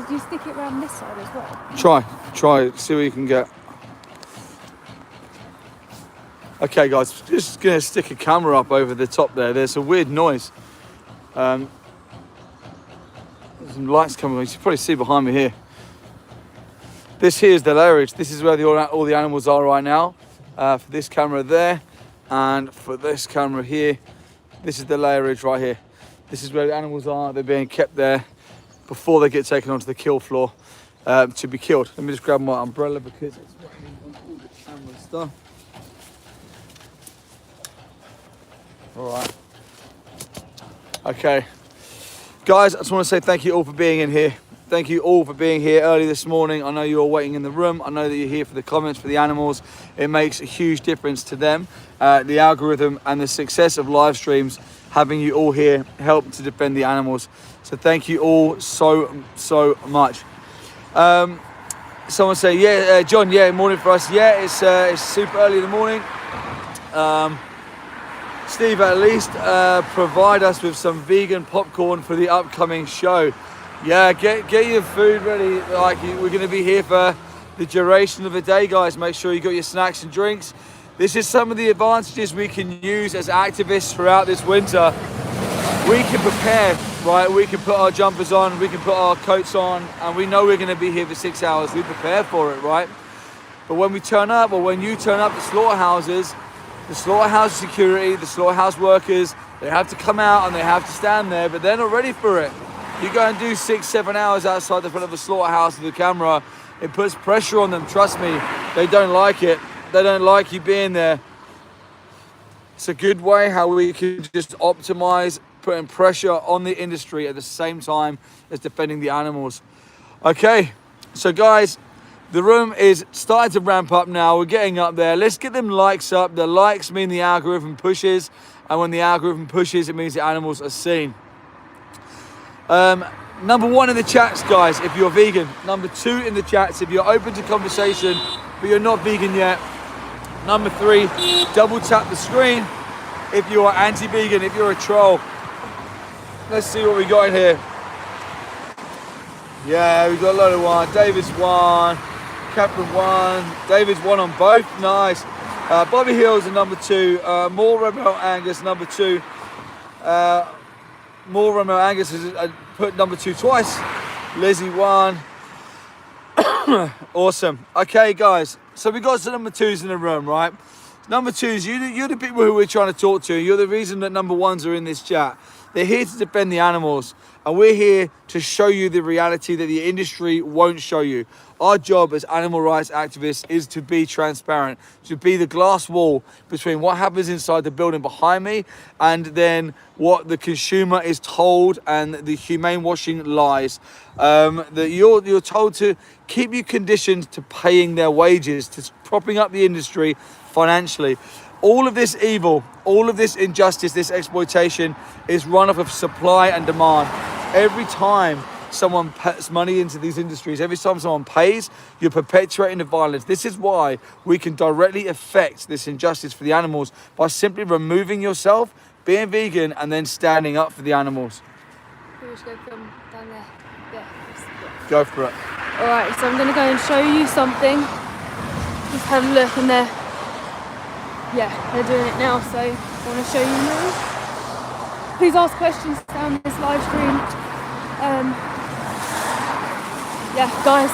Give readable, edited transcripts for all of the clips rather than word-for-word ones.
Did you stick it around this side as well? Try, see what you can get. Okay guys, just gonna stick a camera up over the top there. There's a weird noise. There's some lights coming on, you can probably see behind me here. This here is the layerage. This is where all the animals are right now. For this camera there, and for this camera here, this is the layerage right here. This is where the animals are. They're being kept there before they get taken onto the kill floor to be killed. Let me just grab my umbrella because it's raining on all the camera stuff. All right. Okay. Guys, I just want to say thank you all for being in here. Thank you all for being here early this morning. I know you're all waiting in the room. I know that you're here for the comments for the animals. It makes a huge difference to them. The algorithm and the success of live streams, having you all here help to defend the animals. So thank you all so much. Someone say, yeah, John, yeah, morning for us. Yeah, it's super early in the morning. Steve, at least provide us with some vegan popcorn for the upcoming show. Yeah, get your food ready. We're going to be here for the duration of the day, guys. Make sure you got your snacks and drinks. This is some of the advantages we can use as activists throughout this winter. We can prepare, right? We can put our jumpers on, we can put our coats on, and we know we're going to be here for 6 hours. We prepare for it, right? But when we turn up, or when you turn up to slaughterhouses, the slaughterhouse security, the slaughterhouse workers, they have to come out and they have to stand there, but they're not ready for it. You go and do 6-7 hours outside the front of a slaughterhouse with a camera, it puts pressure on them, trust me. They don't like it. They don't like you being there. It's a good way how we can just optimize putting pressure on the industry at the same time as defending the animals. Okay, so guys, the room is starting to ramp up now. We're getting up there. Let's get them likes up. The likes mean the algorithm pushes, and when the algorithm pushes, it means the animals are seen. Number 1 in the chats, guys, if you're vegan. Number 2 in the chats, if you're open to conversation, but you're not vegan yet. Number 3, double tap the screen if you are anti-vegan, if you're a troll. Let's see what we got in here. Yeah, we got a lot of 1. David's 1, Captain 1, David's 1 on both, nice. Bobby Hills is number 2, more Rebel Angus, number 2. More Romeo Angus has put number 2 twice. Lizzie 1. Awesome. Okay, guys. So we got some number 2s in the room, right? Number 2s, you're the people who we're trying to talk to. You're the reason that number 1s are in this chat. They're here to defend the animals. And we're here to show you the reality that the industry won't show you. Our job as animal rights activists is to be transparent, to be the glass wall between what happens inside the building behind me and then what the consumer is told and the humane washing lies. That you're told to keep you conditioned to paying their wages, to propping up the industry financially. All of this evil, all of this injustice, this exploitation is run off of supply and demand. Every time someone puts money into these industries, every time someone pays, you're perpetuating the violence. This is why we can directly affect this injustice for the animals by simply removing yourself, being vegan, and then standing up for the animals. We'll just go from down there. Yeah. Go for it. All right, so I'm going to go and show you something. Just have a look in there. Yeah, they're doing it now, so I want to show you now. Please ask questions down this live stream. Yeah, guys,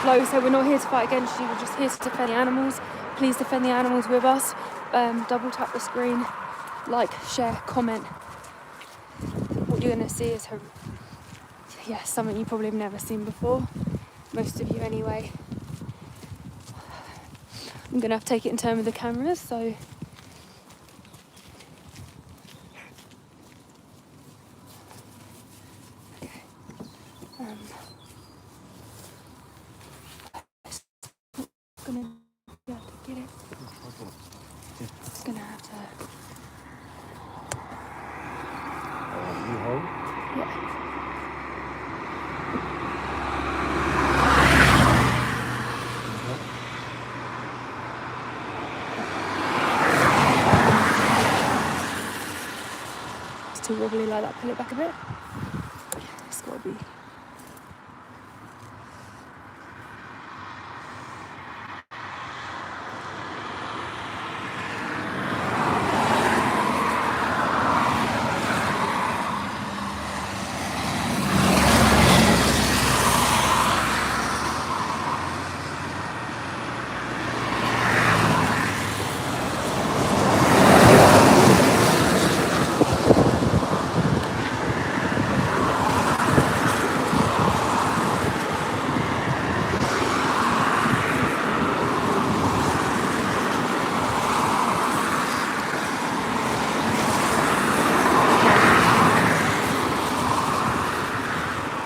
like we said, we're not here to fight against you, we're just here to defend the animals. Please defend the animals with us. Double tap the screen, like, share, comment. What you're going to see is something you probably have never seen before. Most of you anyway. I'm going to have to take it in turn with the cameras, so... Okay. Gonna be able to get it. It's gonna have to... You hold? Yeah. Too wobbly like that, pull it back a bit. It's got to be...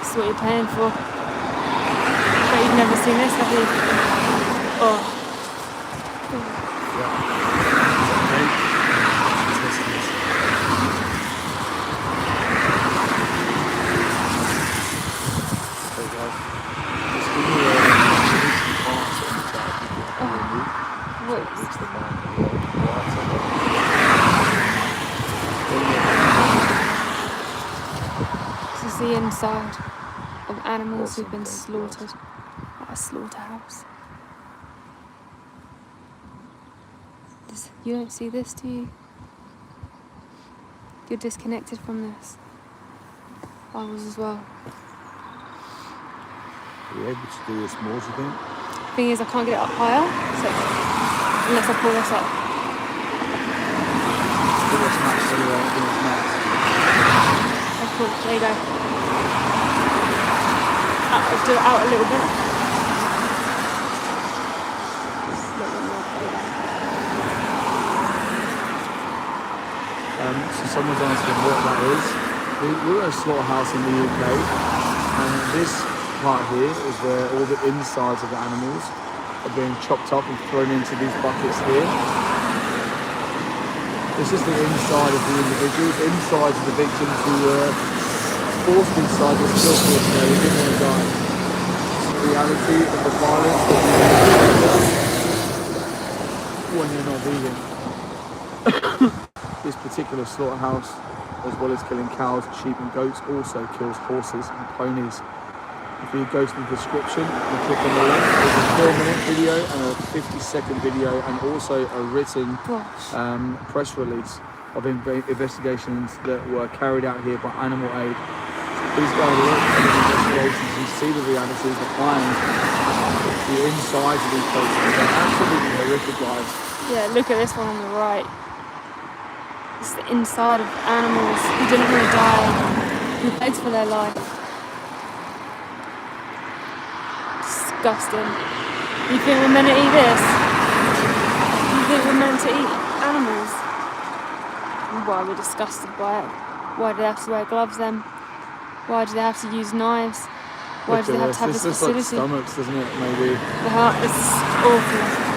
This is what you're paying for. But you've never seen this, have you? Oh. This is the inside of animals who've been slaughtered at a slaughterhouse. You don't see this, do you? You're disconnected from this. I was as well. Are you able to do this more, do you think? Thing is, I can't get it up higher, so unless I pull this up. Oh, cool. There you go. Do it out a little bit. So someone's asking what that is. We're at a slaughterhouse in the UK, and this part here is where all the insides of the animals are being chopped up and thrown into these buckets here. This is the inside of the individuals, insides of the victims who were forced inside the skill force there, they didn't want to die. It's the reality of the violence that you when you're not vegan. This particular slaughterhouse, as well as killing cows, sheep and goats, also kills horses and ponies. If you go to the description and click on the link, there's a 4-minute video and a 50-second video and also a written press release of investigations that were carried out here by Animal Aid. Please go and look at the investigations and see the reality behind the insides of these places. They're absolutely horrific, guys. Yeah, look at this one on the right. It's the inside of animals who didn't want to die, who begged for their life. Disgusting. You think we're meant to eat this? You think we're meant to eat animals? Why are we disgusted by it? Why do they have to wear gloves then? Why do they have to use knives? Why do they have to have this facility? This looks like stomachs, doesn't it? Maybe. The heart is awful.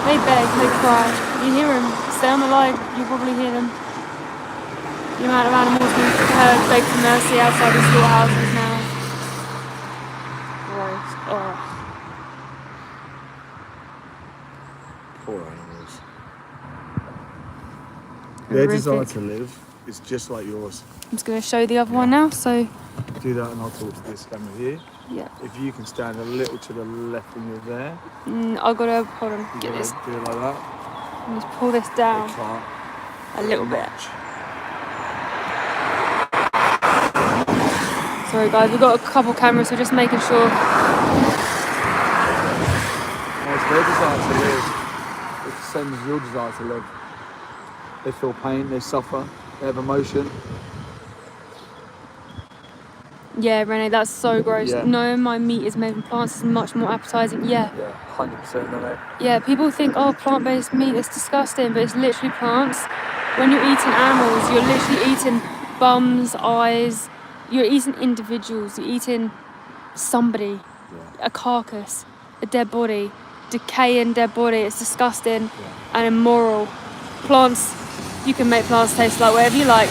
They beg, they cry. You hear them. Stay on the line, you probably hear them. The amount of animals we've heard beg for mercy outside the slaughterhouses now. Gross. Oh. Poor animals. Their desire to live is just like yours. I'm just going to show you the other one now, so... Do that and I'll talk to this camera here. Yeah. If you can stand a little to the left when you're there. I've got to, hold on, get this. Do it like that. And just pull this down a little bit. Sorry guys, we've got a couple cameras, so just making sure. It's their desire to live. It's the same as your desire to live. They feel pain, they suffer, they have emotion. Yeah, Renee, that's so gross. Yeah. Knowing my meat is made from plants is much more appetizing. Yeah. Yeah, 100%, Renee. Yeah, people think, oh, plant-based meat is disgusting, but it's literally plants. When you're eating animals, you're literally eating bums, eyes. You're eating individuals. You're eating somebody, a carcass, a dead body, decaying dead body. It's disgusting and immoral. Plants, you can make plants taste like whatever you like.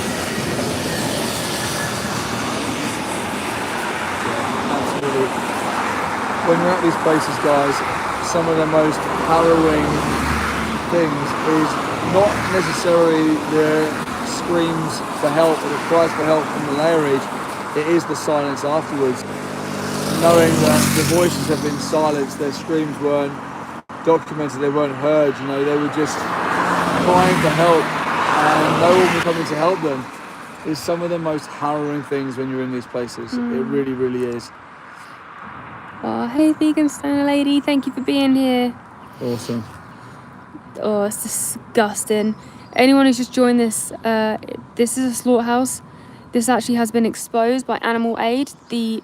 When you're at these places, guys, some of the most harrowing things is not necessarily the screams for help or the cries for help from the layer it is the silence afterwards. Knowing that the voices have been silenced, their screams weren't documented, they weren't heard, you know, they were just crying for help and no one was coming to help them. Is some of the most harrowing things when you're in these places. It really, really is. Oh, hey vegan stoner lady, thank you for being here. Awesome. Oh, it's disgusting. Anyone who's just joined this, this is a slaughterhouse. This actually has been exposed by Animal Aid. The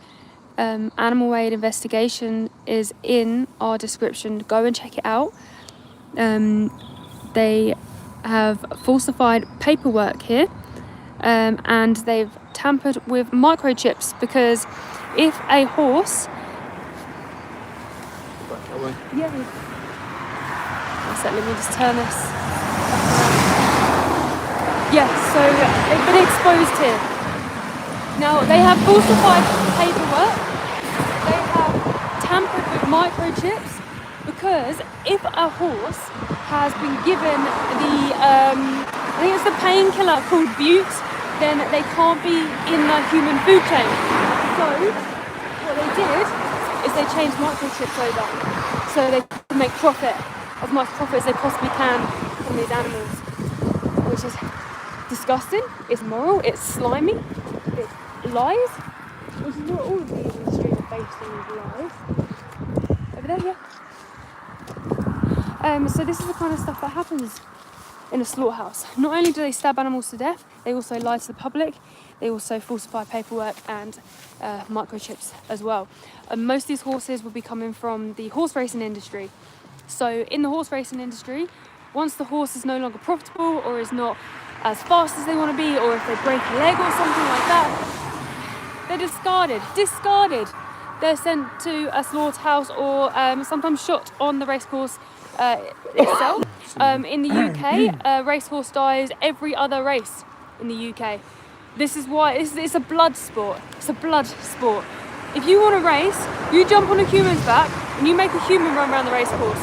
Animal Aid investigation is in our description. Go and check it out. They have falsified paperwork here. and they've tampered with microchips, because if a horse... Yeah. So let me just turn this. Yeah, so they've been exposed here. Now, they have falsified paperwork. They have tampered with microchips, because if a horse has been given the, I think it's the painkiller called Bute, then they can't be in the human food chain. So, what they did is they changed microchips over, so they can make profit, as much profit as they possibly can from these animals, which is disgusting, it's immoral, it's slimy, it lies, which is what all of these industries are based on, is lies. Over there, yeah. So this is the kind of stuff that happens in a slaughterhouse. Not only do they stab animals to death, they also lie to the public, they also falsify paperwork and microchips as well. Most of these horses will be coming from the horse racing industry. So in the horse racing industry, once the horse is no longer profitable or is not as fast as they want to be, or if they break a leg or something like that, they're discarded. They're sent to a slaughterhouse, or sometimes shot on the racecourse itself. In the UK, a racehorse dies every other race in the UK. This is why it's a blood sport. It's a blood sport. If you want to race, you jump on a human's back and you make a human run around the racecourse.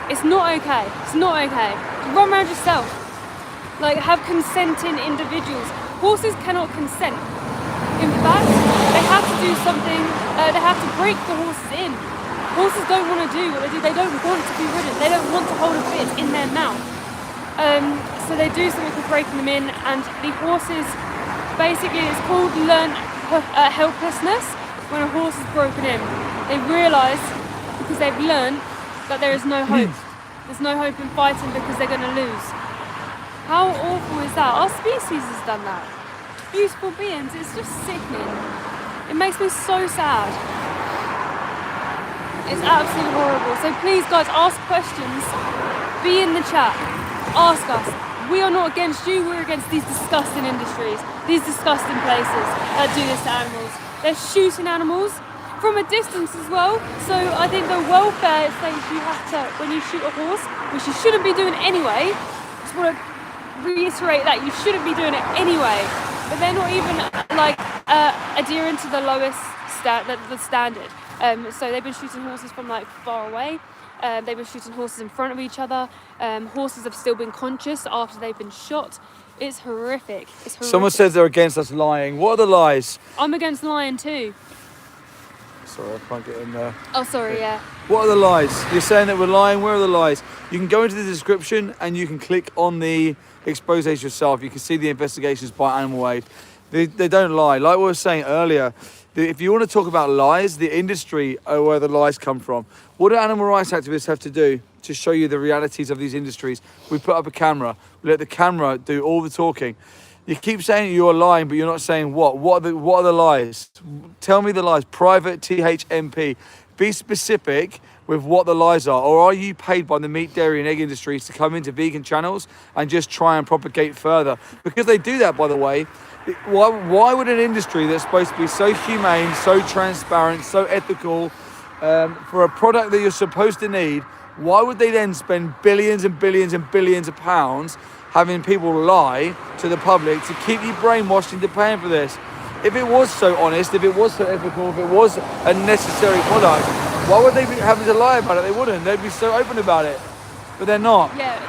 It's not okay. It's not okay. Run around yourself. Like, have consenting individuals. Horses cannot consent. In fact, they have to do something. They have to break the horses in. Horses don't want to do what they do. They don't want to be ridden. They don't want to hold a bit in their mouth. So they do something called breaking them in, and the horses, basically, it's called learned helplessness. When a horse is broken in, they realise, because they've learned, that there is no hope. There's no hope in fighting because they're going to lose. How awful is that? Our species has done that. Beautiful beings, it's just sickening. It makes me so sad. It's absolutely horrible. So please, guys, ask questions. Be in the chat. Ask us. We are not against you, we're against these disgusting industries, these disgusting places that do this to animals. They're shooting animals from a distance as well. So I think the welfare says you have to, when you shoot a horse, which you shouldn't be doing anyway, just want to reiterate that you shouldn't be doing it anyway. But they're not even adhering to the lowest standard. So they've been shooting horses from far away. They've been shooting horses in front of each other. Horses have still been conscious after they've been shot. It's horrific. It's horrific. Someone says they're against us lying. What are the lies? I'm against lying too. Sorry, I can't get in there. Oh, sorry, yeah. What are the lies? You're saying that we're lying. Where are the lies? You can go into the description and you can click on the exposés yourself. You can see the investigations by Animal Aid. They don't lie. Like we were saying earlier, if you want to talk about lies, the industry are where the lies come from. What do animal rights activists have to do to show you the realities of these industries? We put up a camera. We let the camera do all the talking. You keep saying you're lying, but you're not saying what. What are the lies? Tell me the lies. Private THMP. Be specific with what the lies are. Or are you paid by the meat, dairy and egg industries to come into vegan channels and just try and propagate further? Because they do that, by the way. Why would an industry that's supposed to be so humane, so transparent, so ethical, for a product that you're supposed to need, why would they then spend billions and billions and billions of pounds having people lie to the public to keep you brainwashed into paying for this? If it was so honest, if it was so ethical, if it was a necessary product, why would they be having to lie about it? They wouldn't. They'd be so open about it. But they're not. Yeah,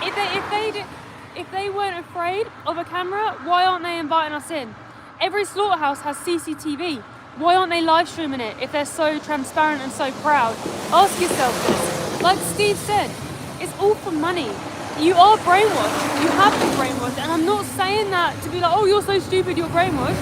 if they weren't afraid of a camera, why aren't they inviting us in? Every slaughterhouse has CCTV. Why aren't they live streaming it if they're so transparent and so proud? Ask yourself this. Like Steve said, it's all for money. You are brainwashed. You have been brainwashed. And I'm not saying that to be like, oh, you're so stupid, you're brainwashed.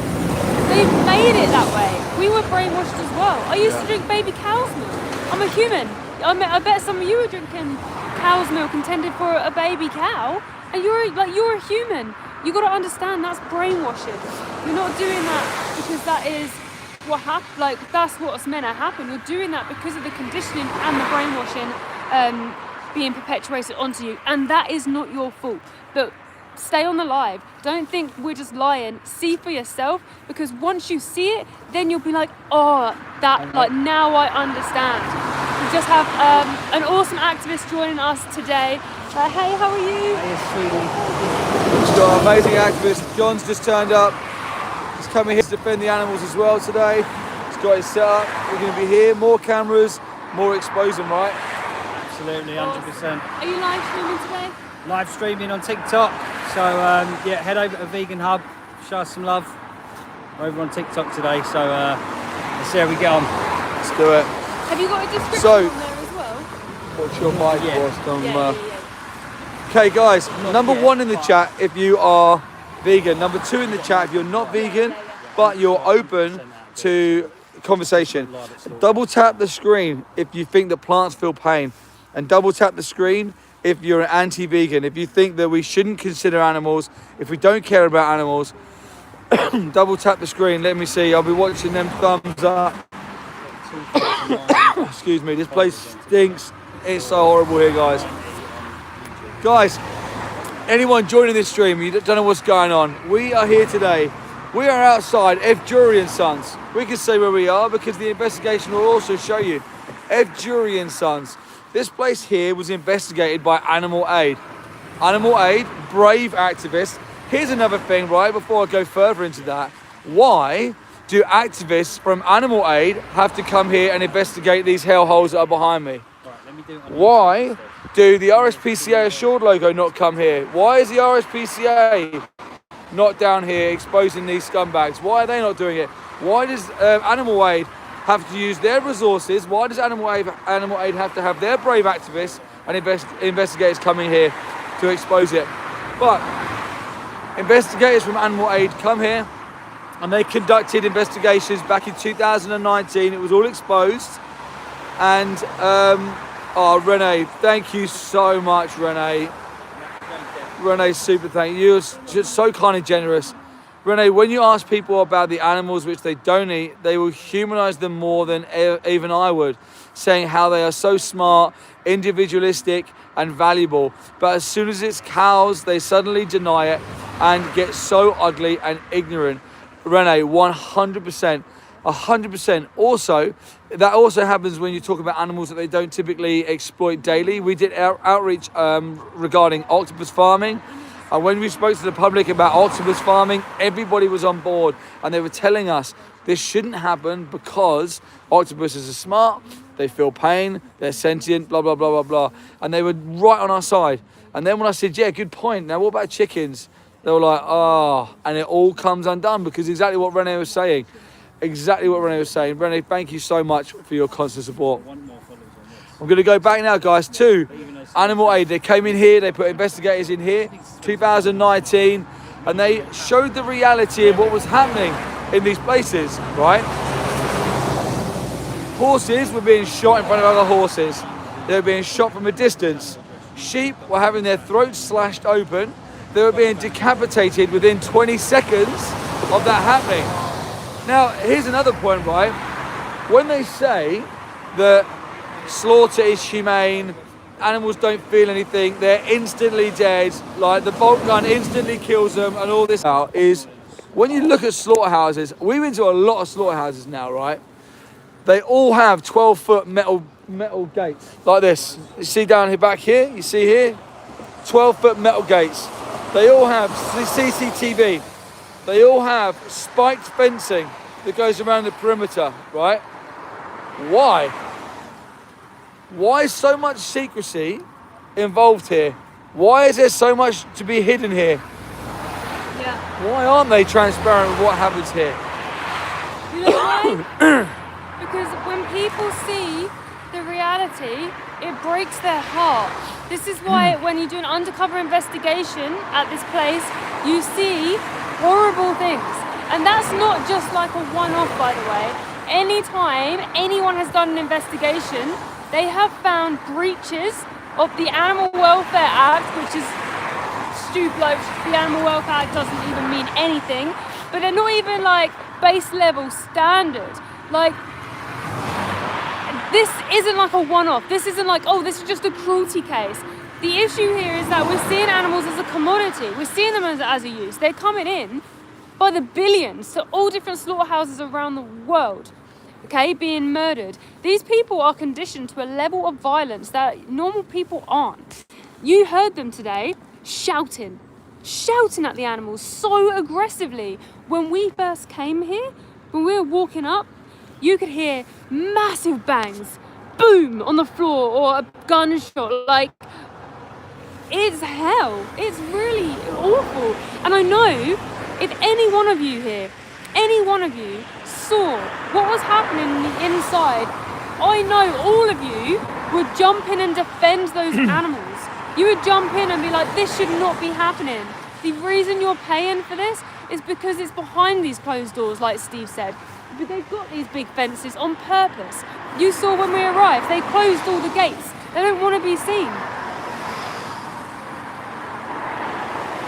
They've made it that way. We were brainwashed as well. I used to drink baby cow's milk. I'm a human. I bet some of you are drinking cow's milk intended for a baby cow. And you're a human. You got to understand that's brainwashing. You're not doing that because that is what happened. Like, that's what's meant to happen. You're doing that because of the conditioning and the brainwashing being perpetuated onto you, and that is not your fault. But stay on the live. Don't think we're just lying. See for yourself, because once you see it, then you'll be like, oh, that, like, now I understand. We just have an awesome activist joining us today. Hey, how are you? We've got an amazing activist. John's just turned up. He's coming here to defend the animals as well today. He's got his set up. We're going to be here. More cameras, more exposing, right? Absolutely, 100%. Are you live streaming today? Live streaming on TikTok. So yeah, head over to Vegan Hub, show us some love. We're over on TikTok today, so let's see how we get on. Let's do it. Have you got a description So, on there as well? What's your mic, Yeah. boss? Okay, guys, number one in the chat if you are vegan. Number two in the chat if you're not vegan, but you're open to conversation. Double tap the screen if you think that plants feel pain. And double tap the screen if you're an anti-vegan. If you think that we shouldn't consider animals, if we don't care about animals, double tap the screen. Let me see. I'll be watching them thumbs up. Excuse me, this place stinks. It's so horrible here, guys. Guys, anyone joining this stream, you don't know what's going on. We are here today. We are outside F. Jury and Sons. We can say where we are because the investigation will also show you. F. Jury and Sons. This place here was investigated by Animal Aid. Animal Aid, brave activists. Here's another thing, right, before I go further into that. Why do activists from Animal Aid have to come here and investigate these hellholes that are behind me? Why do the RSPCA Assured logo not come here? Why is the RSPCA not down here exposing these scumbags? Why are they not doing it? Why does Animal Aid have to use their resources? Why does Animal Aid have to have their brave activists and investigators coming here to expose it? But investigators from Animal Aid come here and they conducted investigations back in 2019. It was all exposed. And oh, Renee, thank you so much, Renee. Renee, super thank you. You're just so kind and generous. Renee, when you ask people about the animals which they don't eat, they will humanize them more than even I would, saying how they are so smart, individualistic, and valuable. But as soon as it's cows, they suddenly deny it and get so ugly and ignorant. Renee, 100%. 100%. Also, that also happens when you talk about animals that they don't typically exploit daily. We did outreach regarding octopus farming. And when we spoke to the public about octopus farming, everybody was on board. And they were telling us this shouldn't happen because octopuses are smart, they feel pain, they're sentient, blah, blah, blah, blah, blah. And they were right on our side. And then when I said, yeah, good point. Now, what about chickens? They were like, oh, and it all comes undone because exactly what Renee was saying. Exactly what Renee was saying. Renee, thank you so much for your constant support. I'm going to go back now, guys, to Animal Aid. They came in here, they put investigators in here, 2019, and they showed the reality of what was happening in these places, right? Horses were being shot in front of other horses. They were being shot from a distance. Sheep were having their throats slashed open. They were being decapitated within 20 seconds of that happening. Now, here's another point, right? When they say that slaughter is humane, animals don't feel anything, they're instantly dead, like the bolt gun instantly kills them and all this out is, when you look at slaughterhouses, we've been to a lot of slaughterhouses now, right? They all have 12-foot metal gates, like this. You see down here, back here, you see here? 12-foot metal gates. They all have CCTV. They all have spiked fencing that goes around the perimeter, right? Why? Why is so much secrecy involved here? Why is there so much to be hidden here? Yeah. Why aren't they transparent with what happens here? You know why? Because when people see the reality, it breaks their heart. This is why when you do an undercover investigation at this place, you see horrible things. And that's not just like a one-off, by the way. Anytime anyone has done an investigation, they have found breaches of the Animal Welfare Act, which is stupid. Like, the Animal Welfare Act doesn't even mean anything, but they're not even like base level standard. Like, this isn't like a one-off. This isn't like, oh, this is just a cruelty case. The issue here is that we're seeing animals as a commodity. We're seeing them as a use. They're coming in by the billions to all different slaughterhouses around the world, okay, being murdered. These people are conditioned to a level of violence that normal people aren't. You heard them today shouting at the animals so aggressively. When we first came here, when we were walking up, you could hear massive bangs, boom, on the floor, or a gunshot. Like, it's hell. It's really awful. And I know if any one of you here, any one of you saw what was happening on the inside, I know all of you would jump in and defend those animals. You would jump in and be like, this should not be happening. The reason you're paying for this is because it's behind these closed doors, like Steve said. But they've got these big fences on purpose. You saw when we arrived, they closed all the gates. They don't want to be seen.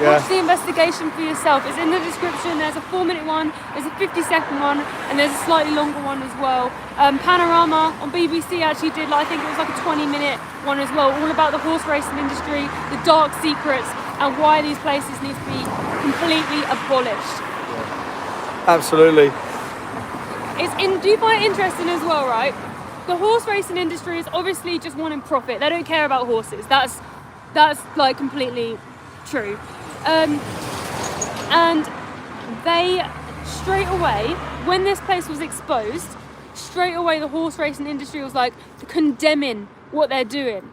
Yeah. Watch the investigation for yourself. It's in the description. There's a 4-minute one, there's a 50-second one, and there's a slightly longer one as well. Panorama on BBC actually did, I think it was like a 20-minute one as well, all about the horse racing industry, the dark secrets, and why these places need to be completely abolished. Absolutely. Do you find it interesting as well, right? The horse racing industry is obviously just wanting profit. They don't care about horses. That's like completely true. And they straight away, when this place was exposed, straight away the horse racing industry was like condemning what they're doing.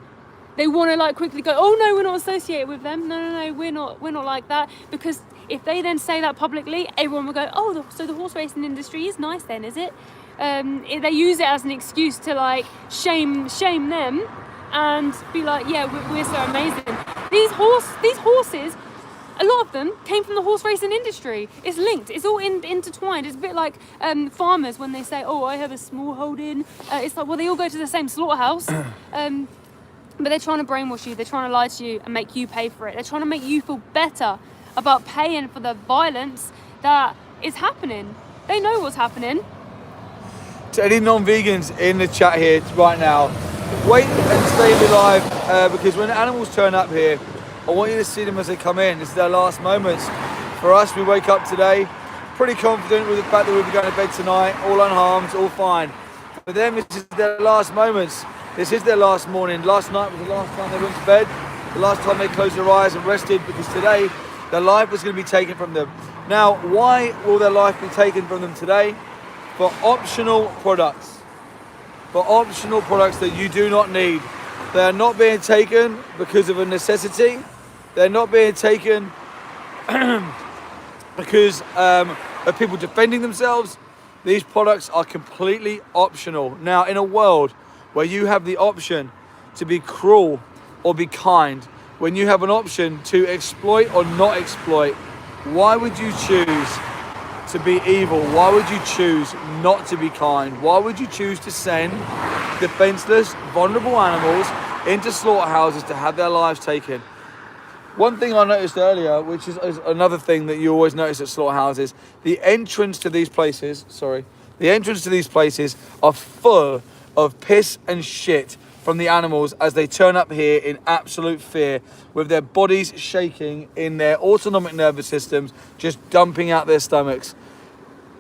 They want to like quickly go, oh no, we're not associated with them. No, we're not like that. Because if they then say that publicly, everyone will go, oh, so the horse racing industry is nice then, is it? They use it as an excuse to like shame them and be like, yeah, we're so amazing. These horses, a lot of them came from the horse racing industry. It's linked. It's all intertwined. It's a bit like farmers when they say, oh, I have a small holding. It's like, well, they all go to the same slaughterhouse. But they're trying to brainwash you. They're trying to lie to you and make you pay for it. They're trying to make you feel better about paying for the violence that is happening. They know what's happening. To any non-vegans in the chat here right now, wait and stay alive because when animals turn up here, I want you to see them as they come in. This is their last moments. For us, we wake up today pretty confident with the fact that we'll be going to bed tonight, all unharmed, all fine. For them, this is their last moments. This is their last morning. Last night was the last time they went to bed, the last time they closed their eyes and rested, because today their life was going to be taken from them. Now, why will their life be taken from them today? For optional products. For optional products that you do not need. They are not being taken because of a necessity. They're not being taken because of people defending themselves. These products are completely optional. Now, in a world where you have the option to be cruel or be kind, when you have an option to exploit or not exploit, why would you choose to be evil? Why would you choose not to be kind? Why would you choose to send defenseless, vulnerable animals into slaughterhouses to have their lives taken? One thing I noticed earlier, which is another thing that you always notice at slaughterhouses, the entrance to these places are full of piss and shit from the animals as they turn up here in absolute fear, with their bodies shaking in their autonomic nervous systems, just dumping out their stomachs.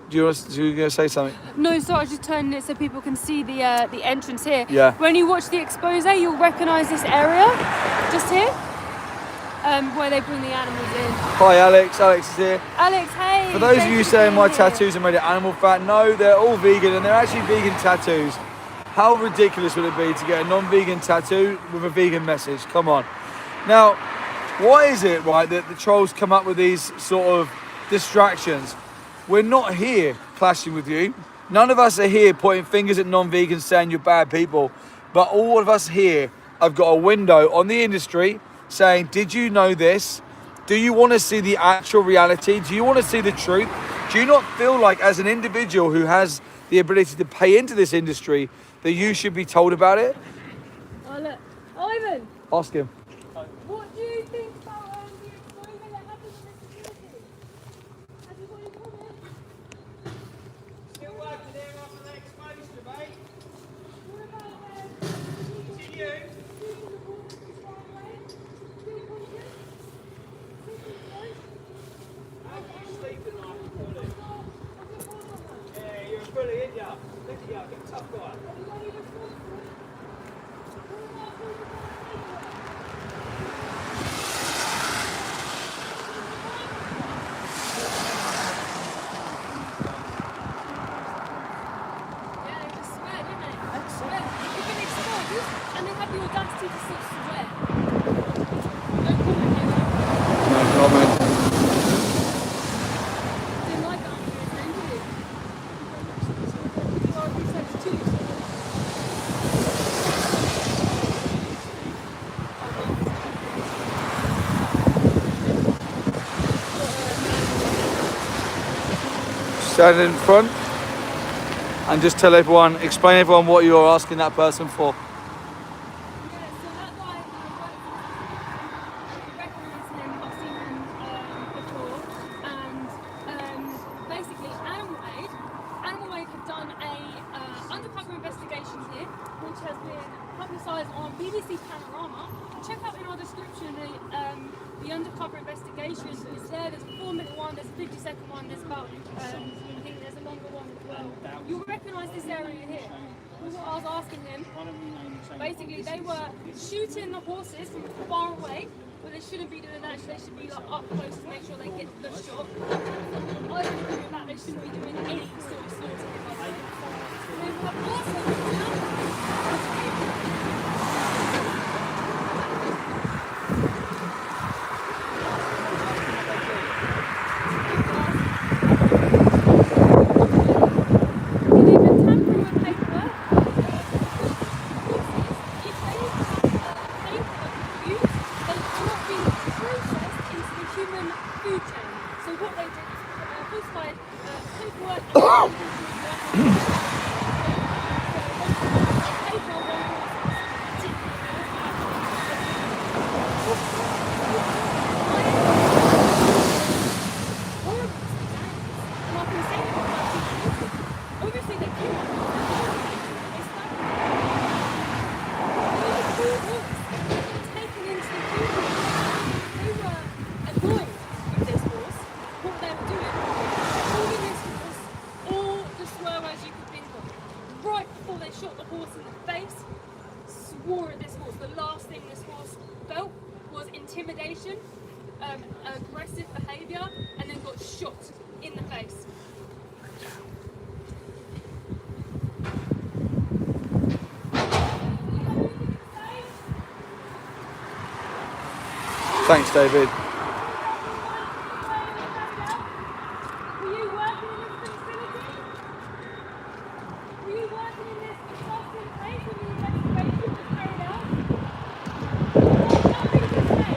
You going to say something? No, so I was just turning it so people can see the entrance here. Yeah. When you watch the expose, you'll recognise this area just here, where they bring the animals in. Hi, Alex. Alex is here. Alex, hey. For those of you saying my tattoos are made of animal fat, no, they're all vegan, and they're actually vegan tattoos. How ridiculous would it be to get a non-vegan tattoo with a vegan message? Come on. Now, why is it, right, that the trolls come up with these sort of distractions? We're not here clashing with you. None of us are here pointing fingers at non-vegans saying you're bad people. But all of us here have got a window on the industry saying, did you know this? Do you want to see the actual reality? Do you want to see the truth? Do you not feel like, as an individual who has the ability to pay into this industry, that you should be told about it? Oh, look. Ivan! Ask him. What do you think about the employment that happens in this facility? Have you got any comments? Still working there after they exposed you, mate. What about To you. using the water to start away? And they have the audacity to still swear. No comment. Didn't like that after his name, did he? Well, he said too. Stand in front and just tell everyone, explain everyone what you're asking that person for. Yeah, so that guy, I recognise him, I've seen him before, and basically Animal Aid have done a undercover investigation here, which has been publicised on BBC Panorama. Check out in our description the undercover investigation is there. There's a 4-minute one, there's a 50-second one, there's about, I think there's a longer one as well. You'll recognise this area here. What I was asking him, basically they were shooting the horses from far away, but they shouldn't be doing that. They should be like up close to make sure they get the shot. I don't think that they shouldn't be doing any sort of slaughter. They have also intimidation, aggressive behaviour, and then got shot in the face. Thanks, David. Were you working in this facility? Were you working in this disgusting place when the investigation was carried out? Nothing to say.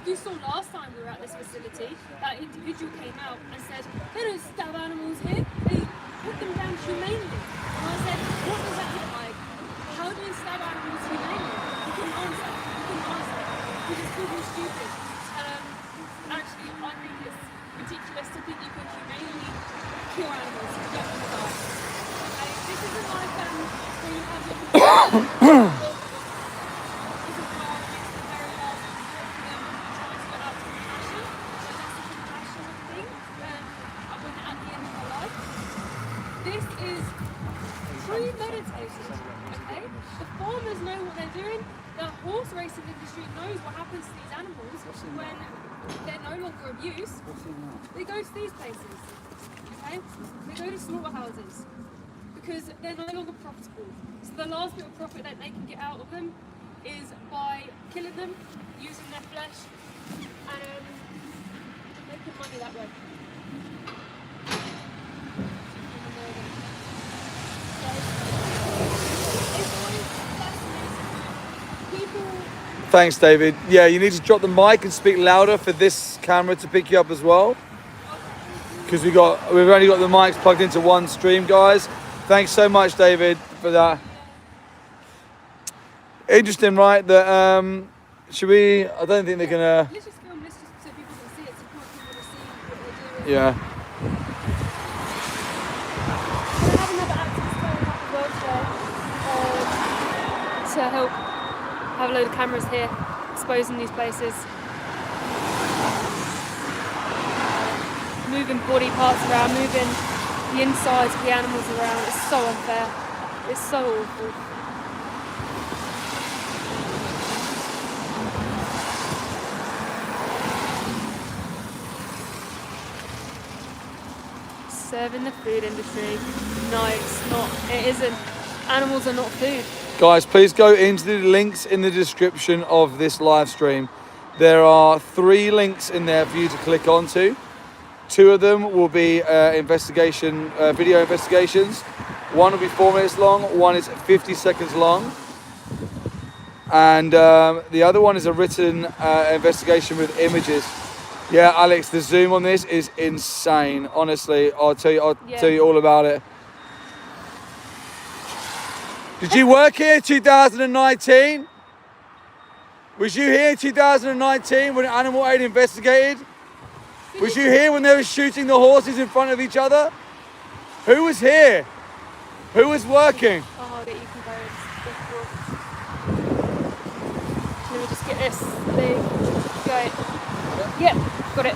You saw last time we were at this facility, that individual came out and said, they don't stab animals here, they put them down humanely. And I said, what does that look like? How do you stab animals humanely? He couldn't answer. He just called me stupid. Actually, I think it's ridiculous to think you could humane premeditated. Okay? The farmers know what they're doing. The horse racing industry knows what happens to these animals when they're no longer abused. They go to these places. Okay? They go to slaughterhouses because they're no longer profitable. So the last bit of profit that they can get out of them is by killing them, using their flesh, and making money that way. Thanks, David. Yeah, you need to drop the mic and speak louder for this camera to pick you up as well. Because we've only got the mics plugged into one stream, guys. Thanks so much, David, for that. Interesting, right? That should we? I don't think they're gonna. Let's just film this just so people can see it, support people to see what they're doing. Yeah. We'll have another activist turn up as well today to help have a load of cameras here exposing these places. Moving body parts around, moving the insides of the animals around. It's so unfair. It's so awful. Serving the food industry. No, it's not. It isn't. Animals are not food. Guys, please go into the links in the description of this live stream. There are 3 links in there for you to click onto. 2 of them will be video investigations. One will be 4 minutes long, one is 50 seconds long. And the other one is a written investigation with images. Yeah, Alex, the zoom on this is insane. Honestly, I'll tell you all about it. Did you work here 2019? Was you here 2019 when Animal Aid investigated? Was you here when they were shooting the horses in front of each other? Who was here? Who was working? I'll hold it, you can go. Let me just get this. There you go. Yep, got it.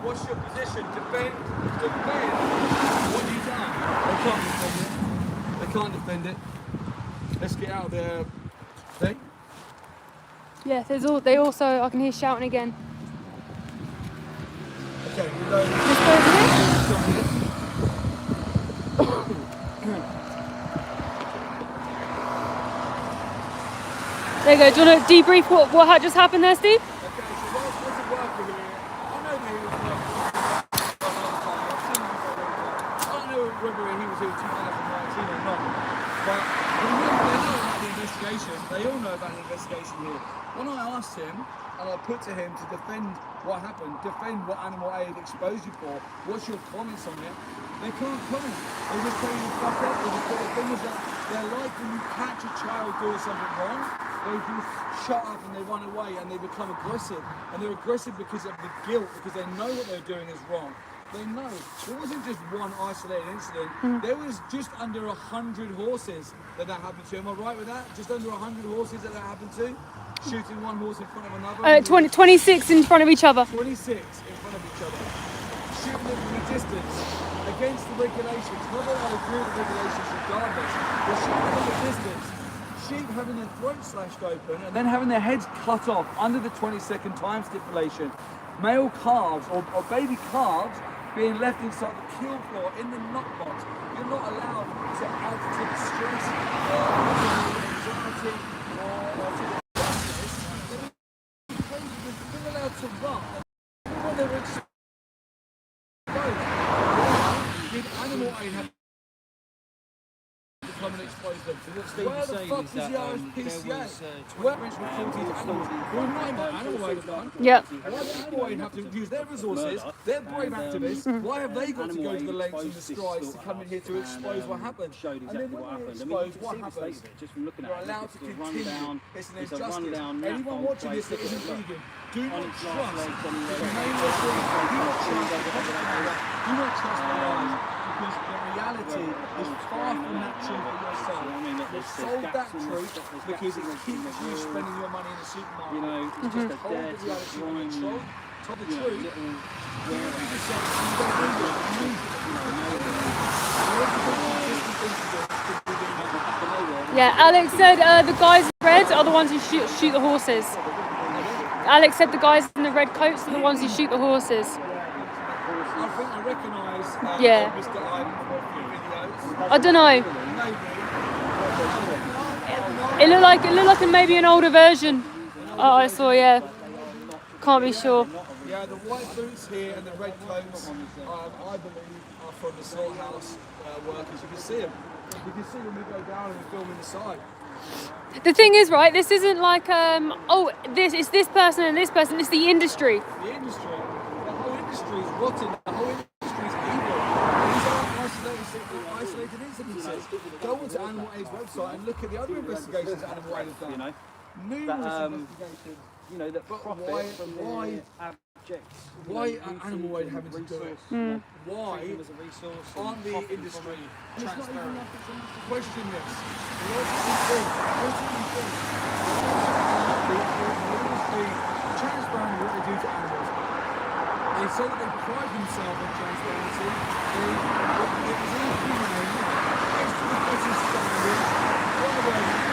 What's your position? Defend what you've done. They can't defend it. Let's get out there. See? Yeah, they also, I can hear shouting again. Okay, we go. Let's go over here. There you go. Do you want to debrief what had just happened there, Steve? Okay, so whilst wasn't working here, I know that he was working for a long time. I've seen him for a long time. I don't know whether he was here in 2019 or not, but they know about the investigation. They all know about the investigation here. When I asked him, and I put to him to defend what happened, defend what Animal Aid exposed you for, what's your comments on it? They can't comment. They just tell you to fuck up. They just put the thing is that they're like when you catch a child doing something wrong, Vehicles shut up and they run away and they become aggressive. And they're aggressive because of the guilt, because they know what they're doing is wrong. They know. It wasn't just one isolated incident. There was just under 100 horses that happened to. Am I right with that? Just under 100 horses that happened to? Shooting one horse in front of another? 26 in front of each other. 26 in front of each other. Shooting them from a distance against the regulations. Not that I agree with the regulations regardless, but shooting them from a distance. Sheep having their throats slashed open and then having their heads cut off under the 20-second time stipulation. Male calves or baby calves being left inside the kill floor in the knock box. You're not allowed to add to the stress or to the anxiety or to the darkness. They're allowed to run when they're exposed. Did animal aid have to come and expose them? Where the fuck was the RSPCA? Where reported animals? Well, not in the animal aid done. Yep. Why do animal aid have to use their resources? They're brave activists. Why have they got to go to the lengths and the strides to come in here to expose what happened? And then when they expose what happens, you're allowed to continue. It's an injustice. Anyone watching this that isn't vegan, do not trust the main listen. Do not trust the lies, because the reality is far from that truth for yourself. You've sold that truth because it keeps you spending your money in the supermarket. You know, Just just a hold the dirty, reality under grimy, control. Tell the truth. Yeah, Alex said the guys in red are the ones who shoot the horses. Alex said the guys in the red coats are the ones who shoot the horses. I think I recognise Yeah. Mr. Ivan from a few videos. I don't know. Maybe. It looked like maybe an older version. Oh, I saw. Yeah. Can't be sure. Yeah, the white boots here and the red coats, I believe, are from the slaughterhouse workers. You can see them. You can see when we go down and we film inside. The thing is, right, this isn't like, it's this person and this person, it's the industry. The industry, the whole industry is rotten, the whole industry is evil. These aren't isolated incidences. Go onto Animal Aid's website and look at the other investigations Animal Aid has done. Numerous investigations. You know, that profit from why abject. Why are Animal Aid having to do it? Why aren't the industry transparent? Question this. What do you think? The industry transparent what they do to animals. They say that they pride themselves on transparency. It is inhumane, extra business standards, whatever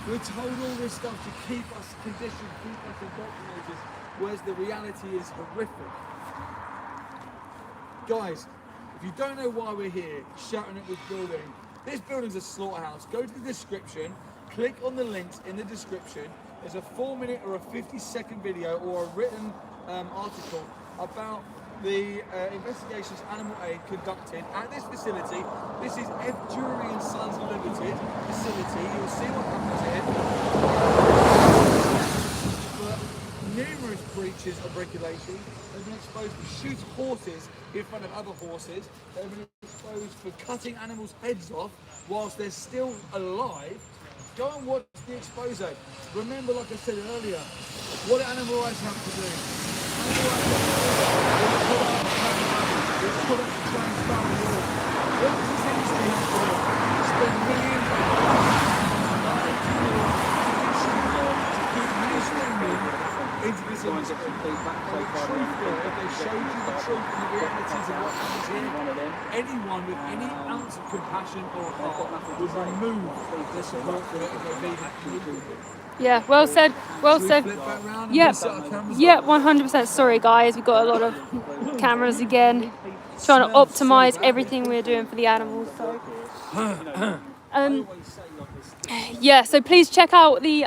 we're told all this stuff to keep us conditioned, keep us indoctrinated, whereas the reality is horrific. Guys, if you don't know why we're here, shouting at this building's a slaughterhouse. Go to the description, click on the links in the description. There's a 4-minute or a 50-second video or a written article about the investigations Animal Aid conducted at this facility. This is F. Jury and Sons Limited facility. You'll see what happens here. For numerous breaches of regulations, they've been exposed to shoot horses in front of other horses. They've been exposed for cutting animals' heads off whilst they're still alive. Go and watch the expose. Remember, like I said earlier, what do animal rights have to do? Animal rights have to do. Put up transparent law. What does this industry have to do? Spend millions of dollars to keep mainstreaming into this industry. If they showed you the truth and the realities of what happens here, anyone with any ounce of compassion or heart would remove their support for it and go vegan. Yeah, well said. Well said. Yeah, 100%. Sorry, guys, we've got a lot of cameras again, trying to optimize everything we're doing for the animals. So, yeah, so please check out the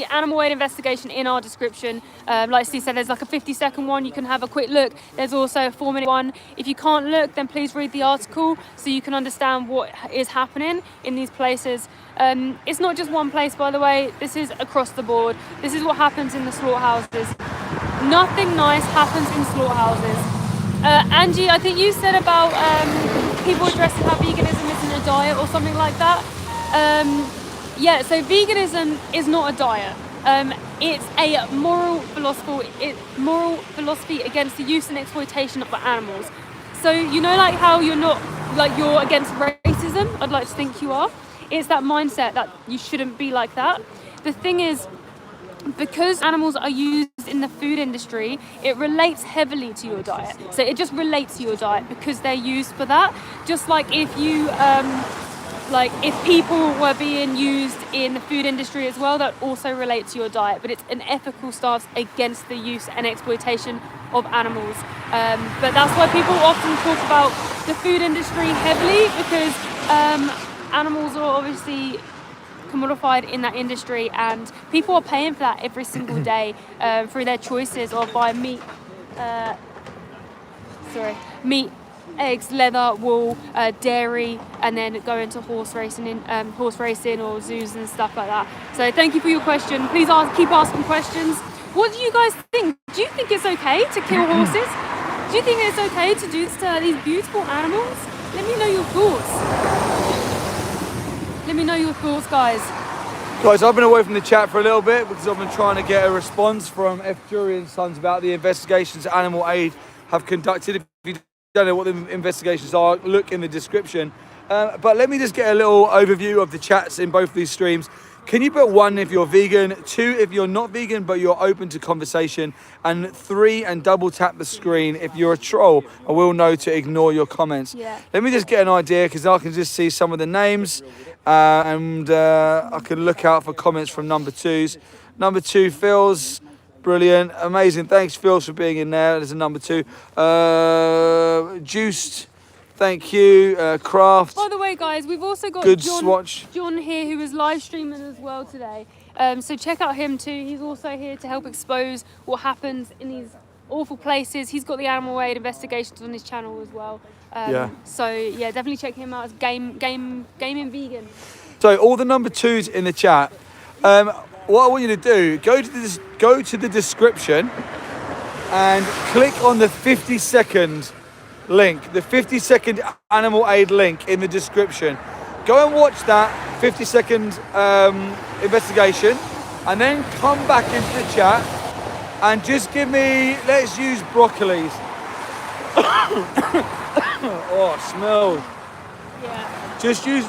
Animal Aid investigation in our description. Like Steve said, there's like a 50-second one. You can have a quick look. There's also a 4-minute one. If you can't look, then please read the article so you can understand what is happening in these places. It's not just one place, by the way. This is across the board. This is what happens in the slaughterhouses. Nothing nice happens in slaughterhouses. Angie, I think you said about people addressing how veganism isn't a diet or something like that. Yeah, so veganism is not a diet. It's a moral philosophy against the use and exploitation of animals. So you know, like how you're against racism. I'd like to think you are. It's that mindset that you shouldn't be like that. The thing is, because animals are used in the food industry, it relates heavily to your diet. So it just relates to your diet because they're used for that. Just like if you, if people were being used in the food industry as well, that also relates to your diet. But it's an ethical stance against the use and exploitation of animals. But that's why people often talk about the food industry heavily, because animals are obviously commodified in that industry, and people are paying for that every single day through their choices of buying meat, eggs, leather, wool, dairy, and then going to horse racing or zoos and stuff like that. So thank you for your question. Please keep asking questions. What do you guys think? Do you think it's okay to kill horses? Do you think it's okay to do this to these beautiful animals? Let me know your thoughts. Let me know your thoughts, guys. Guys, I've been away from the chat for a little bit because I've been trying to get a response from F. Jury and Sons about the investigations Animal Aid have conducted. If you don't know what the investigations are, look in the description. But let me just get a little overview of the chats in both of these streams. Can you put 1 if you're vegan, 2 if you're not vegan but you're open to conversation, and 3 and double tap the screen if you're a troll and we'll know to ignore your comments. Yeah. Let me just get an idea because I can just see some of the names and I can look out for comments from number 2s. Number 2, Phil's. Brilliant, amazing. Thanks, Phil's, for being in there. There's a number 2. Juiced. Thank you, Craft. By the way, guys, we've also got Good John swatch. here, who is live streaming as well today. So check out him too. He's also here to help expose what happens in these awful places. He's got the Animal Aid investigations on his channel as well. So yeah, definitely check him out. It's Gaming Vegan. So all the number 2s in the chat. What I want you to do, go to the description and click on the 50-second link, the 50-second Animal Aid link in the description. Go and watch that 50-second investigation, and then come back into the chat and just give me, let's use broccolis. Oh, smells. Yeah. Just use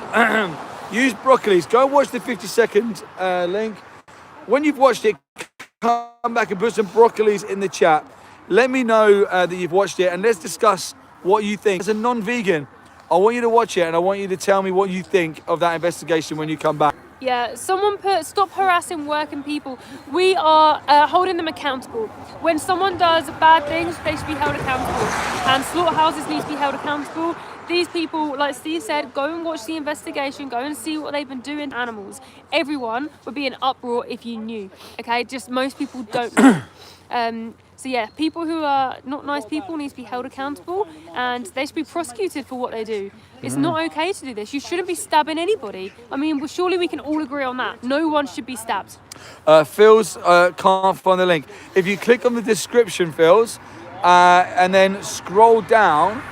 use broccolis. Go and watch the 50-second link. When you've watched it, come back and put some broccolis in the chat. Let me know that you've watched it, and let's discuss what you think. As a non-vegan, I want you to watch it and I want you to tell me what you think of that investigation when you come back. Yeah, someone put, stop harassing working people. We are holding them accountable. When someone does bad things, they should be held accountable. And slaughterhouses need to be held accountable. These people, like Steve said, go and watch the investigation, go and see what they've been doing to animals. Everyone would be in uproar if you knew, okay? Just most people don't know. So yeah, people who are not nice people need to be held accountable, and they should be prosecuted for what they do. It's not okay to do this. You shouldn't be stabbing anybody. I mean, well, surely we can all agree on that. No one should be stabbed. Phil's can't find the link. If you click on the description, Phil's, and then scroll down,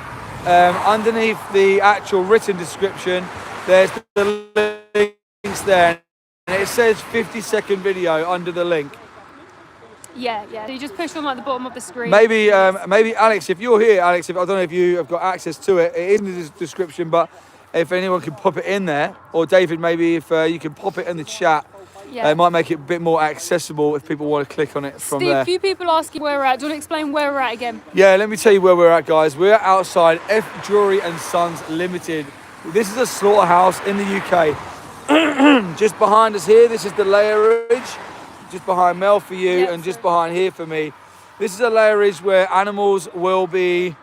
underneath the actual written description, there's the links there, and it says 50-second video under the link. Yeah. So you just push on like the bottom of the screen. Maybe Alex, if you're here, Alex, I don't know if you have got access to it. It is in the description, but if anyone can pop it in there, or David, maybe if you can pop it in the chat, it might make it a bit more accessible if people want to click on it from Steve, there. a few people asking where we're at. Do you want to explain where we're at again? Yeah, let me tell you where we're at, guys. We're outside F. Jury and Sons Limited. This is a slaughterhouse in the UK. Just behind us here, this is the layerage. Just behind Mel for you, and just behind here for me. This is a layerage where animals will be...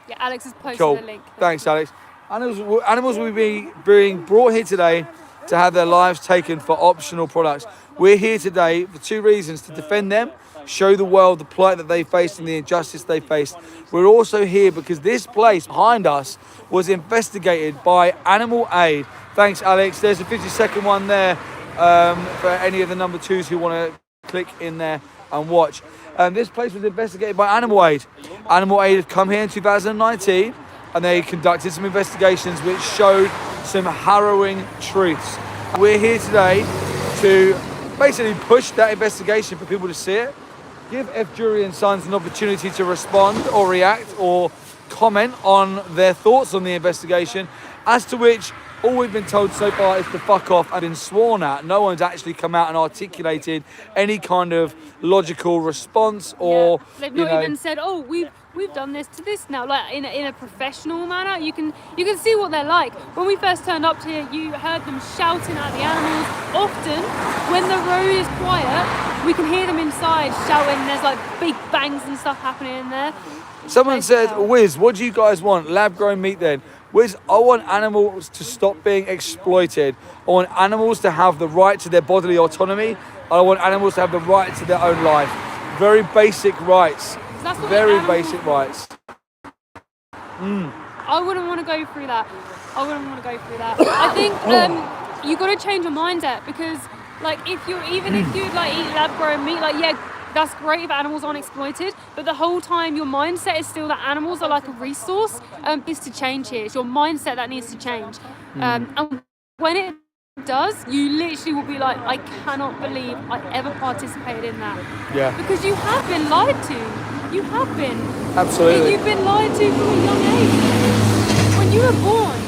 Yeah, Alex has posted cool. the link. Thanks, Alex. Animals will be being brought here today to have their lives taken for optional products. We're here today for 2 reasons: to defend them, show the world the plight that they faced and the injustice they faced. We're also here because this place behind us was investigated by Animal Aid. Thanks, Alex. There's a 50-second one there for any of the number 2s who want to click in there and watch. This place was investigated by Animal Aid. Animal Aid have come here in 2019 and they conducted some investigations which showed some harrowing truths. We're here today to basically push that investigation for people to see it, give F. Jury and Sons an opportunity to respond or react or comment on their thoughts on the investigation, as to which all we've been told so far is to fuck off and been sworn at. No one's actually come out and articulated any kind of logical response or they've not even said, oh, we've done this to this now, like in a professional manner. You can see what they're like. When we first turned up here, you heard them shouting at the animals. Often when the road is quiet, we can hear them inside shouting. There's like big bangs and stuff happening in there. Someone said, Wiz, what do you guys want? Lab grown meat then? Wiz, I want animals to stop being exploited. I want animals to have the right to their bodily autonomy. I want animals to have the right to their own life. Very basic rights. Very basic rights. I wouldn't want to go through that. I think you got to change your mindset, because like if you like eat lab grown meat, like that's great if animals aren't exploited, but the whole time your mindset is still that animals are like a resource. Is to change here. It's your mindset that needs to change. And when it does, you literally will be like, I cannot believe I ever participated in that. Yeah. Because you have been lied to. You have been. Absolutely. You've been lied to from a young age. When you were born,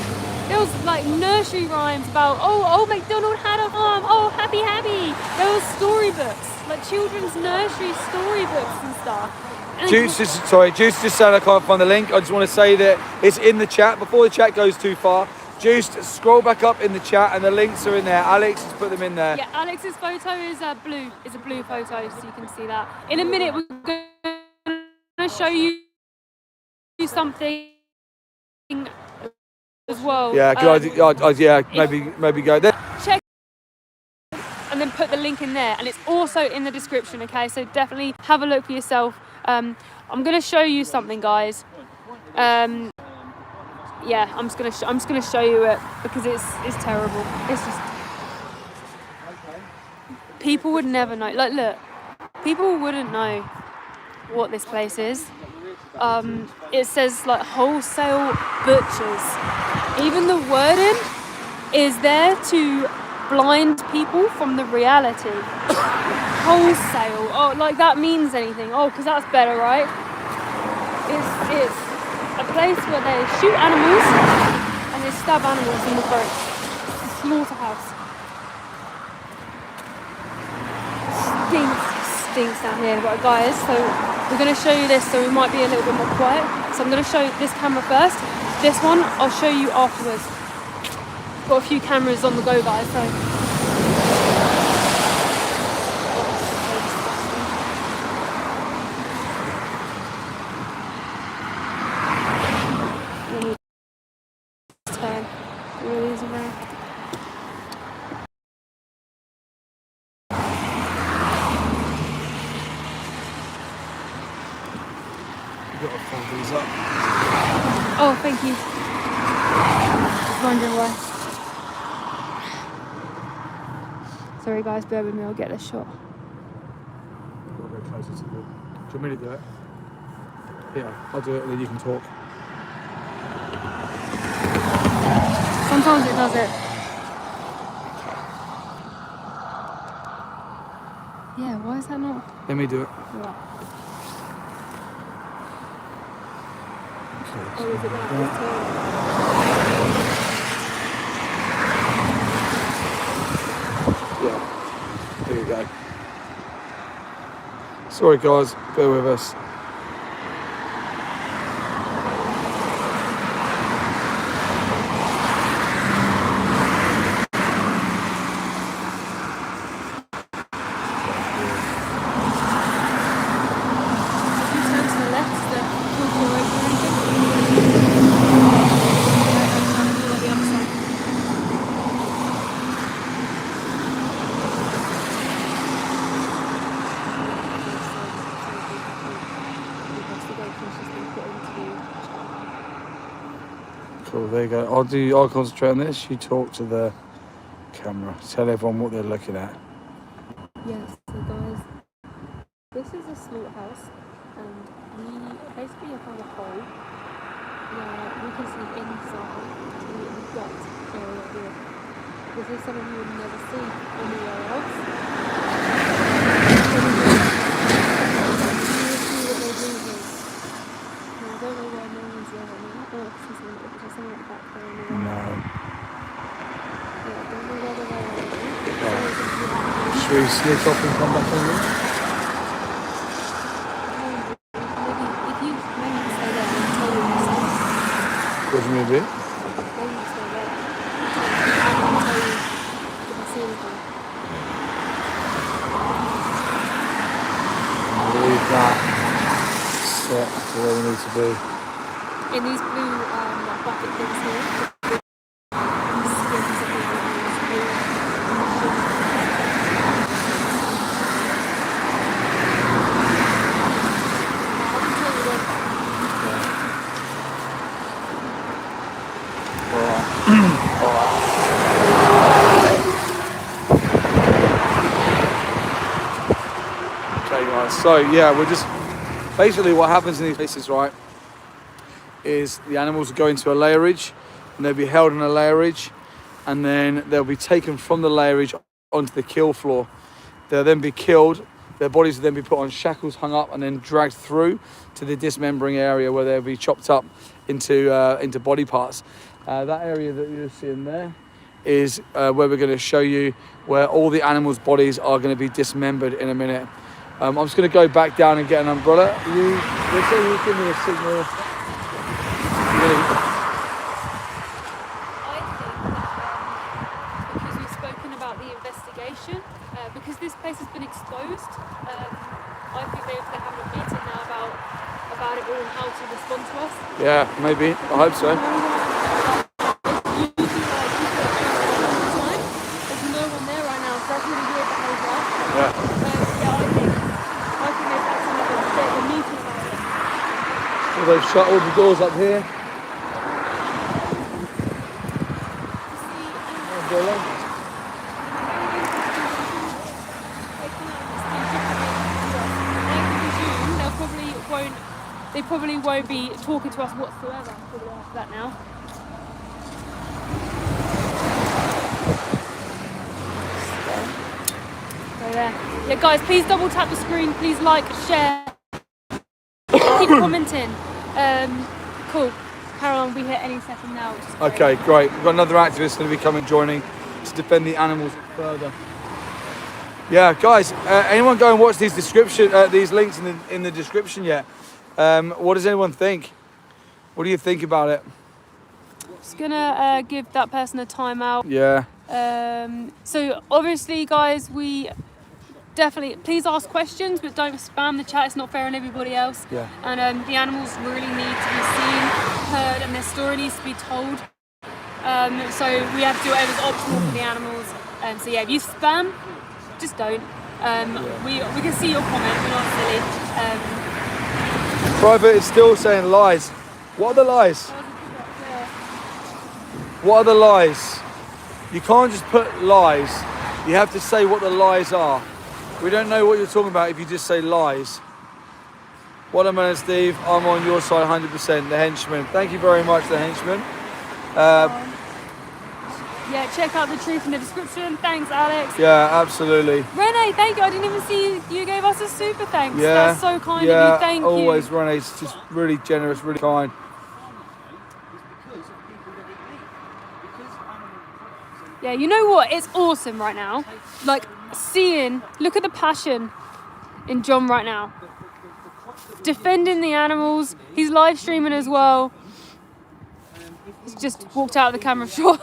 there was like nursery rhymes about, oh, MacDonald had a farm, oh, happy. There was storybooks, like children's nursery storybooks and stuff. Juice just said I can't find the link. I just want to say that it's in the chat. Before the chat goes too far, Juice, scroll back up in the chat and the links are in there. Alex has put them in there. Yeah, Alex's photo is a blue photo, so you can see that. In a minute, we're going to show you something as well. Yeah, good idea. Maybe go there. Check and then put the link in there, and it's also in the description. Okay, so definitely have a look for yourself. I'm going to show you something, guys. Yeah, I'm just gonna show you it, because it's terrible. It's just, people would never know. Like, look, people wouldn't know what this place is. It says like wholesale butchers. Even the wording is there to blind people from the reality. Wholesale. Oh, like that means anything? Oh, because that's better, right? It's a place where they shoot animals and they stab animals in the throat. It's a slaughterhouse. Stinks down here. Right, guys, so we're going to show you this, so we might be a little bit more quiet. So I'm going to show you this camera first. This one I'll show you afterwards. Got a few cameras on the go, guys, so... Oh, thank you. Just wondering why. Sorry guys, bear with me, I'll get this shot. Do you want me to do it? Yeah, I'll do it and then you can talk. Sometimes it does it. Yeah, why is that not? Let me do it. Right. Oh, is it that? Yeah, there you go. Sorry guys, bear with us. Cool, there you go. I'll concentrate on this. You talk to the camera. Tell everyone what they're looking at. Yes, so guys, this is a slaughterhouse, and we basically have found a hole where we can see inside the gut area here. This is something you would never see anywhere else. You will see what they do here. Now, I don't know where no one's there right now. Oh, I can see something. There's something at the back there. No. Yeah, I don't know where they're right now. Should we sneak off and come back on here? If you maybe stay there and tell them yourself. What do you mean, be? Maybe stay there. I can tell you if I see anything. Leave that set to where we need to be. In these blue bucket things here, these skins of the animals, blue. I can tell you when. Okay, guys. So yeah, we're just basically what happens in these places, right? Is the animals go into a layerage, and they'll be held in a layerage, and then they'll be taken from the layerage onto the kill floor. They'll then be killed. Their bodies will then be put on shackles, hung up, and then dragged through to the dismembering area where they'll be chopped up into body parts. That area that you're seeing there is where we're going to show you where all the animals' bodies are going to be dismembered in a minute. I'm just going to go back down and get an umbrella. You give me a signal. I think because we've spoken about the investigation, because this place has been exposed, I think they have a meeting now about it all and how to respond to us. Yeah, maybe. I hope so. It's usually like people are doing it all the time. There's no one there right now, so that's really weird behaviour. Yeah. I think they've had some bit of a meeting about it. So they've shut all the doors up here. They probably won't be talking to us whatsoever probably after that now. So there. Yeah guys, please double tap the screen, please like, share, keep commenting. Cool. Caroline will be here any second now. Okay, great. We've got another activist going to be coming joining to defend the animals further. Yeah, guys, anyone go and watch these links in the description yet? What does anyone think? What do you think about it? Just gonna give that person a timeout. Yeah. So obviously, guys, we definitely please ask questions, but don't spam the chat. It's not fair on everybody else. Yeah. And the animals really need to be seen, heard, and their story needs to be told. So we have to do whatever's optimal for the animals. So yeah, if you spam, just don't. We can see your comment. We're not silly. Private is still saying lies. What are the lies? What are the lies? You can't just put lies. You have to say what the lies are. We don't know what you're talking about if you just say lies. What a man, Steve. I'm on your side 100%. The henchman. Thank you very much, the henchman. Yeah, check out the truth in the description. Thanks, Alex. Yeah, absolutely. Renee, thank you. I didn't even see you gave us a super thanks. Yeah, that's so kind yeah, of you. Thank you. Always, Renee's just really generous, really kind. Yeah, you know what? It's awesome right now. Like look at the passion in John right now. Defending the animals. He's live streaming as well. He's just walked out of the camera shot.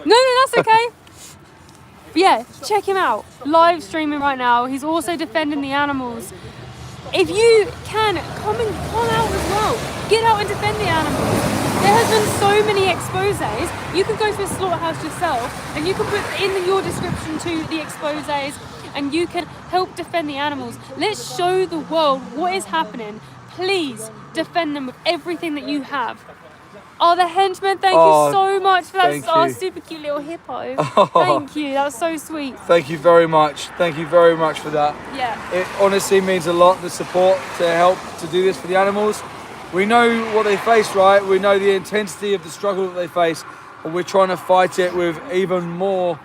No, that's okay. But yeah, check him out. Live streaming right now. He's also defending the animals. If you can, come out as well. Get out and defend the animals. There has been so many exposés. You can go to a slaughterhouse yourself and you can put in your description to the exposés and you can help defend the animals. Let's show the world what is happening. Please defend them with everything that you have. Oh, the henchman, thank you so much for that. Oh, super cute little hippo. Thank you, that was so sweet. Thank you very much. Thank you very much for that. Yeah. It honestly means a lot, the support to help to do this for the animals. We know what they face, right? We know the intensity of the struggle that they face, and we're trying to fight it with even more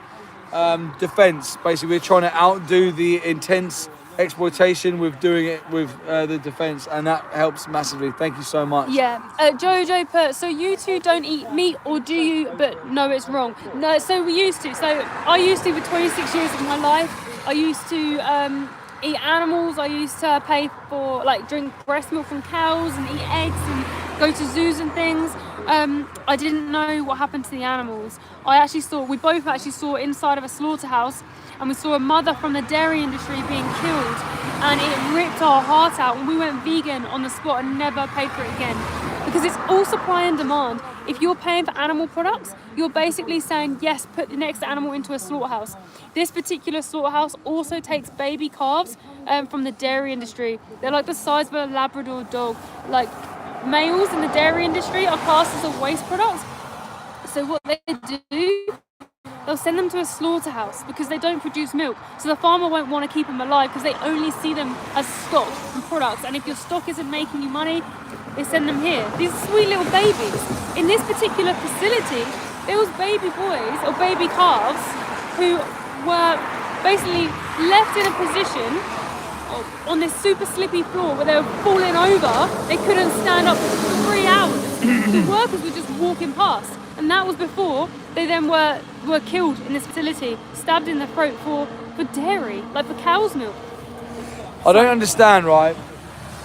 defense. Basically, we're trying to outdo the intense exploitation with doing it with the defense, and that helps massively. Thank you so much. Yeah, Jojo put, so you two don't eat meat, or do you? But no, it's wrong. No, so we used to. So I used to for 26 years of my life. I used to eat animals. I used to pay for, like, drink breast milk from cows and eat eggs and go to zoos and things. I didn't know what happened to the animals. We both actually saw inside of a slaughterhouse, and we saw a mother from the dairy industry being killed, and it ripped our heart out, and we went vegan on the spot and never paid for it again. Because it's all supply and demand. If you're paying for animal products, you're basically saying, yes, put the next animal into a slaughterhouse. This particular slaughterhouse also takes baby calves from the dairy industry. They're like the size of a Labrador dog. Like, males in the dairy industry are classed as a waste product. So what they do, they'll send them to a slaughterhouse because they don't produce milk. So the farmer won't want to keep them alive because they only see them as stock and products. And if your stock isn't making you money, they send them here. These sweet little babies. In this particular facility, there was baby boys or baby calves who were basically left in a position on this super slippy floor where they were falling over. They couldn't stand up for 3 hours. The workers were just walking past. And that was before they then were killed in this facility, stabbed in the throat for dairy, like for cow's milk. I don't understand, right?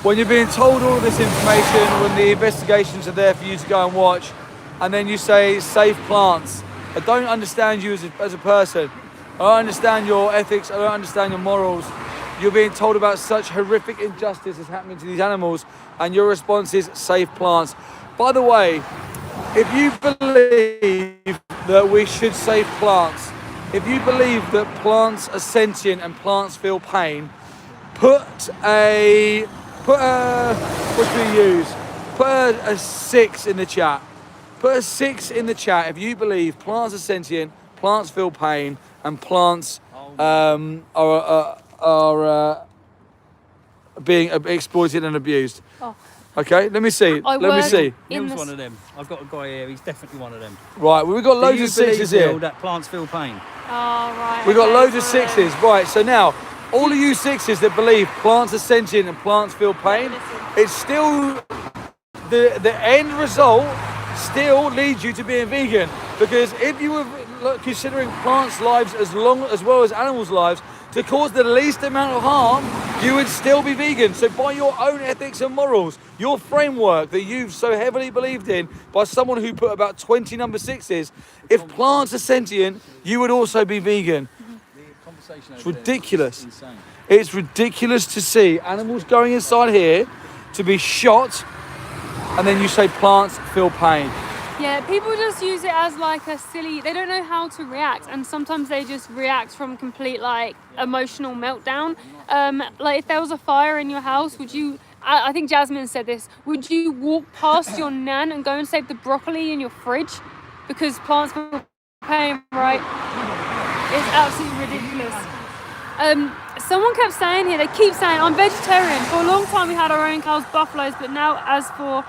When you're being told all of this information, when the investigations are there for you to go and watch, and then you say save plants, I don't understand you as a person. I don't understand your ethics. I don't understand your morals. You're being told about such horrific injustice is happening to these animals, and your response is save plants. By the way, if you believe that we should save plants, if you believe that plants are sentient and plants feel pain, put a 6 in the chat. Put a 6 in the chat if you believe plants are sentient, plants feel pain, and plants are being exploited and abused. Oh. Okay, let me see. Let me see. Neil's one of them. I've got a guy here. He's definitely one of them. Right, well, we've got loads of 6s here. Neil, that plants feel pain? Oh, right. We've got loads of 6s. Right, so now, all of you 6s that believe plants are sentient and plants feel pain, it's still, the end result still leads you to being vegan. Because if you were considering plants' lives as well as animals' lives, to cause the least amount of harm, you would still be vegan. So by your own ethics and morals, your framework that you've so heavily believed in by someone who put about 20 number 6s, if plants are sentient, you would also be vegan. It's ridiculous. It's ridiculous to see animals going inside here to be shot, and then you say plants feel pain. Yeah, people just use it as like a silly, they don't know how to react, and sometimes they just react from complete like emotional meltdown. Like if there was a fire in your house, would you, I think Jasmine said this, would you walk past your nan and go and save the broccoli in your fridge? Because plants feel pain, right? It's absolutely ridiculous. Someone kept saying here, they keep saying, I'm vegetarian. For a long time we had our own cows, buffaloes, but now as for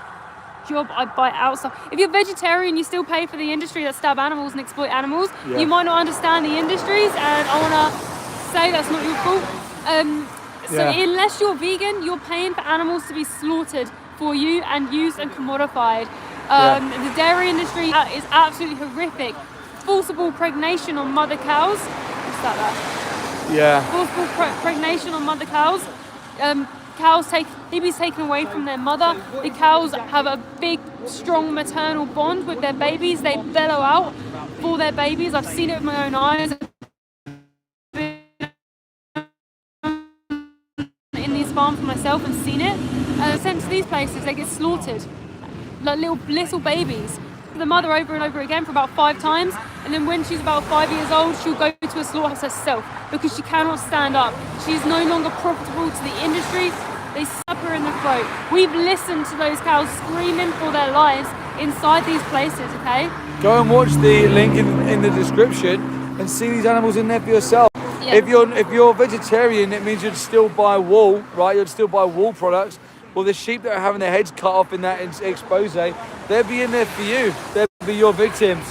job, I buy out stuff. If you're vegetarian, you still pay for the industry that stab animals and exploit animals. Yeah. You might not understand the industries, and I want to say that's not your fault. Unless you're vegan, you're paying for animals to be slaughtered for you and used and commodified. The dairy industry is absolutely horrific. Forcible pregnation on mother cows. What's that? Yeah. Forcible pregnation on mother cows. Babies taken away from their mother. The cows have a big, strong maternal bond with their babies. They bellow out for their babies. I've seen it with my own eyes. In these farms for myself and seen it. Sent to these places, they get slaughtered like little babies. The mother over and over again for about 5 times, and then when she's about 5 years old, she'll go to a slaughterhouse herself because she cannot stand up. She is no longer profitable to the industry. They stab her in the throat. We've listened to those cows screaming for their lives inside these places, okay? Go and watch the link in the description and see these animals in there for yourself. Yeah. If you're vegetarian, it means you'd still buy wool, right? You'd still buy wool products. or the sheep that are having their heads cut off in that expose, they'll be in there for you. They'll be your victims.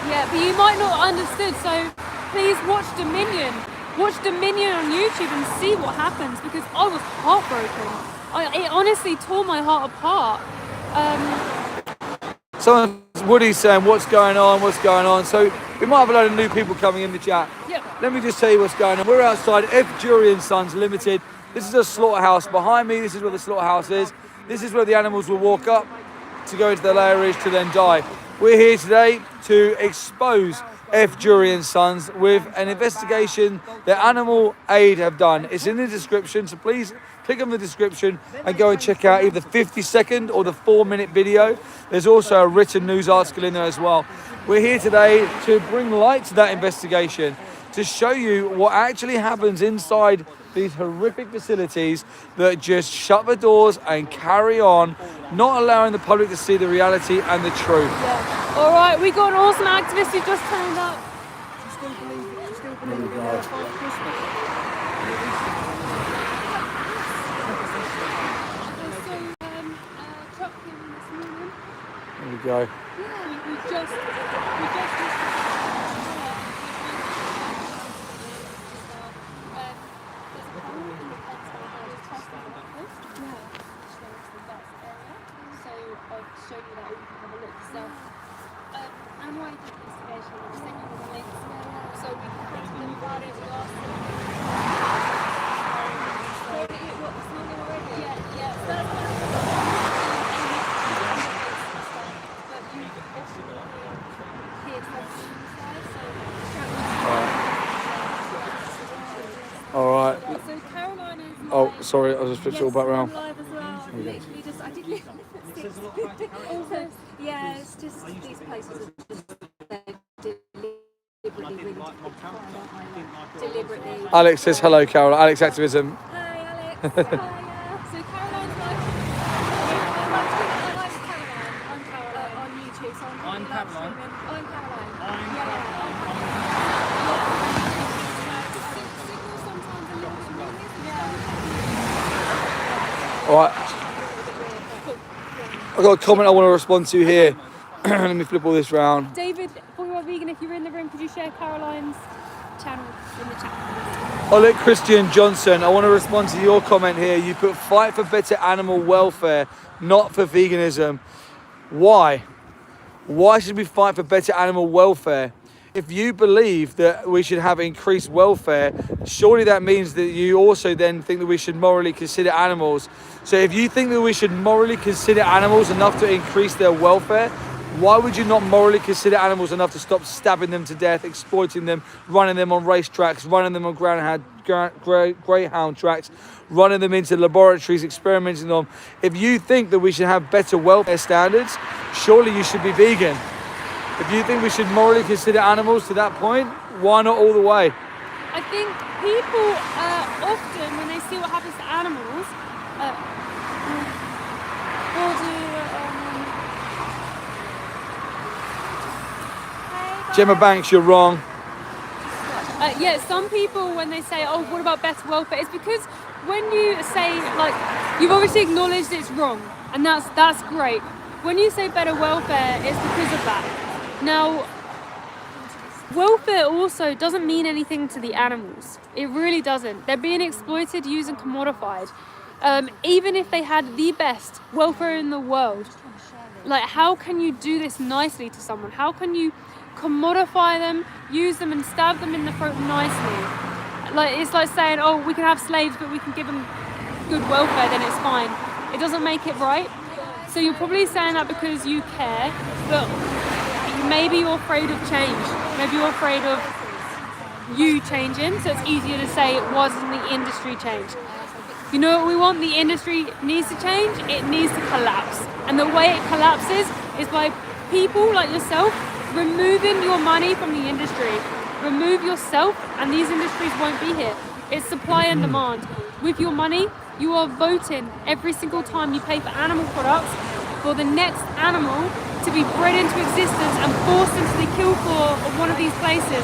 Yeah, but you might not have understood, so please watch Dominion. Watch Dominion on YouTube and see what happens, because I was heartbroken. It honestly tore my heart apart. Woody's saying, what's going on? So we might have a load of new people coming in the chat. Yep. Let me just tell you what's going on. We're outside F. Jury & Sons Limited. This is a slaughterhouse. Behind me, this is where the slaughterhouse is. This is where the animals will walk up to go into their lairage to then die. We're here today to expose F. Jury & Sons with an investigation that Animal Aid have done. It's in the description, so please click on the description and go and check out either the 50-second or the 4-minute video. There's also a written news article in there as well. We're here today to bring light to that investigation, to show you what actually happens inside these horrific facilities that just shut the doors and carry on, not allowing the public to see the reality and the truth. Yeah. All right, we got an awesome activist who just turned up. There we go. Yeah, we just show you that, or you can have a look yourself. Animal Aid investigation, I'll send you the links so we can talk to them about it. We asked them. It's not them already? Yeah, so that's what but you also hear something inside, so All right. So Caroline is Oh, sorry, I just flipped it all back round. Live as well. Literally just, I did also, yeah, it's just these places are just deliberately deliberately. Alex says hello, Carol. Alex Activism. Hi, Alex. Hi, so Caroline's like, I like Caroline. I'm Caroline on YouTube. So I'm Caroline. I'm Caroline. All right. I've got a comment I want to respond to here. Let me flip all this round. David, Talking About Vegan, if you're in the room, could you share Caroline's channel in the chat? Oleg Christian Johnson, I want to respond to your comment here. You put fight for better animal welfare, not for veganism. Why? Why should we fight for better animal welfare? If you believe that we should have increased welfare, surely that means that you also then think that we should morally consider animals. So if you think that we should morally consider animals enough to increase their welfare, why would you not morally consider animals enough to stop stabbing them to death, exploiting them, running them on racetracks, running them on greyhound tracks, running them into laboratories, experimenting on them? If you think that we should have better welfare standards, surely you should be vegan. If you think we should morally consider animals to that point, why not all the way? I think people often, when they see what happens to animals, Gemma Banks, you're wrong. yeah, some people, when they say, oh, what about better welfare? It's because when you say, like, you've obviously acknowledged it's wrong, and that's great. When you say better welfare, it's because of that. Now, welfare also doesn't mean anything to the animals. It really doesn't. They're being exploited, used and commodified. Even if they had the best welfare in the world, like, how can you do this nicely to someone? How can you commodify them, use them and stab them in the throat nicely? Like, it's like saying, oh, we can have slaves but we can give them good welfare, then it's fine. It doesn't make it right. So you're probably saying that because you care, but maybe you're afraid of change. Maybe you're afraid of you changing, so it's easier to say it wasn't the industry change. You know what we want? The industry needs to change. It needs to collapse. And the way it collapses is by people like yourself removing your money from the industry. Remove yourself and these industries won't be here. It's supply and demand. With your money, you are voting every single time you pay for animal products for the next animal to be bred into existence and forced into the kill floor of one of these places.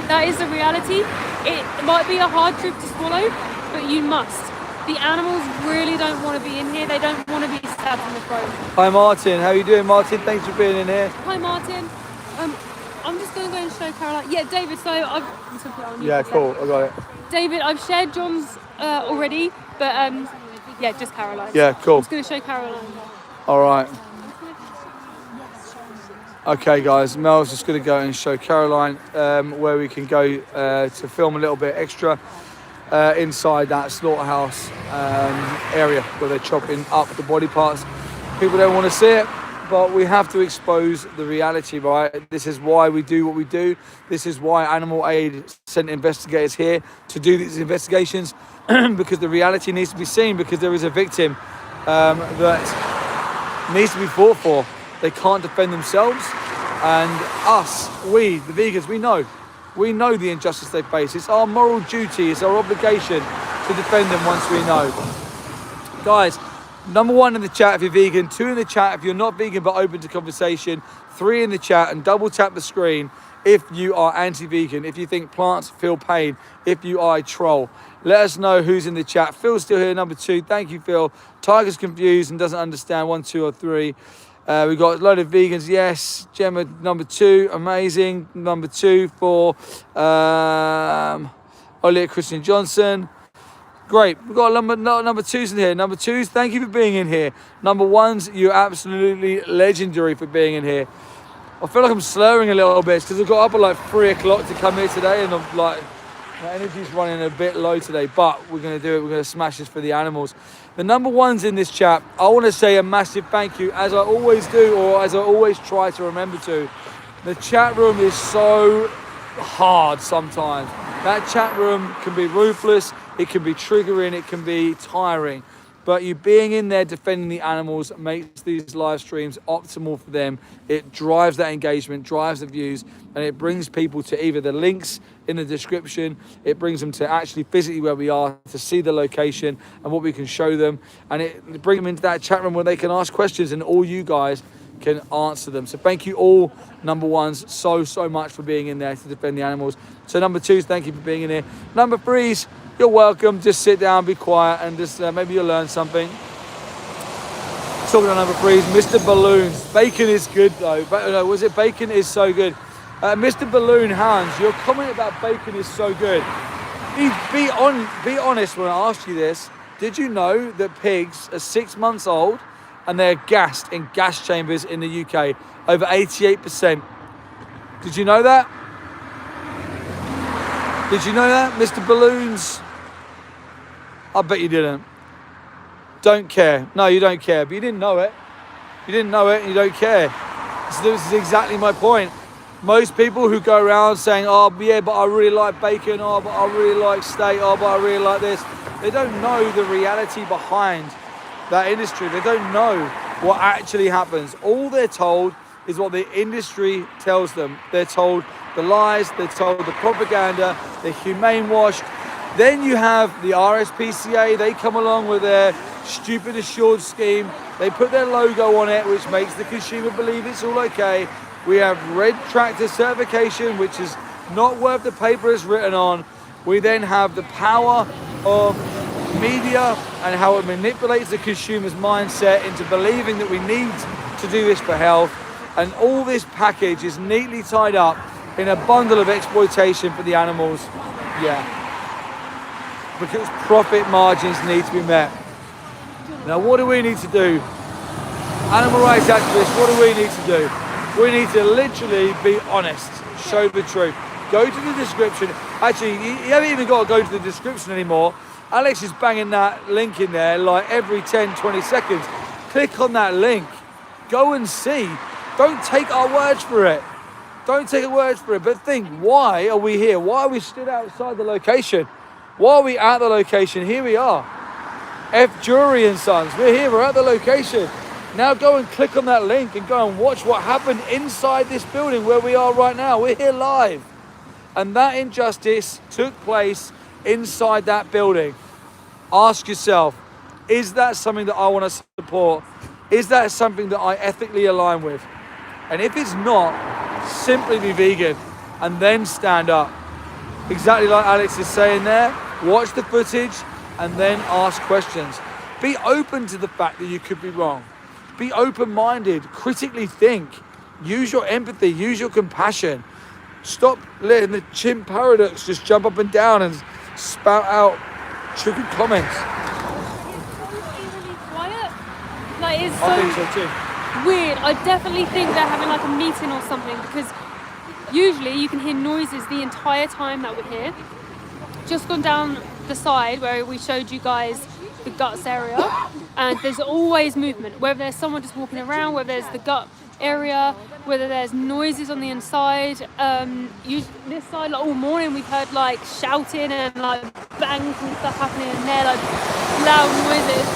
That is the reality. It might be a hard truth to swallow, but you must. The animals really don't want to be in here. They don't want to be stabbed in the throat. Hi Martin, how you doing Martin? Thanks for being in here. Hi Martin. I'm just going to go and show Caroline. Yeah, David, so I'm going to put it on you. Yeah, cool, I got it. David, I've shared John's already, but yeah, just Caroline. Yeah, cool. I'm just going to show Caroline. All right. Okay guys, Mel's just going to go and show Caroline where we can go to film a little bit extra inside that slaughterhouse area where they're chopping up the body parts. People don't want to see it, but we have to expose the reality, right? This is why we do what we do. This is why Animal Aid sent investigators here to do these investigations, because the reality needs to be seen, because there is a victim that needs to be fought for. They can't defend themselves, and us, we, the vegans, we know the injustice they face. It's our moral duty, it's our obligation to defend them once we know. Guys, number 1 in the chat if you're vegan, 2 in the chat if you're not vegan but open to conversation, 3 in the chat, and double tap the screen if you are anti-vegan, if you think plants feel pain, if you are a troll. Let us know who's in the chat. Phil's still here, number 2. Thank you, Phil. Tiger's confused and doesn't understand 1, 2, or 3. We've got a load of vegans, yes. Gemma, number 2, amazing. Number 2 for Ollie Christian Johnson. Great, we've got number 2s in here. Number 2s, thank you for being in here. Number 1s, you're absolutely legendary for being in here. I feel like I'm slurring a little bit because I got up at like 3 o'clock to come here today, and I'm like, my energy's running a bit low today, but we're going to do it. We're going to smash this for the animals. The number 1s in this chat, I want to say a massive thank you, as I always do, or as I always try to remember to. The chat room is so hard sometimes. That chat room can be ruthless, it can be triggering, it can be tiring. But you being in there defending the animals makes these live streams optimal for them. It drives that engagement, drives the views, and it brings people to either the links in the description, it brings them to actually physically where we are, to see the location and what we can show them, and it brings them into that chat room where they can ask questions and all you guys can answer them. So thank you all, number 1s, so much for being in there to defend the animals. So number 2s, thank you for being in here. Number 3s, you're welcome. Just sit down, be quiet, and just maybe you'll learn something. Talking about number 3s, Mr. Balloons. Bacon is good though. Was it bacon is so good? Mr. Balloon Hans, your comment about bacon is so good. Be honest when I ask you this. Did you know that pigs are 6 months old and they're gassed in gas chambers in the UK? Over 88%. Did you know that? Did you know that, Mr. Balloons? I bet you didn't. Don't care. No, you don't care, but you didn't know it. You didn't know it and you don't care. So this is exactly my point. Most people who go around saying, oh yeah, but I really like bacon, oh, but I really like steak, oh, but I really like this. They don't know the reality behind that industry. They don't know what actually happens. All they're told is what the industry tells them. They're told the lies, they're told the propaganda, they're humane washed. Then you have the RSPCA, they come along with their stupid assured scheme. They put their logo on it, which makes the consumer believe it's all okay. We have red tractor certification, which is not worth the paper it's written on. We then have the power of media and how it manipulates the consumer's mindset into believing that we need to do this for health. And all this package is neatly tied up in a bundle of exploitation for the animals. Yeah. Because profit margins need to be met. Now, what do we need to do? Animal rights activists, what do we need to do? We need to literally be honest, show the truth. Go to the description. Actually, you haven't even got to go to the description anymore. Alex is banging that link in there like every 10, 20 seconds. Click on that link. Go and see. Don't take our words for it. Don't take our words for it. But think, why are we here? Why are we stood outside the location? Why are we at the location? Here we are. F. Jury and Sons. We're here. We're at the location. Now go and click on that link and go and watch what happened inside this building where we are right now. We're here live. And that injustice took place inside that building. Ask yourself, is that something that I want to support? Is that something that I ethically align with? And if it's not, simply be vegan and then stand up. Exactly like Alex is saying there, watch the footage, and then ask questions. Be open to the fact that you could be wrong. Be open-minded, critically think, use your empathy, use your compassion. Stop letting the chimp paradox just jump up and down and spout out triggered comments. Eerily quiet. Like, it's I think so so too. weird. I definitely think they're having like a meeting or something, because usually you can hear noises the entire time that we're here. Just gone down the side where we showed you guys the guts area, and there's always movement, whether there's someone just walking around, whether there's the gut area, whether there's noises on the inside. This side, like all morning, we've heard like shouting and like bangs and stuff happening in there, like loud noises.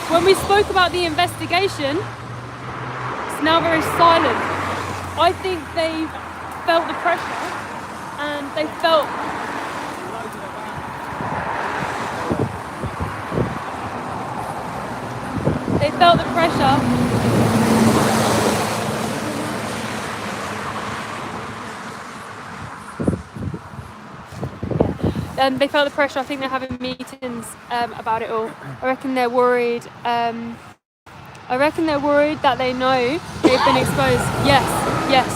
When we spoke about the investigation, it's now very silent. I think they've felt the pressure, and they felt the pressure. And they felt the pressure. I think they're having meetings about it all. I reckon they're worried. I reckon they're worried that they know they've been exposed. Yes.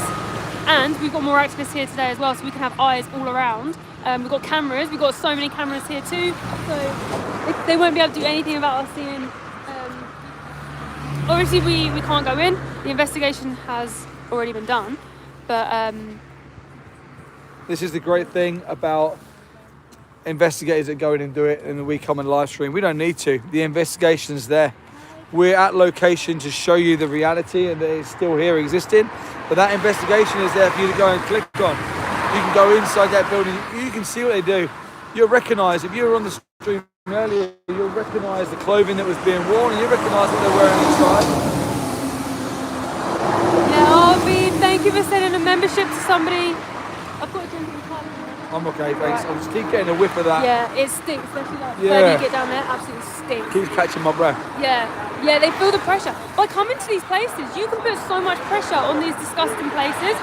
And we've got more activists here today as well, so we can have eyes all around. We've got cameras. We've got so many cameras here too. So they won't be able to do anything about us seeing. Obviously, we can't go in. The investigation has already been done, but This is the great thing about investigators that go in and do it, and we come and live stream. We don't need to. The investigation's there. We're at location to show you the reality and that it's still here existing, but that investigation is there for you to go and click on. You can go inside that building. You can see what they do. You'll recognise, if you were on the stream earlier, you'll recognise the clothing that was being worn, and you recognise what they're wearing inside. yeah, Arby, thank you for sending a membership to somebody. I've got a drink in the car. I'm okay, thanks. I just keep getting a whiff of that. Yeah, it stinks, especially like Yeah. when you get down there, absolutely stinks. Keeps catching my breath. Yeah, they feel the pressure. By coming to these places, you can put so much pressure on these disgusting places.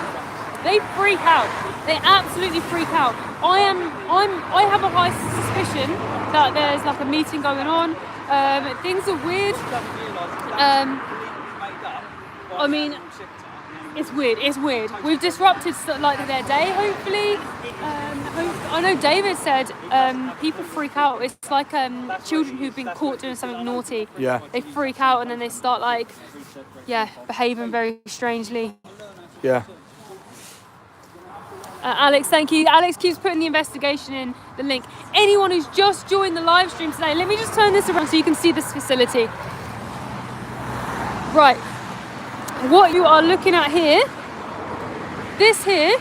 They freak out. They absolutely freak out. I have a high suspicion that there's like a meeting going on. Things are weird. I mean, it's weird. We've disrupted like their day, hopefully. I know David said people freak out. It's like children who've been caught doing something naughty. Yeah. They freak out and then they start like, behaving very strangely. Yeah. Alex, thank you. Alex keeps putting the investigation in the link. Anyone who's just joined the live stream today, let me just turn this around so you can see this facility. Right. What you are looking at here, this here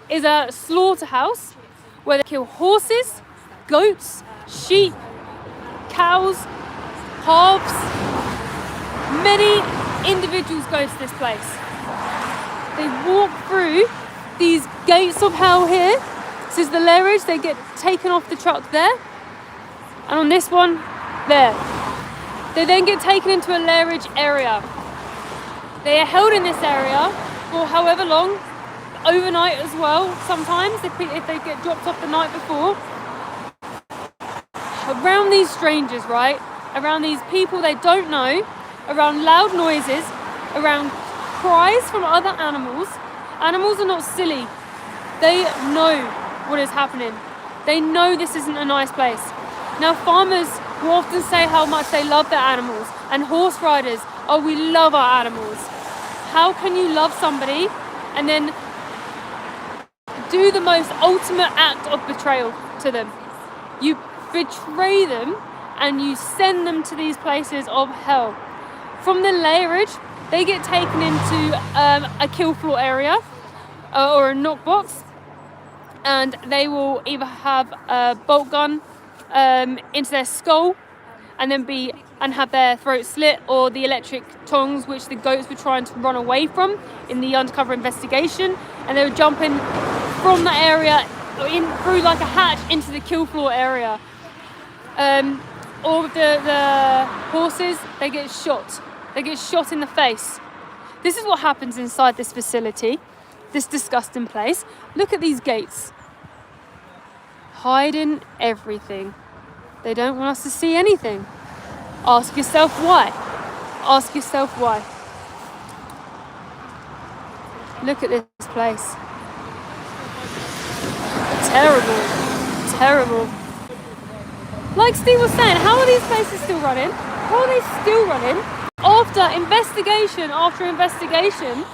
is a slaughterhouse where they kill horses, goats, sheep, cows, calves. Many individuals go to this place. They walk through these gates of hell here. This is the lairage. They get taken off the truck there, and on this one, there. They then get taken into a lairage area. They are held in this area for however long, overnight as well, sometimes if they get dropped off the night before. Around these strangers, right? Around these people they don't know, around loud noises, around cries from other animals. Animals are not silly. They know what is happening. They know this isn't a nice place. Now, farmers will often say how much they love their animals, and horse riders, oh, we love our animals. How can you love somebody and then do the most ultimate act of betrayal to them? You betray them and you send them to these places of hell. From the lairage, they get taken into a kill floor area or a knock box, and they will either have a bolt gun into their skull and then have their throat slit, or the electric tongs which the goats were trying to run away from in the undercover investigation, and they were jumping from the area through like a hatch into the kill floor area. Or with the horses, they get shot in the face. This is what happens inside this facility, this disgusting place. Look at these gates. hiding everything. They don't want us to see anything. Ask yourself why. Ask yourself why. Look at this place. Terrible. Terrible. Like Steve was saying, how are these places still running? How are they still running? After investigation after investigation,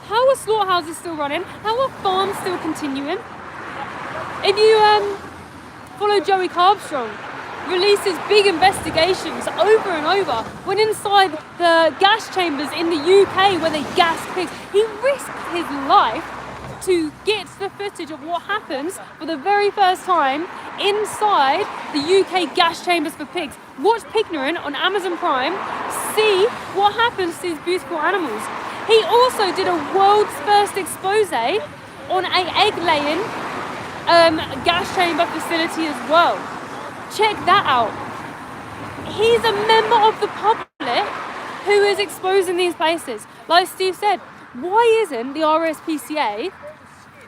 how are slaughterhouses still running? How are farms still continuing? If you follow Joey Carbstrong, releases big investigations over and over. When inside the gas chambers in the UK where they gas pigs, he risked his life to get the footage of what happens for the very first time inside the UK gas chambers for pigs. Watch Pignorant on Amazon Prime, see what happens to these beautiful animals. He also did a world's first expose on an egg-laying gas chamber facility as well. Check that out. He's a member of the public who is exposing these places. Like Steve said, why isn't the RSPCA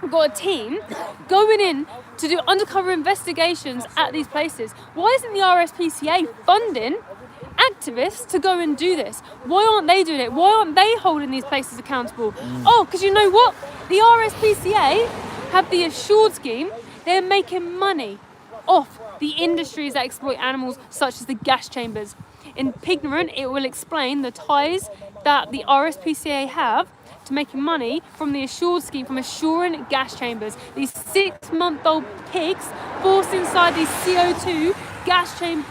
got a team going in to do undercover investigations at these places? Why isn't the RSPCA funding activists to go and do this? Why aren't they doing it? Why aren't they holding these places accountable? Oh, because you know what? The RSPCA have the assured scheme. They're making money off the industries that exploit animals, such as the gas chambers. In Pignorant, it will explain the ties that the RSPCA have to making money from the assured scheme, from assuring gas chambers. These 6-month-old pigs forced inside these CO2 gas chamber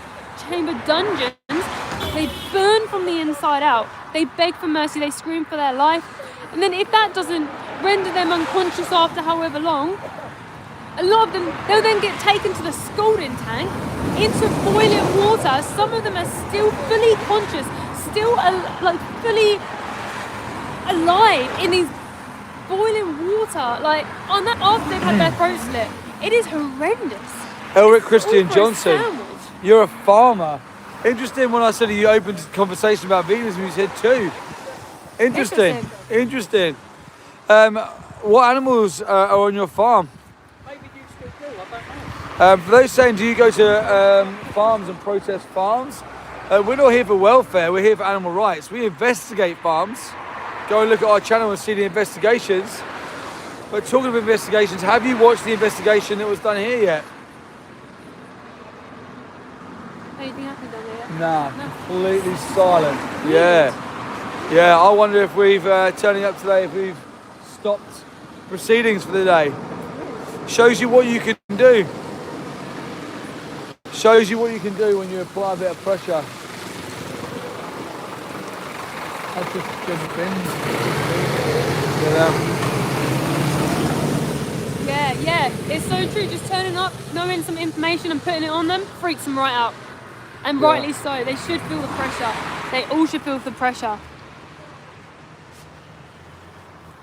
dungeons, they burn from the inside out. They beg for mercy, they scream for their life. And then if that doesn't render them unconscious after however long, a lot of them, they'll then get taken to the scalding tank, into boiling water. Some of them are still fully conscious, still fully alive in these boiling water, like on that after they've had their throat slit. It is horrendous. Elric Christian Johnson, Sandwich. you're a farmer. Interesting when I said you opened a conversation about veganism, you said too. Interesting. What animals are on your farm? Maybe you still do, I don't know. For those saying, do you go to farms and protest farms? We're not here for welfare, we're here for animal rights. We investigate farms. Go and look at our channel and see the investigations. But talking of investigations, have you watched the investigation that was done here yet? Anything happened down there? Nah, completely silent. Yeah, I wonder if we've, turning up today, if we've stopped proceedings for the day. Shows you what you can do. Shows you what you can do when you apply a bit of pressure. That's just good things. Yeah, it's so true. Just turning up, knowing some information and putting it on them freaks them right out. And rightly so. They should feel the pressure. They all should feel the pressure.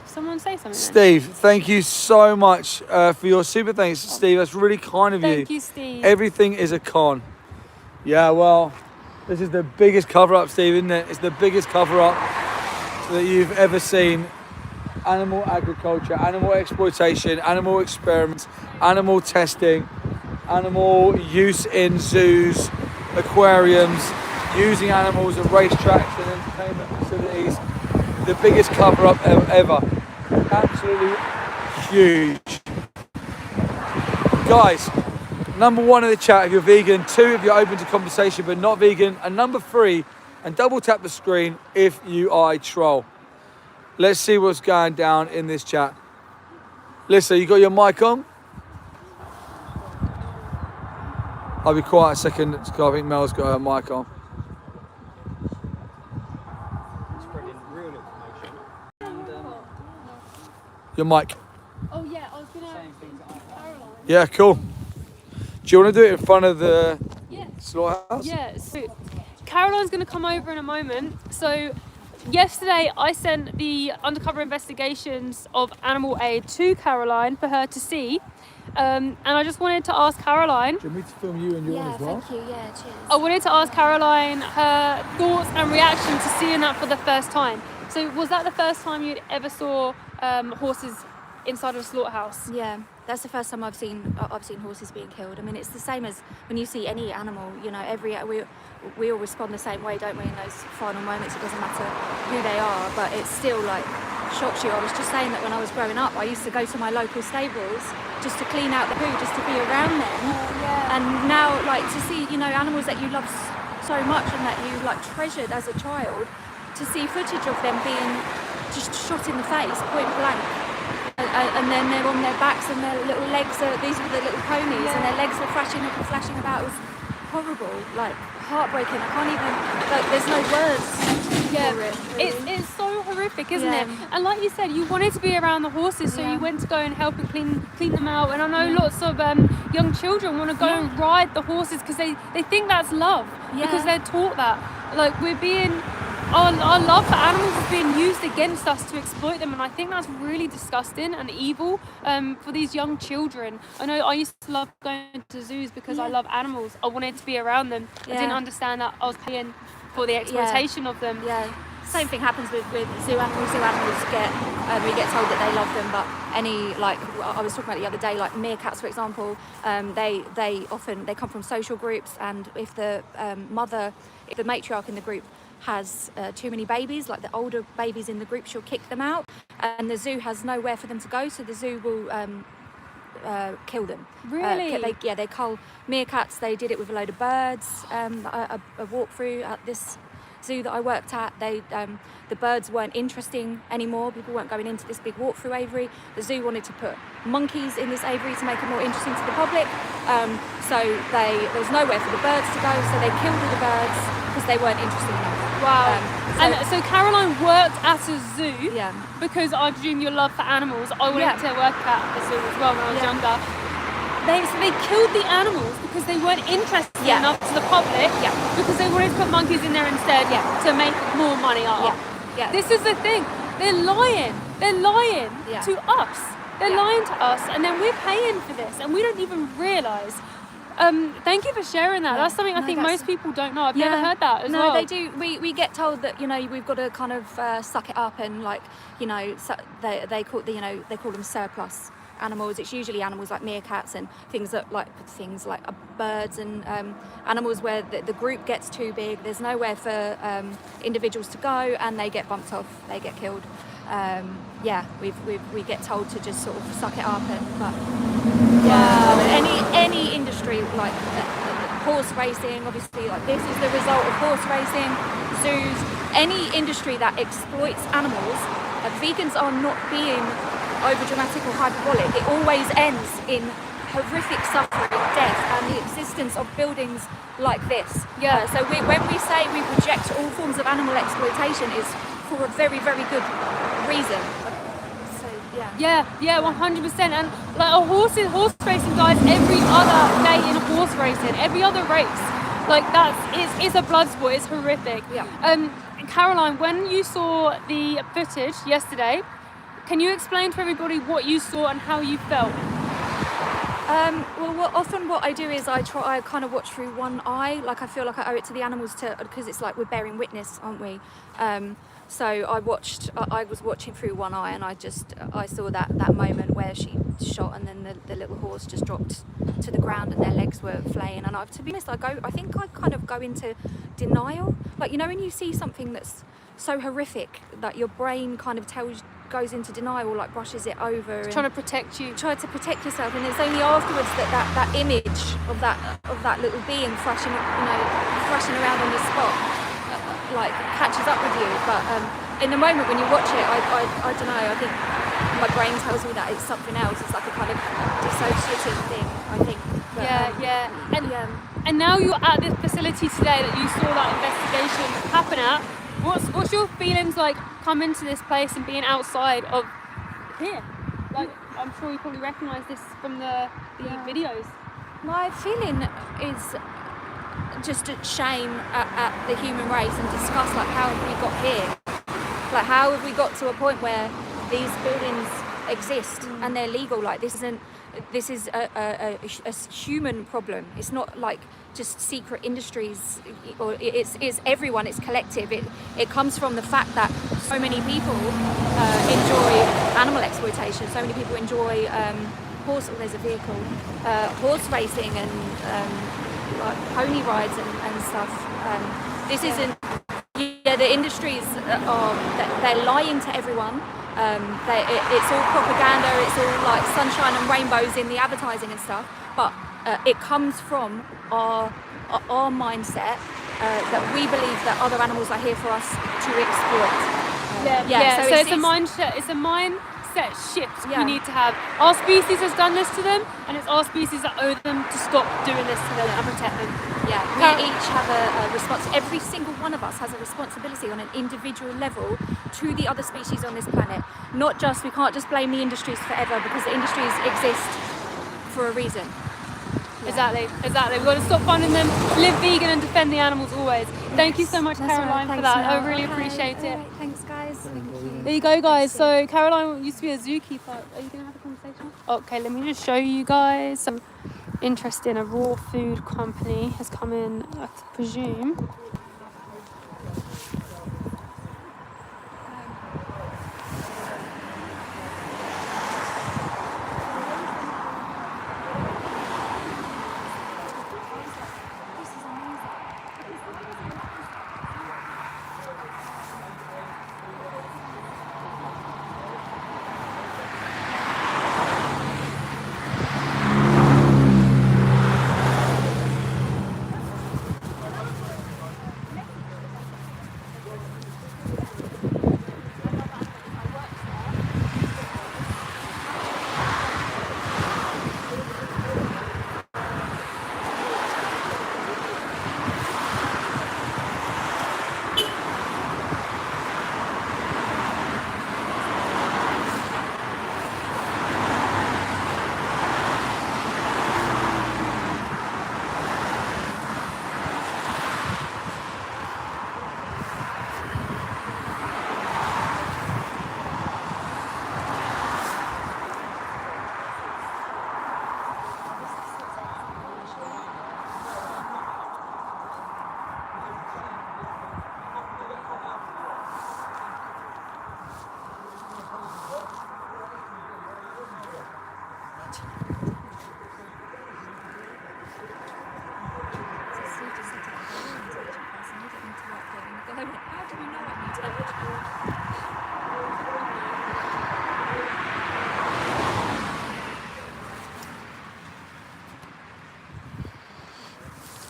Someone say something then. Steve, thank you so much for your super thanks, Steve. That's really kind of you. Thank you, Steve. Everything is a con. Yeah, well, this is the biggest cover-up, Steve, isn't it? It's the biggest cover-up that you've ever seen. Animal agriculture, animal exploitation, animal experiments, animal testing, animal use in zoos, aquariums, using animals at racetracks and entertainment facilities. The biggest cover-up ever. Absolutely huge. Guys, number 1 in the chat if you're vegan, 2 if you're open to conversation but not vegan, and number 3, and double tap the screen if you are a troll. Let's see what's going down in this chat. Lisa, you got your mic on? I'll be quiet a second because I think Mel's got her mic on. Spreading real information. Your mic. Oh yeah, I was gonna. Saying things that aren't Caroline. Yeah, cool. Do you want to do it in front of the slaughterhouse? Yeah, so Caroline's going to come over in a moment. So yesterday I sent the undercover investigations of Animal Aid to Caroline for her to see. And I just wanted to ask Caroline, Do you want me to film you and yours as well? Thank you. Yeah, cheers. I wanted to ask Caroline her thoughts and reaction to seeing that for the first time. So was that the first time you'd ever saw horses inside of a slaughterhouse? Yeah. That's the first time I've seen horses being killed. I mean, it's the same as when you see any animal. You know, we all respond the same way, don't we? In those final moments, it doesn't matter who they are, but it still like shocks you. I was just saying that when I was growing up, I used to go to my local stables just to clean out the poo, just to be around them. And now, like, to see, you know, animals that you love so much and that you like treasured as a child, to see footage of them being just shot in the face, point blank. And then they're on their backs and their little legs these were the little ponies, and their legs were flashing about. It was horrible, like heartbreaking. I can't even, like, there's no words for it. Really. It's so horrific, isn't it? Yeah. And like you said, you wanted to be around the horses, so you went to go and help and clean them out. And I know lots of young children want to go and ride the horses because they think that's love, because they're taught that. Like, we're being... Our love for animals is being used against us to exploit them, and I think that's really disgusting and evil for these young children. I know I used to love going to zoos because I love animals. I wanted to be around them. I didn't understand that I was paying for the exploitation of them. Yeah. Same thing happens with zoo animals. Zoo animals we get told that they love them, but any, like I was talking about the other day, like meerkats, for example, they often come from social groups, and if the matriarch in the group has too many babies, like the older babies in the group, she'll kick them out, and the zoo has nowhere for them to go, so the zoo will kill them. Really? They cull meerkats. They did it with a load of birds. A walkthrough at this zoo that I worked at, the birds weren't interesting anymore. People weren't going into this big walkthrough aviary. The zoo wanted to put monkeys in this aviary to make it more interesting to the public. So there was nowhere for the birds to go, so they killed all the birds because they weren't interesting enough. Wow. So Caroline worked at a zoo because I presume your love for animals. I wanted to work at a zoo as well when I was younger. So they killed the animals because they weren't interested enough to the public, because they wanted to put monkeys in there instead to make more money out of. This is the thing. They're lying. They're lying to us. They're lying to us, and then we're paying for this, and we don't even realise. Thank you for sharing that. That's something I think most people don't know. I've never heard that as well. No, they do. We get told that, you know, we've got to kind of suck it up, and like, you know, they call them surplus animals. It's usually animals like meerkats and things like birds and animals where the group gets too big. There's nowhere for individuals to go, and they get bumped off. They get killed. We get told to just sort of suck it up, any industry like horse racing, obviously, like this is the result of horse racing, zoos, any industry that exploits animals. Vegans are not being over dramatic or hyperbolic. It always ends in horrific suffering, death, and the existence of buildings like this. So when we say we reject all forms of animal exploitation, is for a very, very good reason. So 100%. And like horse racing, guys, every other day in horse racing, every other race, like it's a blood sport. It's horrific. Caroline, when you saw the footage yesterday, can you explain to everybody what you saw and how you felt? Often what I do is I kind of watch through one eye. Like, I feel like I owe it to the animals because it's like we're bearing witness, aren't we? So I was watching through one eye, and I saw that moment where she shot, and then the little horse just dropped to the ground and their legs were flaying. And to be honest, I think I kind of go into denial. Like, you know, when you see something that's so horrific that your brain kind of goes into denial, like brushes it over, trying to protect you. Try to protect yourself, and it's only afterwards that image of that little being flashing around on the spot like catches up with you. But in the moment when you watch it, I don't know, I think my brain tells me that it's something else. It's like a kind of dissociative thing, I think. But, and now you're at this facility today that you saw that investigation happen at. What's your feelings like coming to this place and being outside of here? Like, I'm sure you probably recognise this from the videos. My feeling is just a shame at the human race, and disgust, like, how have we got here? Like, how have we got to a point where these buildings exist and they're legal? Like, this is a human problem. It's not like just secret industries, or it's everyone, it's collective. It comes from the fact that so many people enjoy animal exploitation, so many people enjoy horse or there's a vehicle. Horse racing and like pony rides and stuff. This isn't. Yeah, the industries they're lying to everyone. It's all propaganda. It's all like sunshine and rainbows in the advertising and stuff. But it comes from our mindset that we believe that other animals are here for us to exploit. So it's a mindset. It's a mindset shift we need to have. Our species has done this to them, and it's our species that owe them to stop doing this to them and protect them. Yeah, we each have a responsibility. Every single one of us has a responsibility on an individual level to the other species on this planet. Not just, we can't just blame the industries forever, because the industries exist for a reason. Exactly. We've got to stop funding them, live vegan and defend the animals always. Thank you so much, Caroline, for that. I really appreciate it. Right, thanks, guys. Thank you. There you go, guys. So Caroline used to be a zookeeper. Are you going to have a conversation? Okay, let me just show you guys. Some interesting. A raw food company has come in, I presume.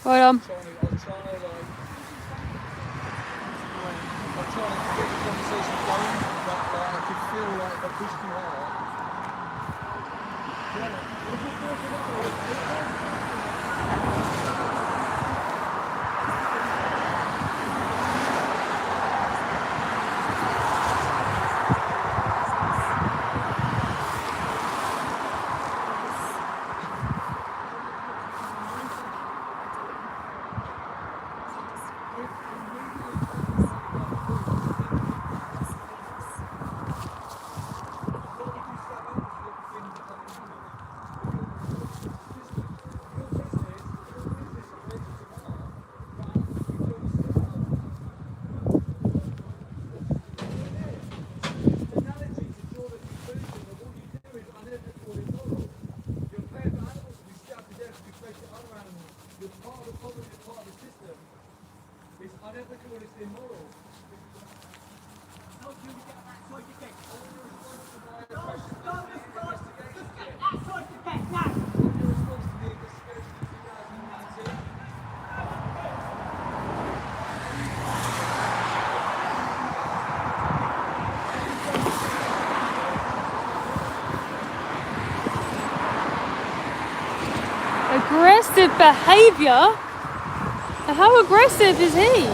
Well done. I'm trying to get the conversation going, but I could feel like if I pushed too hard. Aggressive behaviour? How aggressive is he?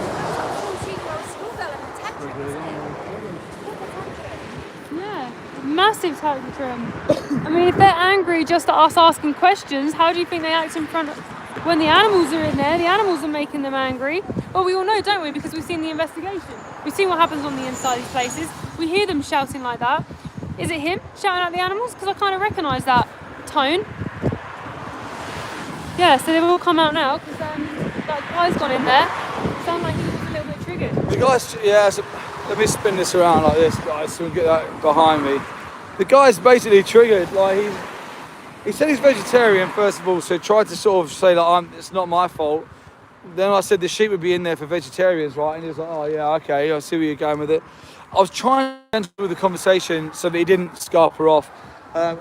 Yeah, massive tantrum. I mean, if they're angry just at us asking questions, how do you think they act in front of... When the animals are in there, the animals are making them angry. Well, we all know, don't we? Because we've seen the investigation. We've seen what happens on the inside of these places. We hear them shouting like that. Is it him shouting at the animals? Because I kind of recognise that tone. Yeah, so they've all come out now because that guy's gone in there. Sound like he was a little bit triggered. The guy's, yeah, so let me spin this around like this, guys, so we can get that behind me. The guy's basically triggered, like He said he's vegetarian, first of all, so tried to sort of say that it's not my fault. Then I said the sheep would be in there for vegetarians, right? And he was like, oh yeah, okay, I see where you're going with it. I was trying to enter with the conversation so that he didn't scarper off.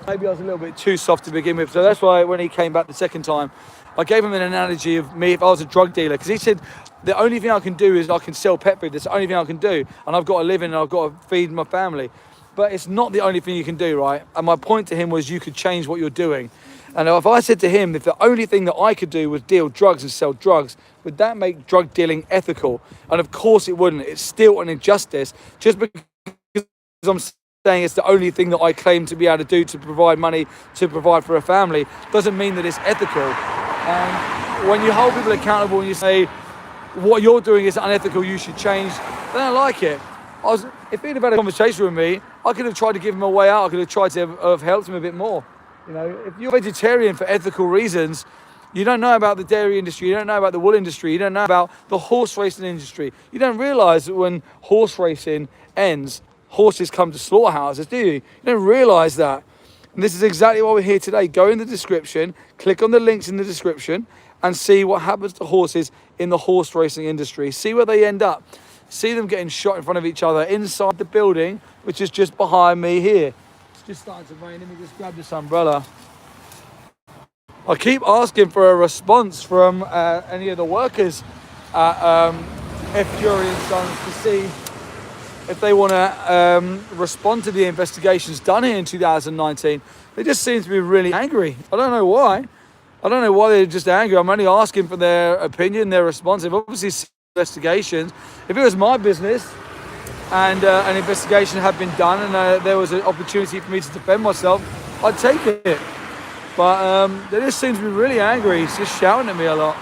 Maybe I was a little bit too soft to begin with, so that's why when he came back the second time, I gave him an analogy of me if I was a drug dealer, because he said the only thing I can do is I can sell pet food. That's the only thing I can do, and I've got to live in and I've got to feed my family. But it's not the only thing you can do, right? And my point to him was you could change what you're doing. And if I said to him, if the only thing that I could do was deal drugs and sell drugs, would that make drug dealing ethical? And of course it wouldn't. It's still an injustice. Just because I'm saying it's the only thing that I claim to be able to do to provide money, to provide for a family, doesn't mean that it's ethical. And when you hold people accountable and you say, what you're doing is unethical, you should change, they don't like it. If he'd have had a conversation with me, I could have tried to give him a way out. I could have tried to have helped him a bit more. You know, if you're vegetarian for ethical reasons, you don't know about the dairy industry, you don't know about the wool industry, you don't know about the horse racing industry. You don't realise that when horse racing ends, horses come to slaughterhouses, do you? You don't realise that. And this is exactly why we're here today. Go in the description, click on the links in the description, and see what happens to horses in the horse racing industry. See where they end up. See them getting shot in front of each other inside the building, which is just behind me here. It's just starting to rain. Let me just grab this umbrella. I keep asking for a response from any of the workers at F. Jury and Sons to see if they want to respond to the investigations done here in 2019. They just seem to be really angry. I don't know why. I don't know why they're just angry. I'm only asking for their opinion, their response. They've obviously seen investigations. If it was my business and an investigation had been done and there was an opportunity for me to defend myself, I'd take it. But they just seem to be really angry. He's just shouting at me a lot.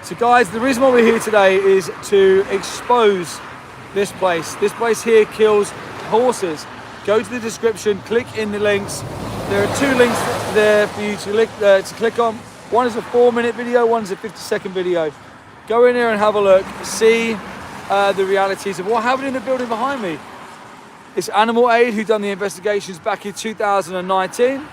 So guys, the reason why we're here today is to expose this place. This place here kills horses. Go to the description, click in the links. There are two links there for you to click on. One is a 4-minute video, one is a 50-second video. Go in there and have a look, see the realities of what happened in the building behind me. It's Animal Aid who done the investigations back in 2019.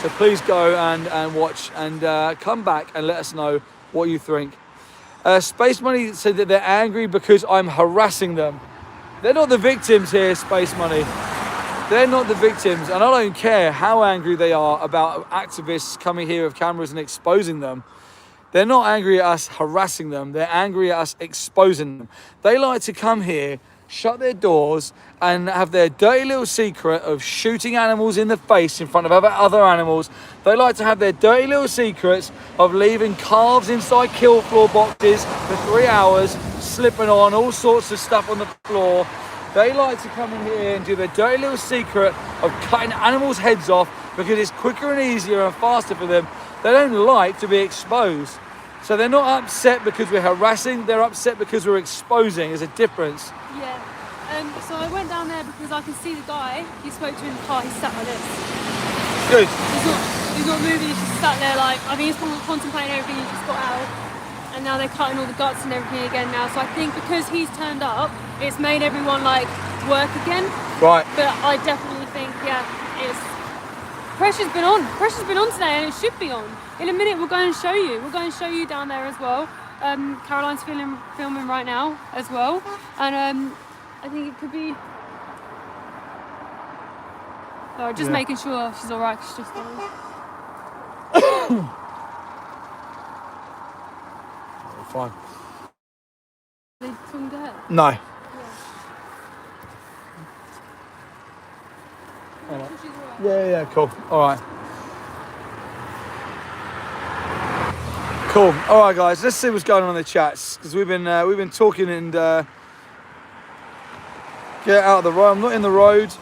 So please go and watch and come back and let us know what you think. Space Money said that they're angry because I'm harassing them. They're not the victims here, Space Money. They're not the victims, and I don't care how angry they are about activists coming here with cameras and exposing them. They're not angry at us harassing them. They're angry at us exposing them. They like to come here, shut their doors, and have their dirty little secret of shooting animals in the face in front of other animals. They like to have their dirty little secrets of leaving calves inside kill floor boxes for 3 hours, slipping on all sorts of stuff on the floor. They like to come in here and do their dirty little secret of cutting animals' heads off because it's quicker and easier and faster for them. They don't like to be exposed. So they're not upset because we're harassing, they're upset because we're exposing. There's a difference. Yeah. So I went down there because I can see the guy you spoke to in the car. He's sat like this. Good. He's not moving. He's just sat there like, I think he's contemplating everything. He just got out, and now they're cutting all the guts and everything again now. So I think because he's turned up, it's made everyone like work again. Right. But I definitely think, yeah, pressure's been on. Pressure's been on today, and it should be on. In a minute, we'll go and show you. We'll go and show you down there as well. Caroline's filming right now as well, and I think it could be. Oh, just making sure she's all right. She's just. Fine. They talking to her? No. Yeah. All right. She's all right. Yeah, cool. All right. Cool. All right, guys. Let's see what's going on in the chats because we've been talking and get out of the road. I'm not in the road.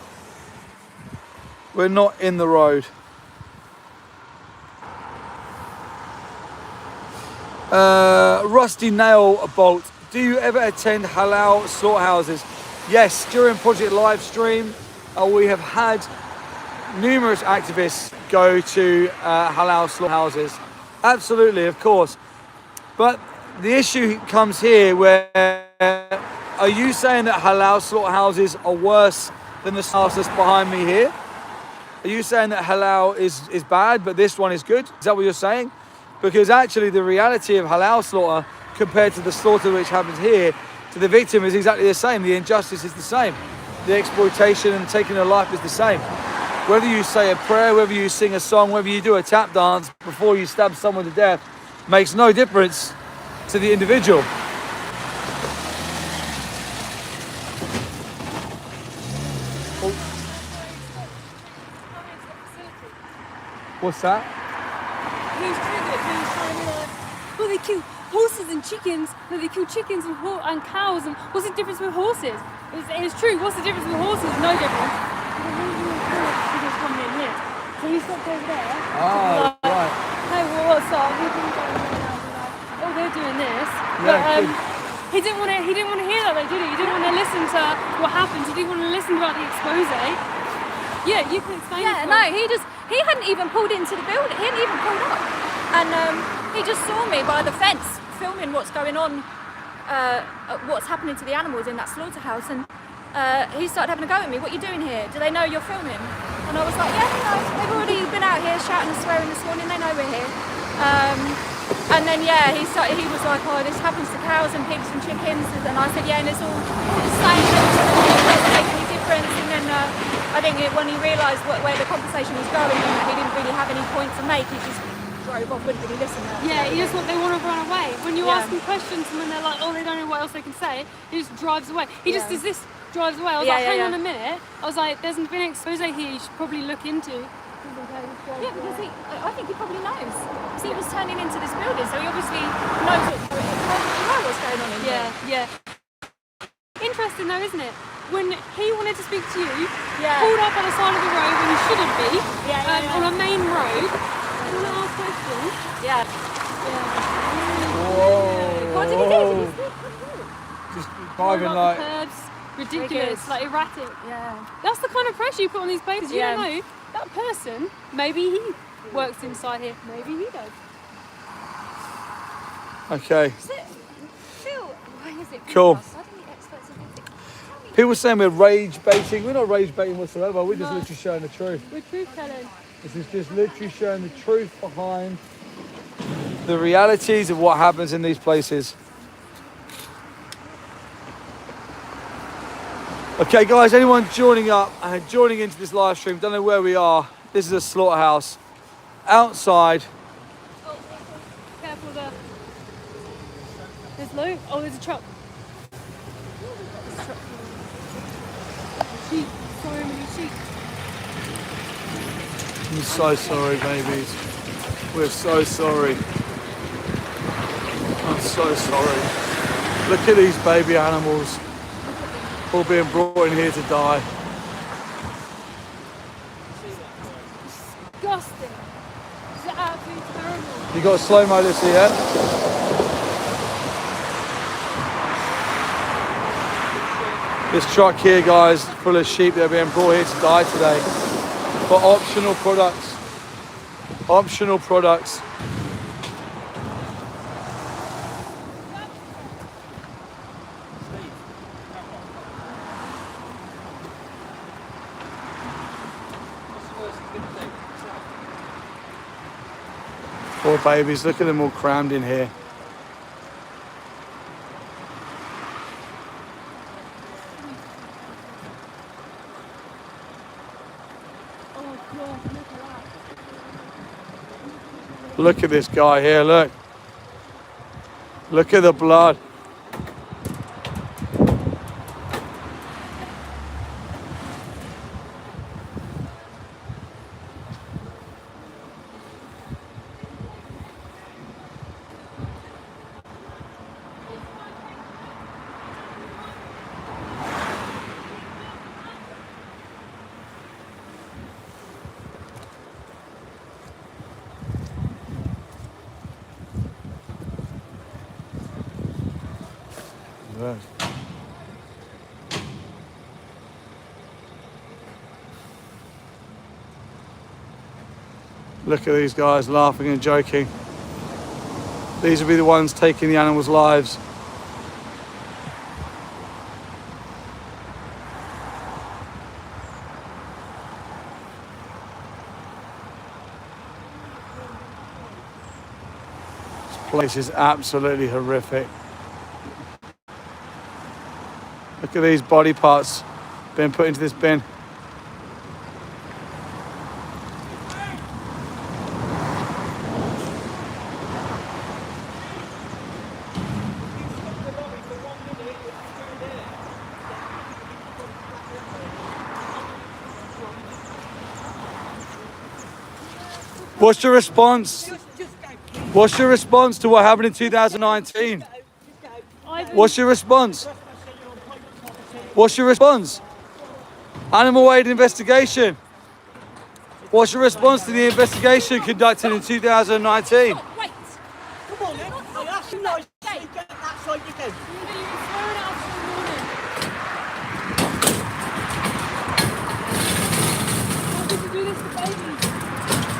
We're not in the road. Rusty Nail Bolt. Do you ever attend halal slaughterhouses? Yes. During Project Livestream, we have had numerous activists go to halal slaughterhouses. Absolutely, of course. But the issue comes here where are you saying that halal slaughterhouses are worse than the slaughterhouse that's behind me here? Are you saying that halal is bad, but this one is good? Is that what you're saying? Because actually the reality of halal slaughter compared to the slaughter which happens here to the victim is exactly the same. The injustice is the same. The exploitation and taking a life is the same. Whether you say a prayer, whether you sing a song, whether you do a tap dance before you stab someone to death, makes no difference to the individual. What's that? Who's triggered? Who's trying to well, they kill horses and chickens. No, they kill chickens and cows. And what's the difference with horses? It's true. What's the difference with horses? No difference. People coming in here. So he stopped over there. Oh, like, right. Hey, well, what's up? We've been going there now. Like, oh, they're doing this. Yeah, But good. he didn't want to hear that, though, did he? He didn't want to listen to what happened. He didn't want to listen about the expose. Yeah, you can explain. Yeah, no, he hadn't even pulled into the building. He hadn't even pulled up, and he just saw me by the fence filming what's going on, what's happening to the animals in that slaughterhouse, and he started having a go at me. What are you doing here? Do they know you're filming? And I was like, yeah, they know. They've already been out here shouting and swearing this morning. They know we're here. And then yeah, he was like, oh, this happens to cows and pigs and chickens, and I said, yeah, and it's all the same. It doesn't make any difference. And then I think when he realised where the conversation was going, and he didn't really have any point to make, he just drove off, wouldn't really listen. Yeah, he just they want to run away. When you Yeah. ask him questions and when they're like, oh, they don't know what else they can say, he just drives away. He just does this, drives away. I was like, hang on a minute. I was like, there's been an expose here you should probably look into. Yeah, because I think he probably knows. Because he was turning into this building, so he obviously knows what's going on in here. Yeah. Interesting though, isn't it? When he wanted to speak to you, Yeah. pulled up on the side of the road when he shouldn't be, Yeah. on a main road, and want to ask questions. Yeah. Whoa. What did he do? Did he speak? Just driving Right like... up the curbs, ridiculous, Ridiculous. like erratic. Yeah. That's the kind of pressure you put on these places. You Yeah. don't know that person. Maybe he works inside here. Maybe he does. Okay. Is it, Phil, why is it Cool. suddenly experts in everything? Tell me. People saying we're rage baiting. We're not rage baiting whatsoever. We're just No. literally showing the truth. We're truth telling. This is just literally showing the truth behind the realities of what happens in these places. Okay, guys, anyone joining up and joining into this live stream, don't know where we are. This is a slaughterhouse outside. Oh, careful there. There's low. Oh, there's a truck. There's a truck. Sheep. So many sheep. I'm so sorry, babies. We're so sorry. I'm so sorry. Look at these baby animals, all being brought in here to die. Disgusting. It's absolutely terrible. You got slow-mo this here, yeah? This truck here, guys, full of sheep that are being brought here to die today for optional products. Optional products. Poor babies, look at them all crammed in here. Oh God, look at that. Look at this guy here, look. Look at the blood. Yes. Look at these guys laughing and joking. These will be the ones taking the animals' lives. place is absolutely horrific. Look at these body parts being put into this bin. What's your response? What's your response to what happened in 2019? What's your response? What's your response? Animal aid investigation. What's your response to the investigation conducted in 2019? Wait! Come on then, I asked you nicely, get that side you can.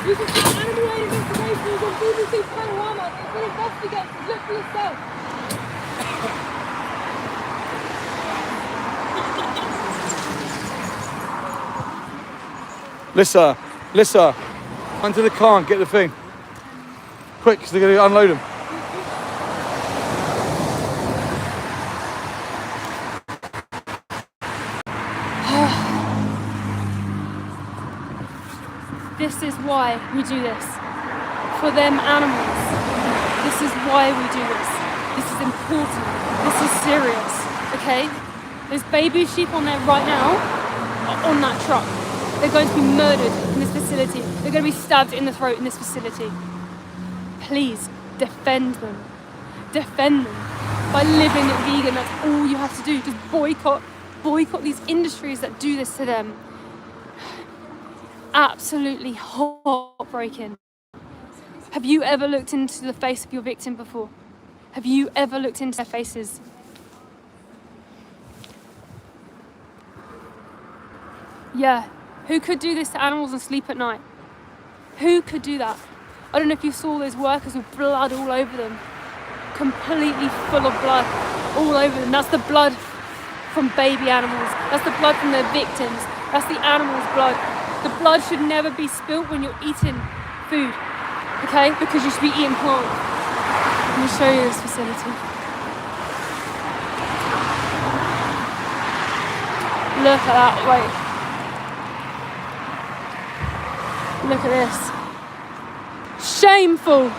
You can see animal aid investigations on BBC Panorama. It's been investigated. Look for yourself. Lissa, onto the car and get the thing. Quick, because they're going to unload them. This is why we do this. For them animals. This is why we do this. This is important. This is serious. Okay? There's baby sheep on there right now, on that truck. They're going to be murdered in this facility. They're going to be stabbed in the throat in this facility. Please, defend them. Defend them. By living vegan, that's all you have to do. Just boycott these industries that do this to them. Absolutely heartbreaking. Have you ever looked into the face of your victim before? Have you ever looked into their faces? Yeah. Who could do this to animals and sleep at night? Who could do that? I don't know if you saw those workers with blood all over them. Completely full of blood all over them. That's the blood from baby animals. That's the blood from their victims. That's the animal's blood. The blood should never be spilt when you're eating food, okay? Because you should be eating plant. Let me show you this facility. Look at that, wait. Look at this. Shameful.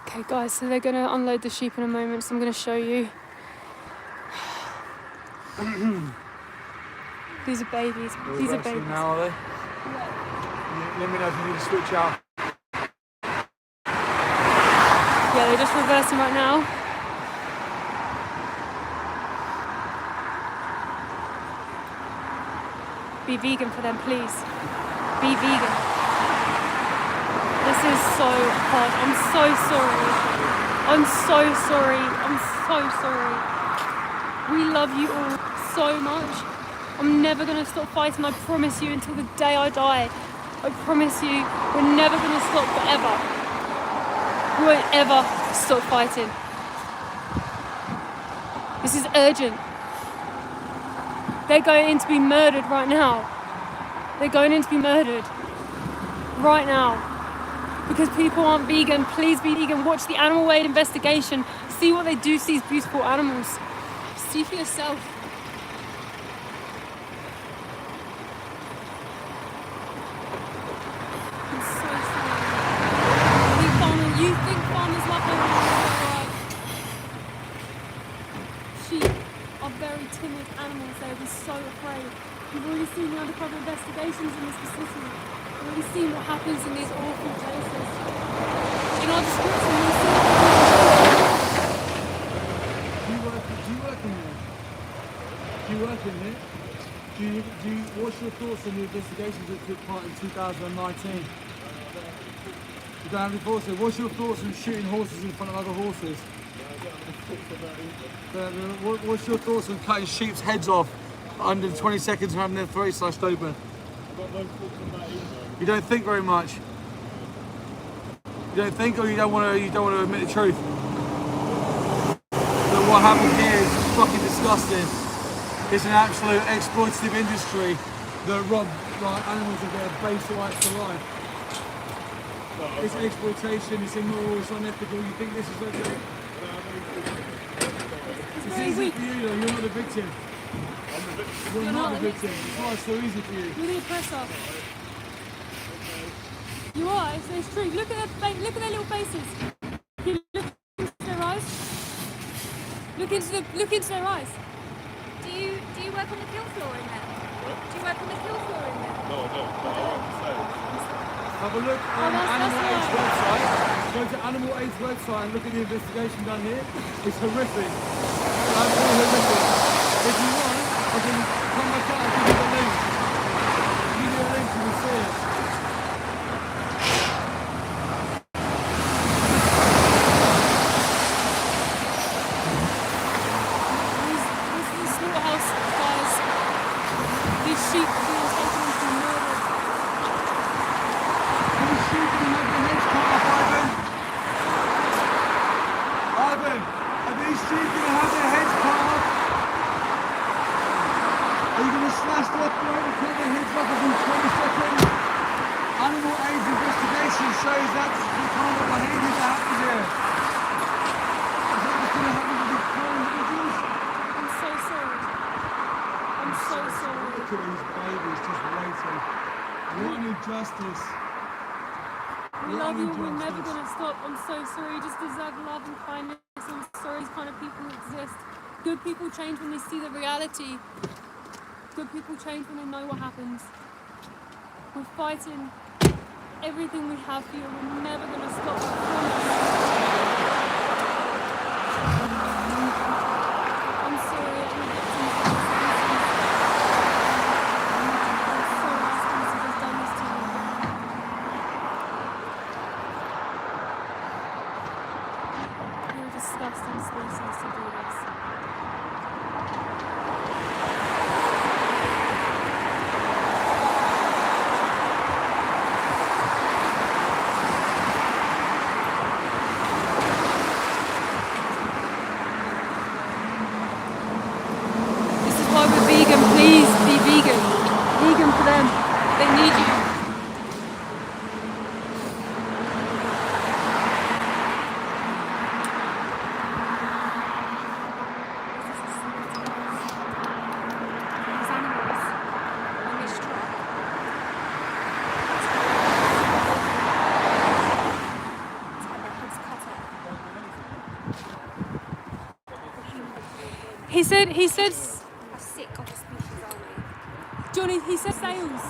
Okay guys, so they're going to unload the sheep in a moment, so I'm going to show you. These are babies. These are babies. Now, are they? Let me know if you need to switch out. Yeah, they're just reversing right now. Be vegan for them, please. Be vegan. This is so hard. I'm so sorry. I'm so sorry. I'm so sorry. We love you all so much. I'm never going to stop fighting. I promise you, until the day I die. I promise you, we're never going to stop forever. We won't ever stop fighting. This is urgent. They're going in to be murdered right now. They're going in to be murdered right now. Because people aren't vegan, please be vegan. Watch the animal aid investigation. See what they do to these beautiful animals. See for yourself. I'm so sorry. You think farmers love their animals? Sheep are very timid animals. They'll be so afraid. You've already seen the undercover investigations in this facility. You've already seen what happens in these awful places. In our description, you'll see Do you work in here? Do you work in here? What's your thoughts on the investigations that took part in 2019? You don't have any thoughts on it? What's your thoughts on shooting horses in front of other horses? What's your thoughts on cutting sheep's heads off under 20 seconds and having their throats slashed open? I've got no thoughts on that either. You don't think very much? You don't think, or you don't want to admit the truth? That what happened here is fucking disgusting. It's an absolute exploitative industry that rob animals of their basic rights to life. It's exploitation, it's immoral, it's unethical. You think this is okay? It's easy for you though, you're not the victim. I'm the victim. You're not the victim. That's why it's so easy for you. You're the oppressor. You are, it's true. Look at their little faces. Can you look into their eyes? Look into their eyes. Do you work on the kill floor in there? What? Do you work on the kill floor in there? No, I don't. But I like to say. Have a look on that's Animal Aid's right. website. Go to Animal Aid's website and look at the investigation done here. It's horrific. Absolutely horrific. If you want, I can come back out and give you the link. Give you a link and you'll see it. These slaughterhouse guys, these sheep being taken into murder. These sheep can have their heads cut off, Ivan. Ivan, are these sheep going to have their heads cut off? Are you going to slash their throat and cut their heads off within 20 seconds? Animal Aid's investigation shows that's the kind of behaviour that happens here. Is that what's going to happen to these poor individuals? I'm so sorry. I'm so sorry. Look at these babies just waiting. We need justice. We love you, we're never going to stop. I'm so sorry. You just deserve love and kindness. I'm sorry these kind of people exist. Good people change when they see the reality. Good people change when they know what happens. We're fighting everything we have for you. We're never going to stop. I promise. I'm sorry. I'm a victim of this. I'm so responsible has done this to you. You're a disgusting species to do this. This is why we're vegan. Please be vegan. Vegan for them. They need you. These animals on this truck. It's had their heads cut off. He said, How sick of a species are we? Johnny, he said sales.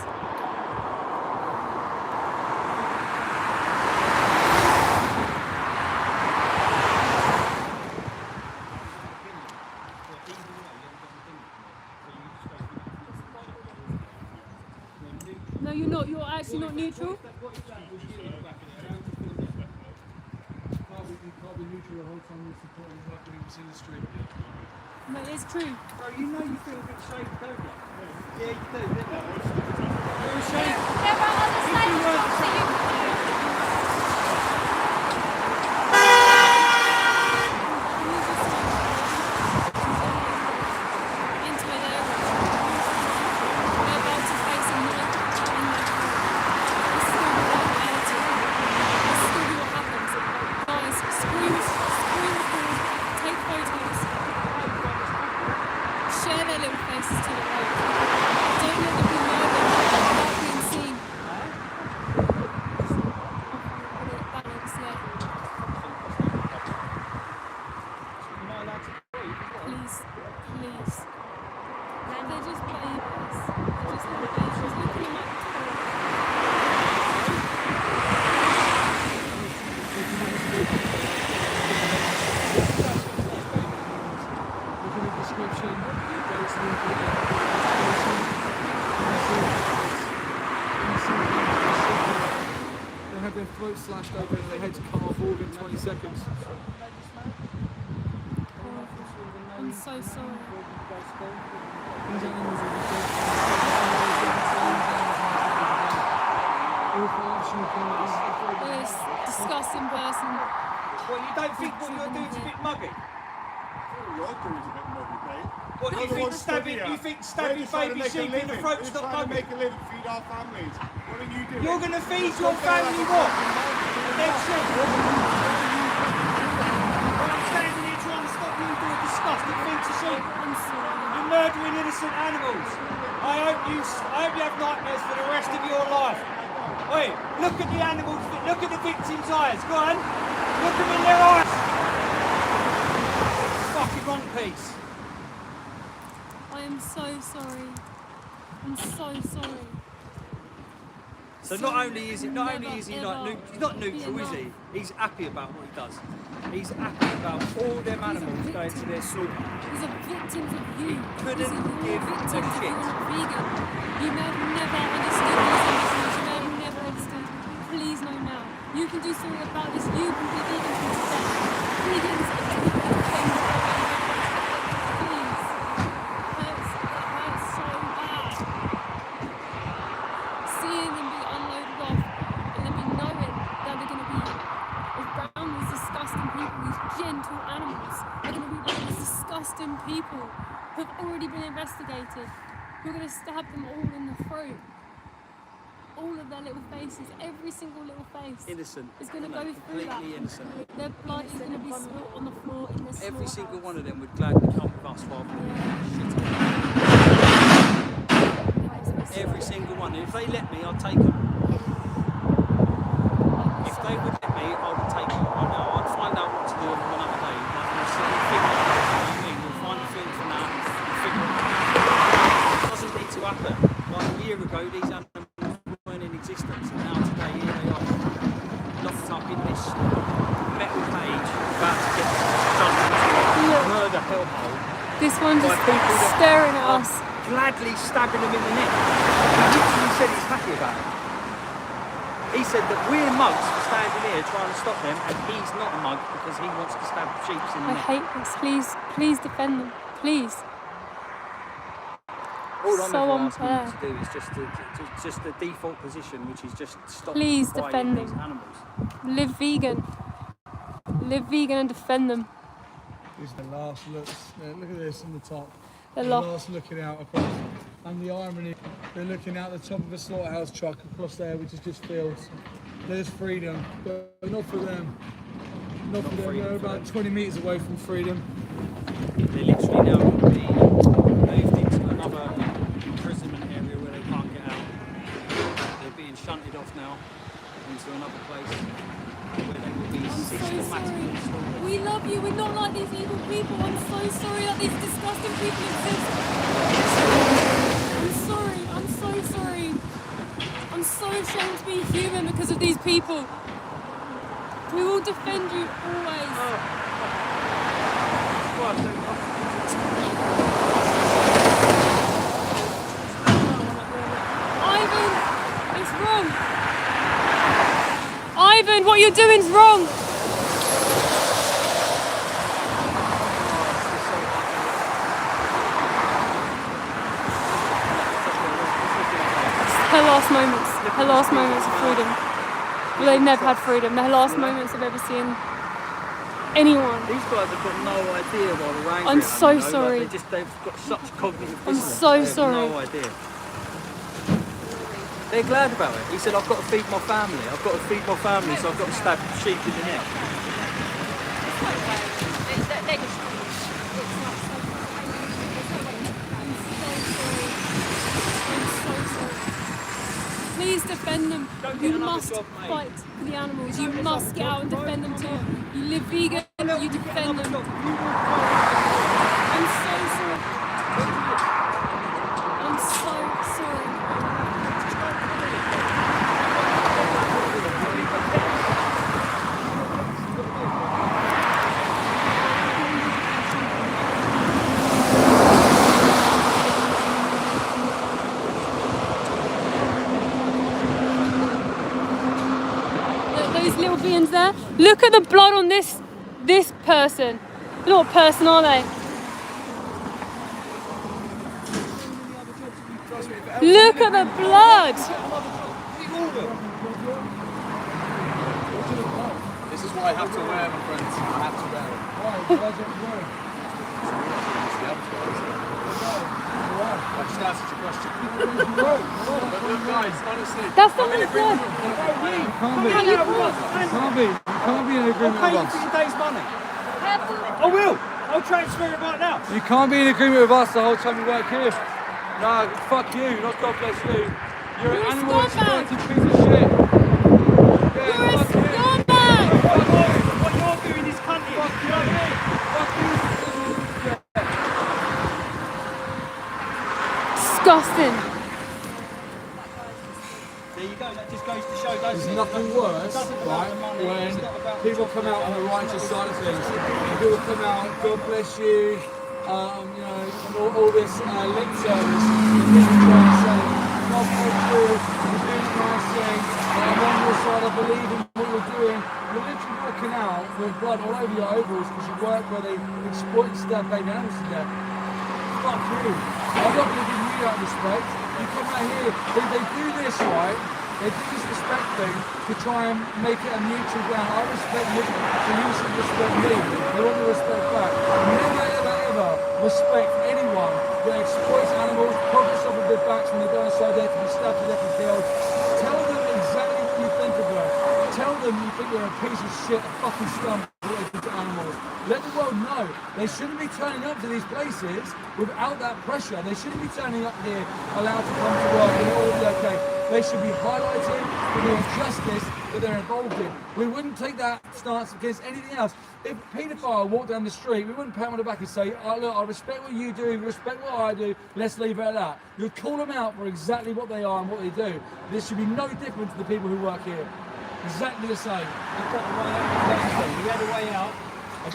No, you're not. You're actually not neutral. You can't be neutral the whole time you're supporting working in this industry. No, it's true. Bro, you know you feel a bit safe, don't you? Yeah, you do, don't you? There are other sales jobs that you can do. Into my day. We're about to face a night in the this is going to be the reality. This is going to be what happens. Guys, scream record, take photos, share their little faces to the world. Don't let them be murdered without being seen. Balance, yeah. Please, please. They're just babies. They're just little babies. Look at them at the top. description. There is link in the description. They have their throats slashed open and their heads cut off all in 20 seconds. I'm so sorry. These animals will be dead. All for optional ponies. This disgusting person. Well, you don't think what you're doing is a bit muggy? You're doing is a bit muggy, mate. What, you think stabbing baby sheep in the throat's not trying to muggy? make a living, feed our families. What are you doing? You're going to feed your family what? Dead sheep? I'm standing here trying to stop you doing disgusting things to sheep. I'm sorry. You're murdering innocent animals. I hope you have nightmares for the rest of your life. Wait, look at the animals, look at the victim's eyes. Go on, look them in their eyes. Fucking wrong piece. I am so sorry. I'm so sorry. So not only is he like he's not neutral, is he? He's happy about what he does. He's happy about all them animals going to their slaughter. These are victims of you. Couldn't These are give your a victims if shit. you're not vegan. You may have never understood these issues. You may have never understood. Please know now. You can do something about this. You can be vegan from today. Vegans are doing things. Please. It hurts so bad. Seeing them be unloaded off and then be knowing that they're going to be around these disgusting people, these gentle animals. They're going to be around these disgusting people who have already been investigated. You're going to stab them all in the throat. All of their little faces, every single little face Innocent. is going to go through that. Completely innocent. Their blood is going to be spilt on the floor in the Every single slaughterhouse. one of them would gladly come with us rather than shit. Every single one. And if they let me, I'll take them. If they would let me, I would take them. I know. I'd find out what to do another day. Like, we'll figure it out. You know what I mean? We'll find a film for that. We'll figure it out. It doesn't need to happen. Like a year ago, these animals weren't in existence, and now today, here they are, locked up in this metal cage, about to get dumped into a murder hellhole. This one By just people that staring at are us. gladly stabbing them in the neck. He literally said he's happy about it. He said that we're mugs for standing here trying to stop them, and he's not a mug because he wants to stab sheep in the I neck. hate this. Please defend them. Please. All I'm So ever asking unfair. him to do is just the default position, which is just stop Please fighting defend these them. animals. Live vegan. Live vegan and defend them. This is the last looks. Look at this on the top. They're The lost. last looking out across. And the irony, they're looking out the top of a slaughterhouse truck across there, which is just fields. There's freedom, but not for them. Not for them. freedom They're for about them. 20 metres away from freedom. They're literally now going to be moved into another imprisonment area where they can't get out. They're being shunted off now into another place where they will be I'm so systematically sorry. slaughtered. We love you. We're not like these evil people. I'm so sorry that these disgusting people exist. I'm sorry. I'm so sorry. I'm so ashamed to be human because of these people. We will defend you always. Ivan, it's wrong. Ivan, what you're doing is wrong. Her last moments. Her last moments of freedom. Well, they've never had freedom. Their last moments of ever seeing anyone. These guys have got no idea why we're angry. I'm at them, so you know? sorry. Like, they've got such cognitive I'm dissonance. so They have sorry. no idea. They're glad about it. He said, I've got to feed my family. I've got to feed my family, so I've got to stab sheep in the neck. Please defend them. Don't get You another must job, mate. fight for the animals. You must get out and defend them too. You live vegan, you defend them. I'm so sorry. I'm so sorry. there. Look at the blood on this person. They're not a person, are they? Look at the blood. This is why I have to wear, my friends. I have to wear it. Why? Why don't you wear it? I just asked you a question. Look, guys, honestly. That's not what it said. You can't be in agreement Pay with you us. for your day's money. I will. I'll transfer it right now. You can't be in agreement with us the whole time you work here. No, fuck you, not God bless you. You're an animal exploiting piece of shit. Yeah, You're a fuck you. scumbag. What you're doing is cunting. Fuck you. Fuck you. Disgusting. There you go. That just goes to show, doesn't There's it? nothing worse, right, when people come out on the righteous side of things. People come out, God bless you, you know, all this lip service. People try and say, God bless you, you're doing the nice thing, I'm on your side, I believe in what you're doing. You're literally walking out with blood all over your overalls because you work where they exploit and stab baby animals to death. Fuck you. I'm not going to give you that respect. You come out here, they do this, right? They do this respect thing to try and make it a mutual ground. I respect you, so you should respect me. They want to respect back. Never, ever, ever respect anyone that exploits animals, profits off of their backs when they go inside there to be stabbed to death and killed. Tell them exactly what you think of them. Tell them you think they're a piece of shit, a fucking scum. To animals. Let the world know they shouldn't be turning up to these places without that pressure. They shouldn't be turning up here allowed to come to work and it will be okay. They should be highlighting the injustice that they're involved in. We wouldn't take that stance against anything else. If a paedophile walked down the street, we wouldn't pat him on the back and say, oh, look, I respect what you do, respect what I do, let's leave it at that. You'd call them out for exactly what they are and what they do. There should be no difference to the people who work here. Exactly the same. He got a way out. He had a way out. I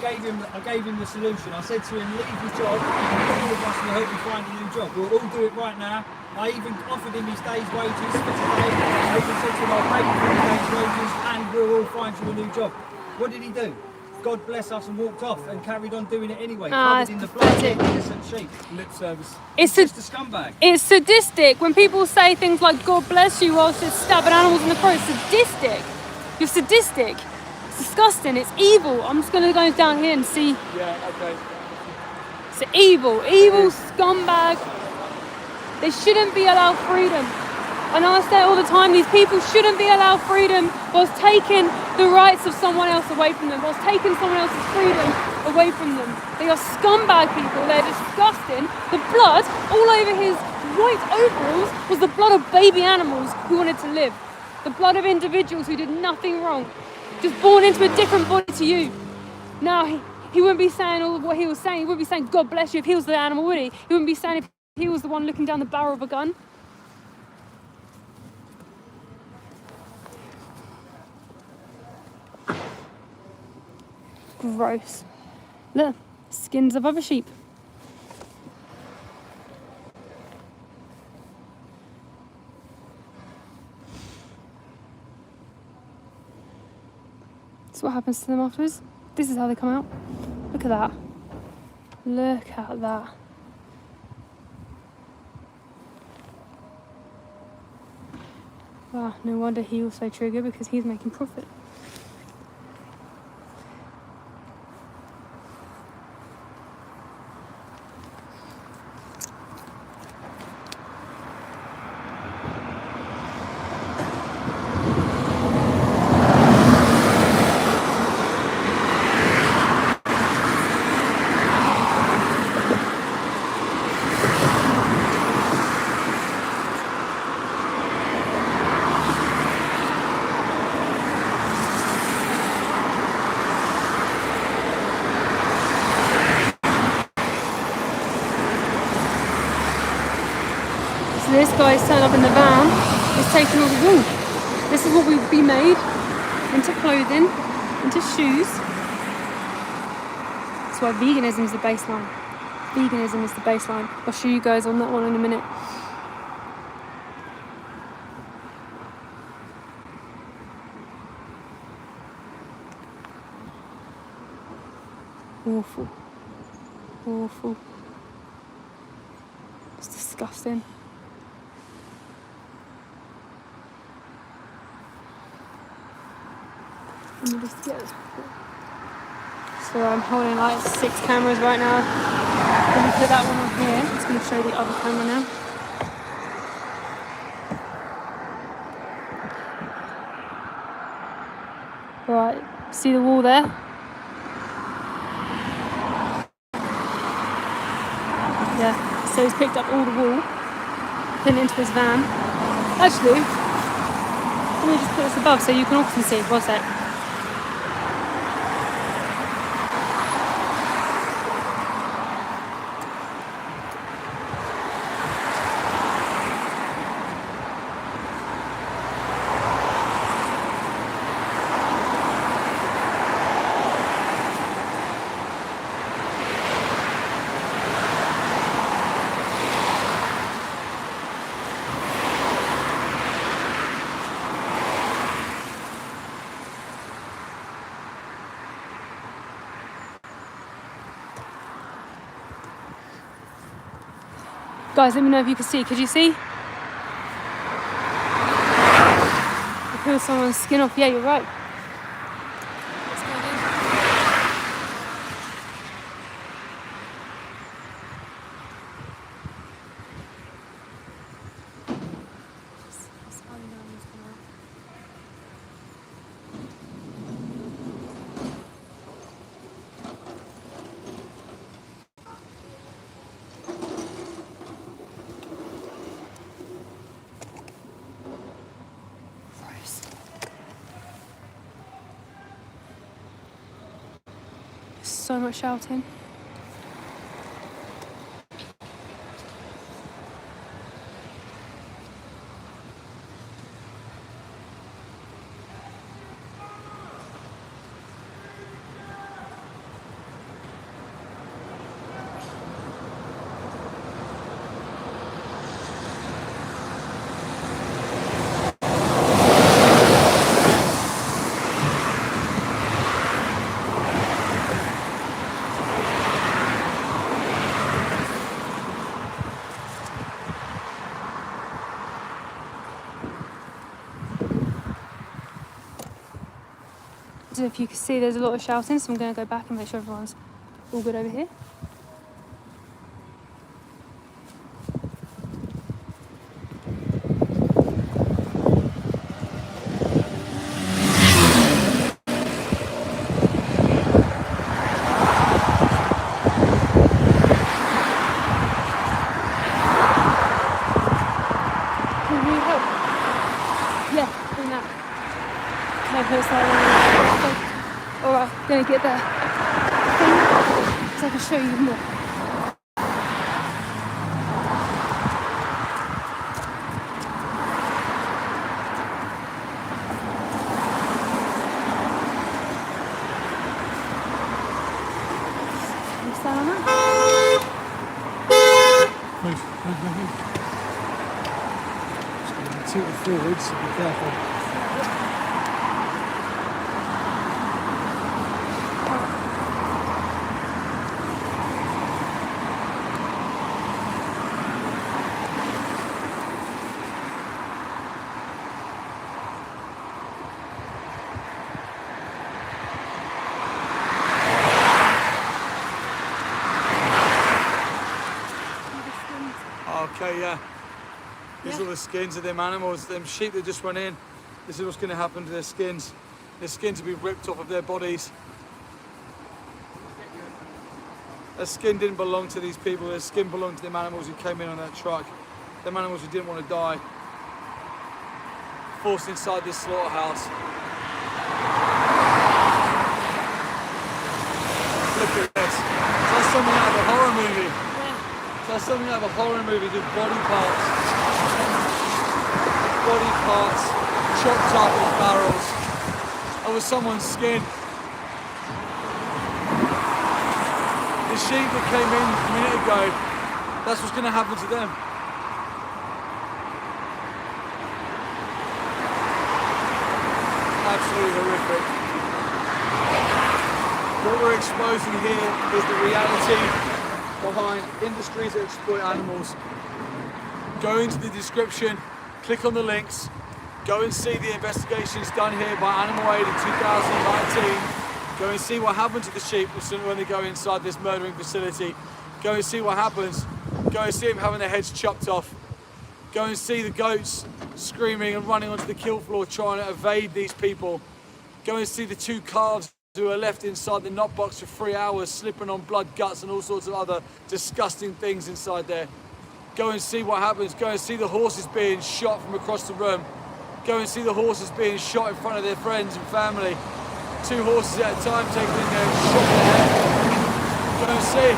gave him the solution. I said to him, leave your job. All of us will help you find a new job. We'll all do it right now. I even offered him his day's wages for today. I even said to him, I'll pay you for your day's wages and we'll all find you a new job. What did he do? God bless us and walked off and carried on doing it anyway. Covered in the blood of innocent sheep. Lip service. It's Just a scumbag. It's sadistic when people say things like God bless you whilst it's stabbing animals in the throat. It's sadistic. You're sadistic. It's disgusting. It's evil. I'm just going to go down here and see. Yeah, okay. It's evil. Evil scumbag. They shouldn't be allowed freedom. And I say it all the time, these people shouldn't be allowed freedom whilst taking the rights of someone else away from them, whilst taking someone else's freedom away from them. They are scumbag people. They're disgusting. The blood all over his white overalls was the blood of baby animals who wanted to live. The blood of individuals who did nothing wrong, just born into a different body to you. Now, he wouldn't be saying all of what he was saying. He wouldn't be saying, God bless you, if he was the animal, would he? He wouldn't be saying if he was the one looking down the barrel of a gun. Gross. Look, skins of other sheep. That's what happens to them afterwards. This is how they come out. Look at that. Look at that. Wow, no wonder he was so triggered because he's making profit. This guy's turned up in the van, he's taken all the wool. This is what we've been made into clothing, into shoes. That's why veganism is the baseline. Veganism is the baseline. I'll show you guys on that one in a minute. Awful. Awful. It's disgusting. Let me just get. So I'm holding like 6 cameras right now. Let me put that one on here. I'm just going to show the other camera now. Right, see the wall there? Yeah, so he's picked up all the wool, put it into his van. Actually, let me just put this above so you can often see. What's that? Guys, let me know if you can see. Could you see? I peeled someone's skin off. Yeah, you're right. Let's go again. So much shouting. I don't know if you can see there's a lot of shouting, so I'm going to go back and make sure everyone's all good over here. Can you help? Yeah, bring that. No, put it slightly. Alright, gonna get there. So I can show you more. Can you stand on that? Move. Just going to tilt it forward, so be careful. Okay, yeah. These are the skins of them animals, them sheep that just went in. This is what's going to happen to their skins. Their skins will be ripped off of their bodies. Their skin didn't belong to these people. Their skin belonged to them animals who came in on that truck. Them animals who didn't want to die. Forced inside this slaughterhouse. Look at this. It's like something out of a horror movie. That's something out of a horror movie with body parts. Body parts chopped up in barrels over someone's skin. The sheep that came in a minute ago, that's what's going to happen to them. Absolutely horrific. What we're exposing here is the reality behind industries that exploit animals. Go into the description, click on the links, go and see the investigations done here by Animal Aid in 2019. Go and see what happened to the sheep when they go inside this murdering facility. Go and see what happens. Go and see them having their heads chopped off. Go and see the goats screaming and running onto the kill floor trying to evade these people. Go and see the 2 calves who are left inside the knot box for 3 hours, slipping on blood, guts and all sorts of other disgusting things inside there. Go and see what happens. Go and see the horses being shot from across the room. Go and see the horses being shot in front of their friends and family. 2 horses at a time taken in there and shot in the head. Go and see.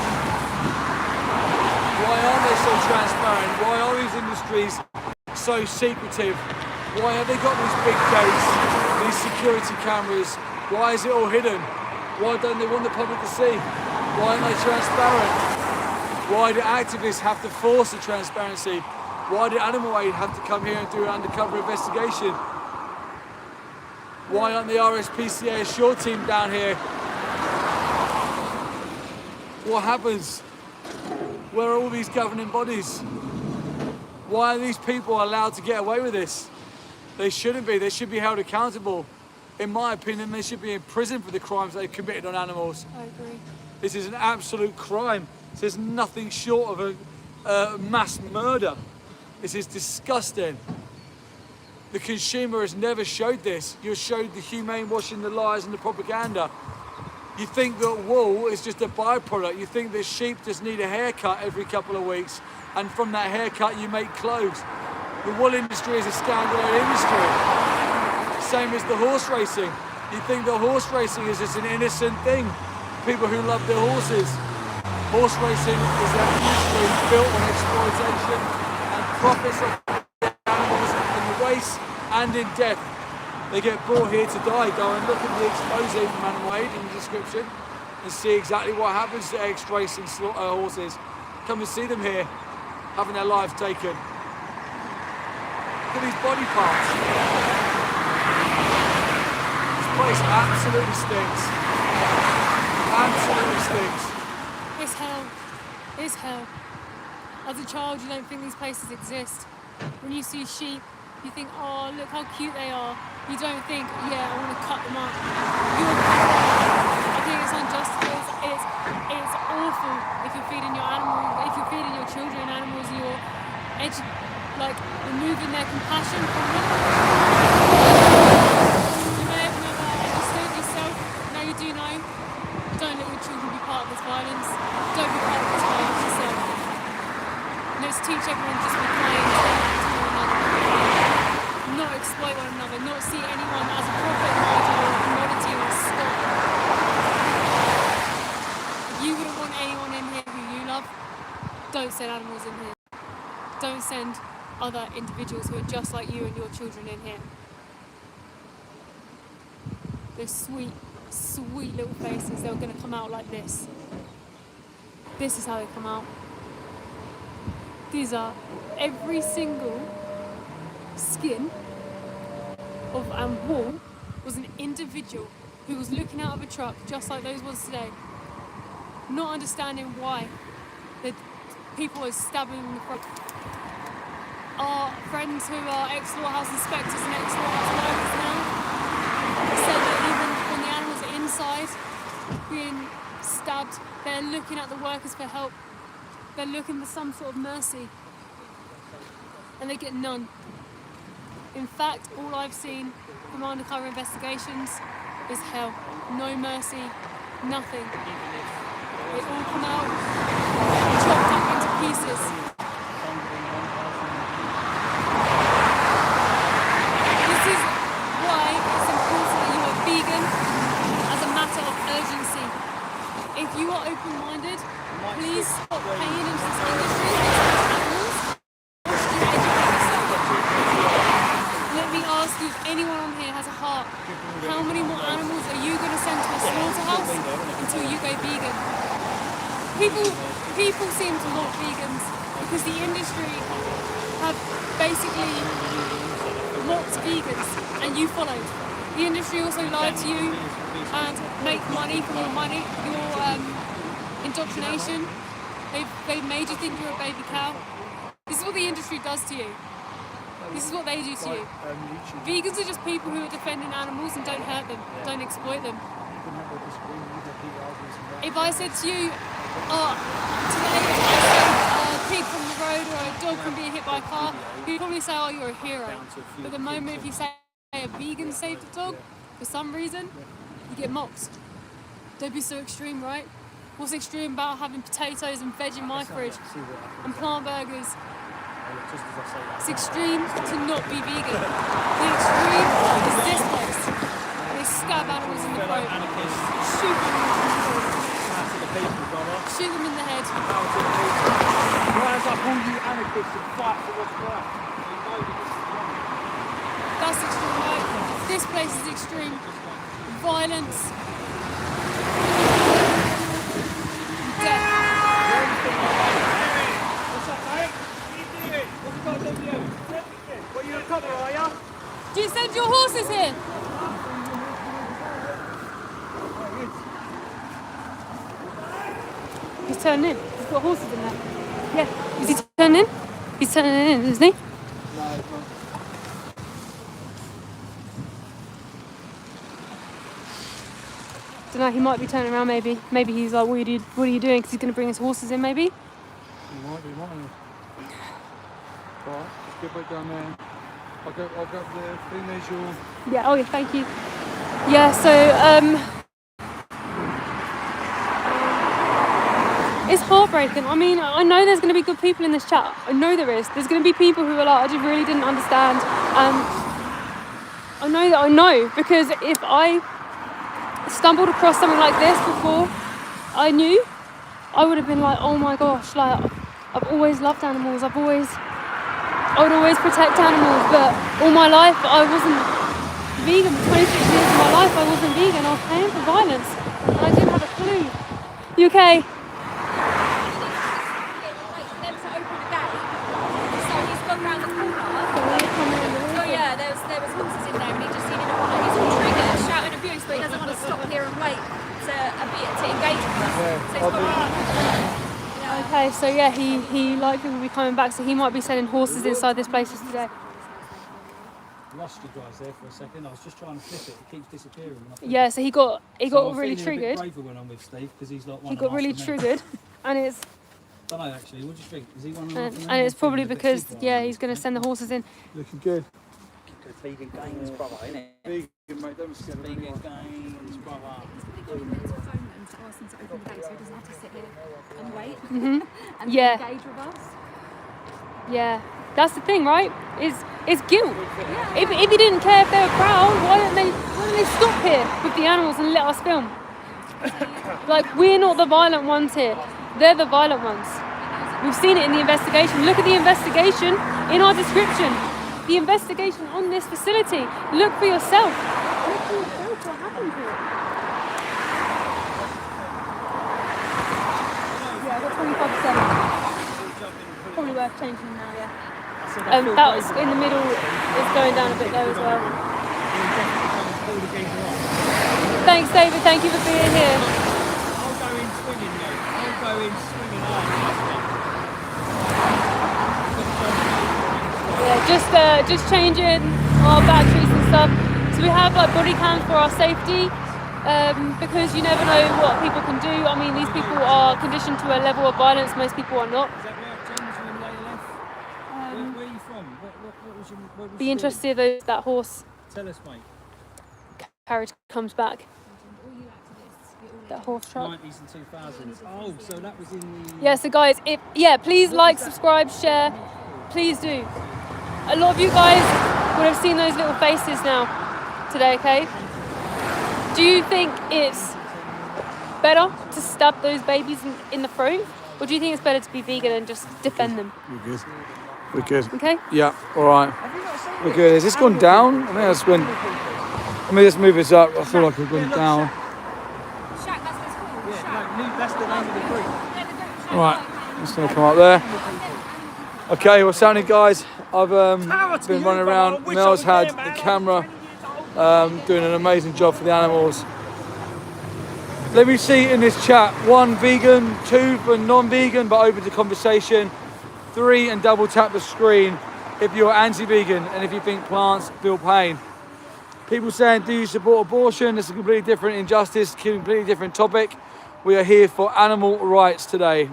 Why aren't they so transparent? Why are these industries so secretive? Why have they got these big gates, these security cameras? Why is it all hidden? Why don't they want the public to see? Why aren't they transparent? Why do activists have to force the transparency? Why did Animal Aid have to come here and do an undercover investigation? Why aren't the RSPCA Assure team down here? What happens? Where are all these governing bodies? Why are these people allowed to get away with this? They shouldn't be. They should be held accountable. In my opinion, they should be in prison for the crimes they've committed on animals. I agree. This is an absolute crime. This is nothing short of a mass murder. This is disgusting. The consumer has never showed this. You're showed the humane washing, the lies and the propaganda. You think that wool is just a byproduct. You think that sheep just need a haircut every couple of weeks, and from that haircut you make clothes. The wool industry is a standalone industry. Same as the horse racing. You think that horse racing is just an innocent thing. People who love their horses. Horse racing is an industry built on exploitation and profits of animals in the race and in death. They get brought here to die. Go and look at the expose from Animal Aid in the description and see exactly what happens to ex-racing horses. Come and see them here, having their lives taken. Look at these body parts. This place absolutely stinks. Absolutely stinks. It's hell. It's hell. As a child, you don't think these places exist. When you see sheep, you think, oh, look how cute they are. You don't think, yeah, I want to cut them up. I think it's unjust. It's awful if you're feeding your animal, if you're feeding your children animals and you're removing their compassion from them. You may have never understood yourself. Now you do know. Don't let your children be part of this violence. Don't be part of this violence yourself. Let's teach everyone just be kind to one another. Not exploit one another, not see anyone as a profit margin or a commodity or a stock. If you wouldn't want anyone in here who you love, don't send animals in here. Don't send other individuals who are just like you and your children in here. Those sweet, sweet little faces, they're going to come out like this. This is how they come out. These are every single skin of wool was an individual who was looking out of a truck just like those ones today, not understanding why the people are stabbing in the front. Our friends who are ex-slaughterhouse inspectors and ex-slaughterhouse workers now said that even when the animals are inside being stabbed, they're looking at the workers for help. They're looking for some sort of mercy, and they get none. In fact, all I've seen from undercover investigations is hell. No mercy, nothing. They all come out chopped up into pieces. This is why it's important that you are vegan as a matter of urgency. If you are open-minded, please stop paying into this industry and animals. Let me ask you, if anyone on here has a heart, how many more animals are you going to send to a slaughterhouse until you go vegan? People seem to mock vegans because the industry have basically mocked vegans and you followed. The industry also lied to you and make money from your indoctrination. They've made you think you're a baby cow. This is what the industry does to you. This is what they do to you. Vegans are just people who are defending animals and don't hurt them, don't exploit them. If I said to you, today I saved a pig from the road or a dog from being hit by a car, you'd probably say, oh, you're a hero. But the moment if you say a vegan saved a dog, for some reason, you get mocked. Don't be so extreme, right? What's extreme about having potatoes and veg in my fridge and plant burgers? It's extreme to not be vegan. The extreme is this place. They stab animals in the throat, shoot them in the head. Rise up all you anarchists and fight for what's right. That's extreme, right? This place is extreme. Violence. Death. What's up, mate? What are you doing? What have we got to do with you? What, you a copper, are you? Do you send your horses here? He's turning in. He's got horses in there. Yeah. Is he turning in? He's turning in, isn't he? Don't know, he might be turning around maybe. Maybe he's like, what are you doing? Because he's going to bring his horses in maybe. You might be, mightn't you? Right, let's get back down there. I'll go up there. I think there's your... Yeah, oh yeah, thank you. Yeah, so, it's heartbreaking. I mean, I know there's going to be good people in this chat. I know there is. There's going to be people who are like, I just really didn't understand. I know that I know, because if I stumbled across something like this before I knew, I would have been like, oh my gosh, like, I've always loved animals. I would always protect animals, but all my life I wasn't vegan. For 26 years of my life I wasn't vegan. I was paying for violence and I didn't have a clue. You okay? Them to open the gate, so he's gone round the corner. Oh yeah, there was horses in there, and he just seen it all. He's all triggered, shouting abuse, but he doesn't want to stop here and wait to engage with us. So he's gone. Okay, so yeah, he likely will be coming back, so he might be sending horses inside this place today. Lost you guys there for a second. I was just trying to flip it. It keeps disappearing. Yeah, so he got really triggered. Braver when I'm with Steve because he's like one. He got really triggered, and it's. I don't know actually. What do you think? Is he one? And it's probably because he's going to send the horses in. Looking good. Good vegan gains, brother, innit? Vegan, mate, don't scare Vegan gains, brother. And Yeah. engage with us. Yeah, that's the thing, right? Is guilt. If he didn't care if they were proud, why don't they stop here with the animals and let us film? Like, we're not the violent ones here. They're the violent ones. We've seen it in the investigation. Look at the investigation in our description. The investigation on this facility. Look for yourself. Look for yourself what happened here. Yeah, I got 25%. Probably worth changing now, yeah. That was in the middle, it's going down a bit there as well. Thanks, David. Thank you for being here. I'll go in swinging, mate. I'll go in swinging hard. Yeah, just changing our batteries and stuff. So we have like body cams for our safety, because you never know what people can do. I mean, these people are conditioned to a level of violence most people are not. Is that right, James? You're in later left? Where are you from? What was your Be interested if that horse Tell us, mate. carriage comes back. That horse truck. 90s and 2000s. Oh, so that was in the... Yeah, so guys, please like, subscribe, share. Please do. A lot of you guys would have seen those little faces now today, okay? Do you think it's better to stab those babies in the throat? Or do you think it's better to be vegan and just defend them? We're good. We're good. Okay? Yeah, all right. We're good. Has this gone down? I think that's when... Let me just move this up. I feel like we've gone down. Shack, that's what it's called. Yeah, that's the name of the group. All right. I'm just going to come up there. Okay, what's happening, guys? I've been running around. Mel's had the camera doing an amazing job for the animals. Let me see in this chat, 1 vegan, 2 for non-vegan but open to conversation, 3 and double tap the screen if you're anti-vegan and if you think plants feel pain. People saying, do you support abortion? It's a completely different injustice, completely different topic. We are here for animal rights today.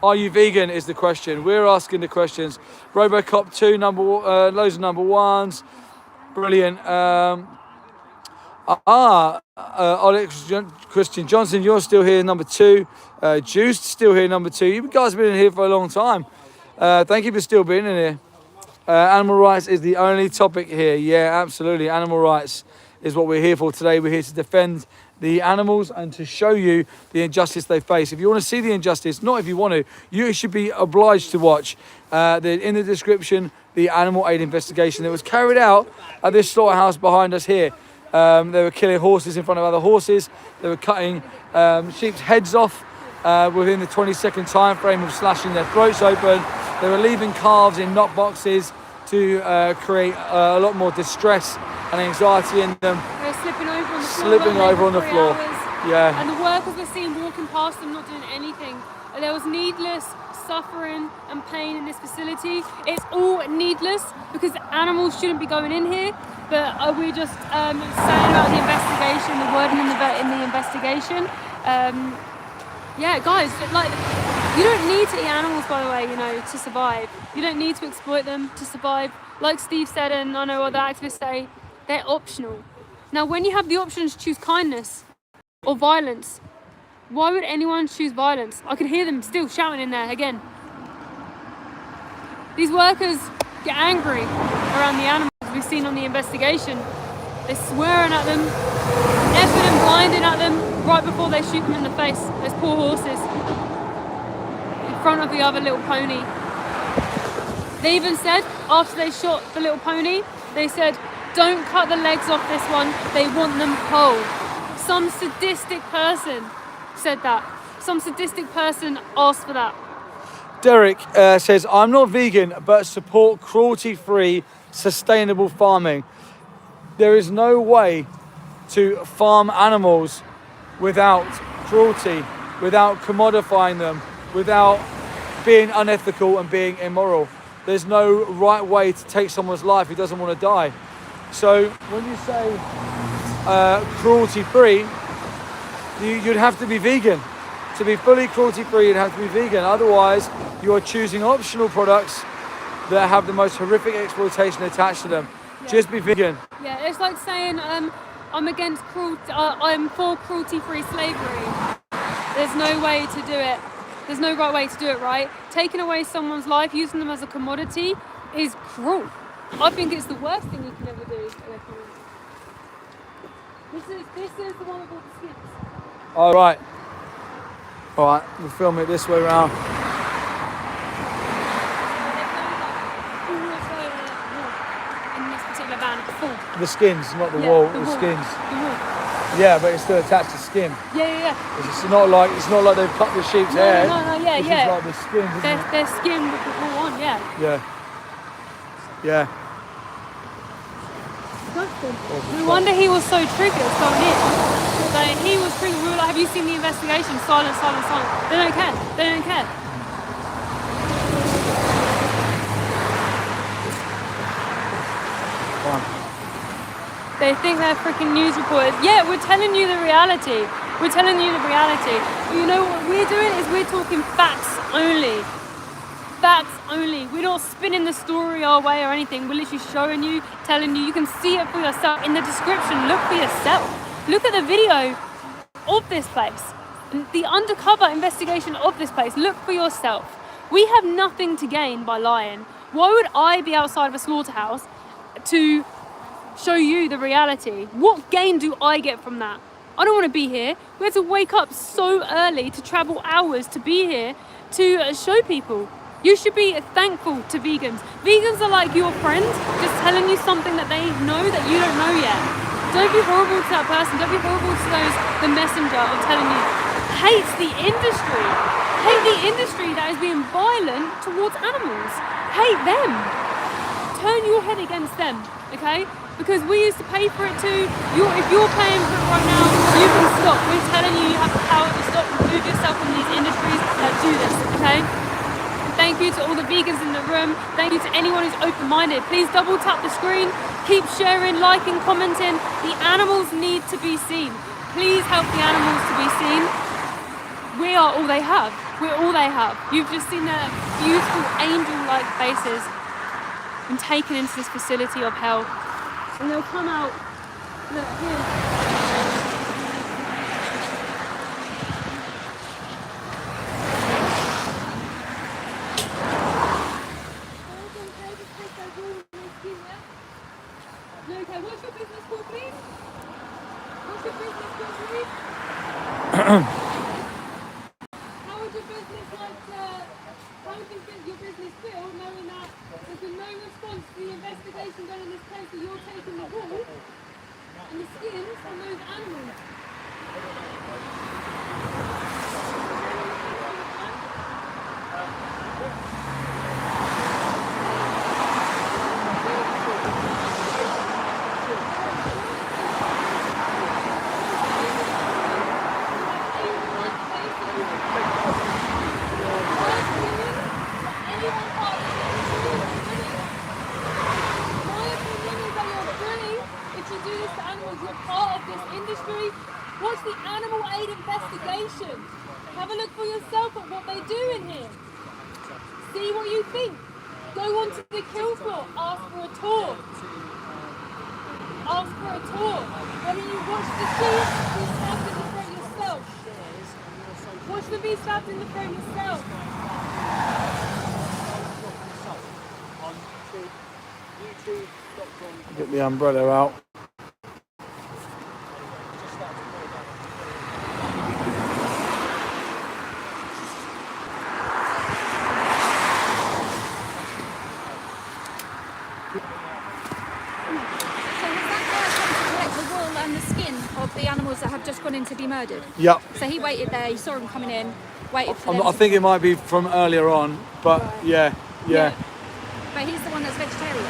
Are you vegan is the question. We're asking the questions. Robocop 2, loads of number ones. Brilliant. Alex Christian Johnson, you're still here, number 2. Juiced, still here, number 2. You guys have been in here for a long time. Thank you for still being in here. Animal rights is the only topic here. Yeah, absolutely. Animal rights is what we're here for today. We're here to defend the animals and to show you the injustice they face. If you want to see the injustice, not if you want to, you should be obliged to watch in the description the animal aid investigation that was carried out at this slaughterhouse behind us here. They were killing horses in front of other horses. They were cutting sheep's heads off within the 20-second time frame of slashing their throats open. They were leaving calves in knock boxes to create a lot more distress and anxiety in them. They were slipping over on the floor. Yeah. And the workers were seen walking past them, not doing anything. There was needless suffering and pain in this facility. It's all needless because animals shouldn't be going in here. But we're just saying about the investigation, the wording in the investigation. Yeah, guys, like, you don't need to eat animals, by the way, you know, to survive. You don't need to exploit them to survive. Like Steve said, and I know other activists say, they're optional. Now, when you have the option to choose kindness or violence, why would anyone choose violence? I can hear them still shouting in there again. These workers get angry around the animals we've seen on the investigation. They're swearing at them, effing and blinding at them right before they shoot them in the face. Those poor horses in front of the other little pony. They even said, after they shot the little pony, they said, don't cut the legs off this one, they want them whole. Some sadistic person said that. Some sadistic person asked for that. Derek says, I'm not vegan, but support cruelty-free, sustainable farming. There is no way to farm animals without cruelty, without commodifying them, without being unethical and being immoral. There's no right way to take someone's life who doesn't want to die. So when you say cruelty-free, you'd have to be vegan. To be fully cruelty-free, you'd have to be vegan. Otherwise, you are choosing optional products that have the most horrific exploitation attached to them. Yeah. Just be vegan. Yeah, it's like saying I'm against cruelty. I'm for cruelty-free slavery. There's no way to do it. There's no right way to do it, right? Taking away someone's life, using them as a commodity, is cruel. I think it's the worst thing you can ever do. This is the one with all the skins. All right. All right, we'll film it this way around. In this particular van, the skins, not the wool. The skins. The wool. Yeah, but it's still attached to skin. Yeah. It's not like they've cut the sheep's head. No, yeah. It's just like the skin. Their skin with the wool on, yeah. Yeah. No wonder he was so triggered going in. Like, he was triggered. We were like, have you seen the investigation? Silence. They don't care. They think they're freaking news reporters. Yeah, we're telling you the reality. But you know what we're doing is we're talking facts only. We're not spinning the story our way or anything. We're literally showing you, telling you. You can see it for yourself in the description. Look for yourself. Look at the video of this place. The undercover investigation of this place. Look for yourself. We have nothing to gain by lying. Why would I be outside of a slaughterhouse to show you the reality? What gain do I get from that? I don't want to be here. We have to wake up so early to travel hours to be here to show people. You should be thankful to vegans. Vegans are like your friend, just telling you something that they know that you don't know yet. Don't be horrible to that person. Don't be horrible to the messenger of telling you. Hate the industry. Hate the industry that is being violent towards animals. Hate them. Turn your head against them, okay? because we used to pay for it too. If you're paying for it right now, you can stop. We're telling you, you have the power to stop and remove yourself from these industries that do this, okay? Thank you to all the vegans in the room. Thank you to anyone who's open-minded. Please double tap the screen. Keep sharing, liking, commenting. The animals need to be seen. Please help the animals to be seen. We are all they have. We're all they have. You've just seen their beautiful angel-like faces and taken into this facility of hell. And they'll come out. Look, here. Okay, what's your business called, please? What's your business called, please? How would your business how would your business feel knowing that there's been no response to the investigation done in this case that you're taking the wool and the skins from those animals? Watch the animal aid investigation. Have a look for yourself at what they do in here. See what you think. Go onto the kill floor. Ask for a tour. Ask for a tour. Why don't you watch the sheep be stabbed in the throat yourself? Watch them be stabbed in the throat yourself. Get the umbrella out. The animals that have just gone in to be murdered. Yep. So he waited there, he saw them coming in, waited for them. I think it might be from earlier on, but yeah. But he's the one that's vegetarian.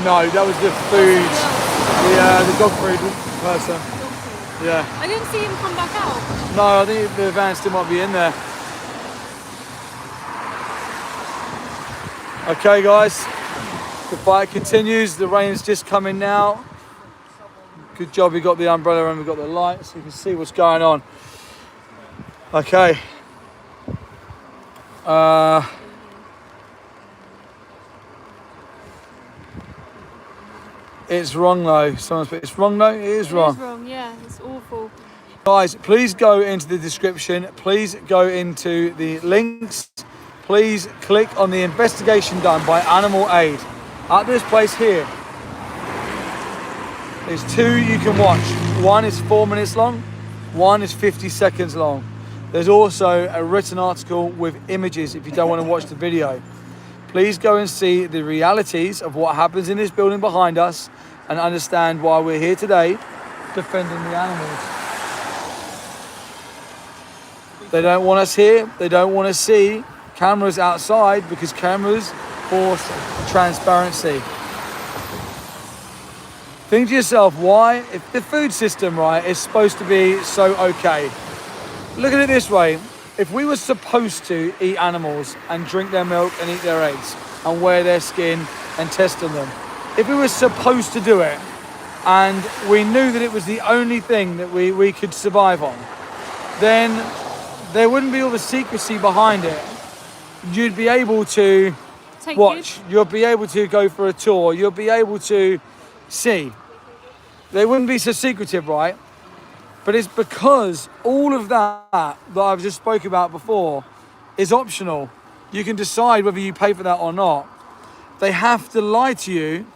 No, that was the food, the dog food person. Yeah. I didn't see him come back out. No, I think the van still might be in there. Okay, guys, the fight continues. The rain's just coming now. Good job we got the umbrella and we got the light so you can see what's going on. Okay. It's wrong though. Someone's put, it's wrong though? It is wrong. It is wrong, yeah. It's awful. Guys, please go into the description. Please go into the links. Please click on the investigation done by Animal Aid at this place here. There's two you can watch. One is 4 minutes long, one is 50 seconds long. There's also a written article with images if you don't want to watch the video. Please go and see the realities of what happens in this building behind us and understand why we're here today defending the animals. They don't want us here. They don't want to see cameras outside because cameras force transparency. Think to yourself, why, if the food system, right, is supposed to be so okay. Look at it this way. If we were supposed to eat animals and drink their milk and eat their eggs and wear their skin and test on them, if we were supposed to do it and we knew that it was the only thing that we could survive on, then there wouldn't be all the secrecy behind it. You'd be able to watch, you'll be able to go for a tour, you'll be able to see. They wouldn't be so secretive, right? But it's because all of that I've just spoke about before is optional. You can decide whether you pay for that or not. They have to lie to you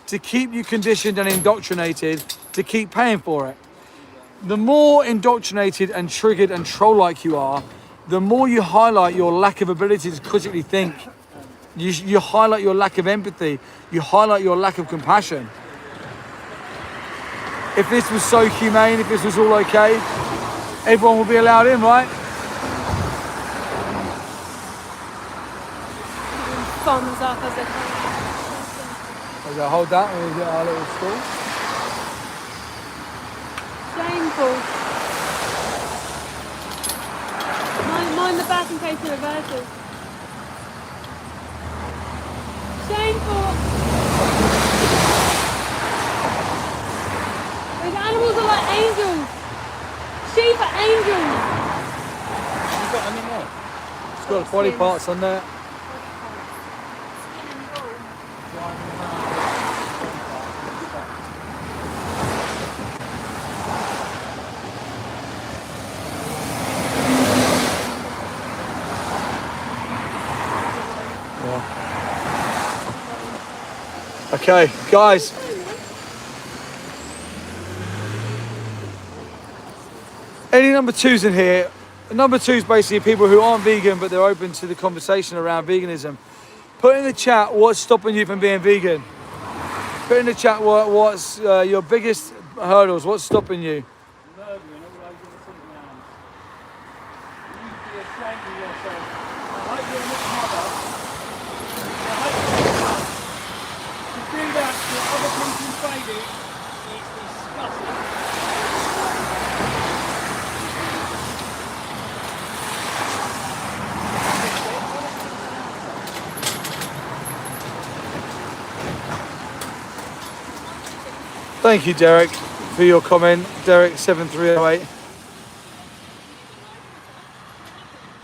to keep you conditioned and indoctrinated to keep paying for it. The more indoctrinated and triggered and troll-like you are, the more you highlight your lack of ability to critically think. You highlight your lack of empathy. You highlight your lack of compassion. If this was so humane, if this was all okay, everyone would be allowed in, right? Thumbs up as it Hold that, we'll get our little stool. Shameful. Mind the back in case it reverses. Shameful. Those animals are like angels. Sheep are angels. Have you got any more? It's got body parts on there. Okay, guys. Any number twos in here? Number two is basically people who aren't vegan, but they're open to the conversation around veganism. Put in the chat what's stopping you from being vegan. Put in the chat what's your biggest hurdles, what's stopping you. Murdering all those innocent lambs. You need to be ashamed of yourself. I hope you're not a mother. I hope you're not. To do that to other people's babies is disgusting. Thank you, Derek, for your comment. Derek7308.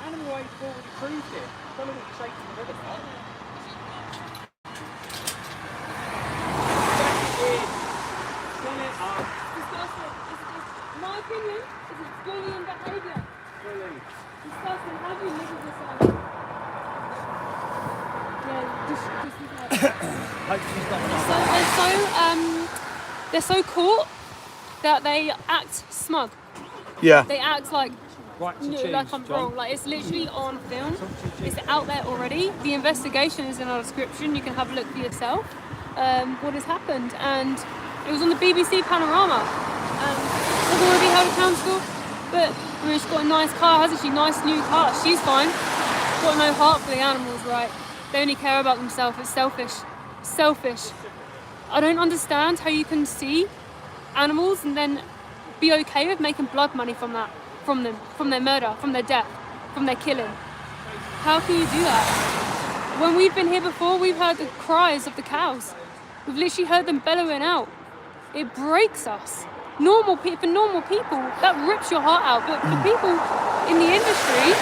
Animal aid already proved it. Don't know what you say to the other part. Fill it up. My opinion is it's bullying behaviour. Fully. Disgusting. How do you live with yourself? Yeah, just Hope she's not enough. they're so caught that they act smug. Yeah. They act like Right to no, choose, like I'm John. wrong. Like it's literally on film. It's out there already. The investigation is in our description. You can have a look for yourself. What has happened, and it was on the BBC Panorama. And doesn't want to be held accountable, but I mean, she's got a nice car, hasn't she? Nice new car. She's fine. Got no heart for the animals, right? They only care about themselves. It's selfish. Selfish. I don't understand how you can see animals and then be okay with making blood money from that, from them, from their murder, from their death, from their killing. How can you do that? When we've been here before, we've heard the cries of the cows. We've literally heard them bellowing out. It breaks us. For normal people, that rips your heart out. But for people in the industry,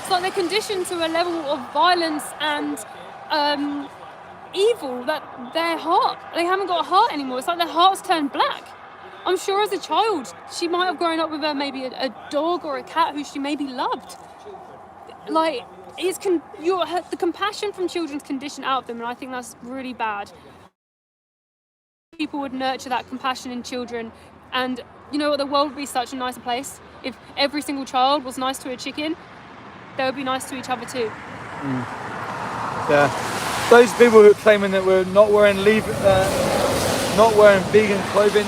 it's like they're conditioned to a level of violence and evil that they haven't got a heart anymore. It's like their hearts turned black. I'm sure as a child, she might have grown up with maybe a dog or a cat who she maybe loved. Like, the compassion from children's conditioned out of them, and I think that's really bad. People would nurture that compassion in children, and you know what, the world would be such a nicer place if every single child was nice to a chicken. They would be nice to each other too. Yeah. Those people who are claiming that we're not wearing vegan clothing,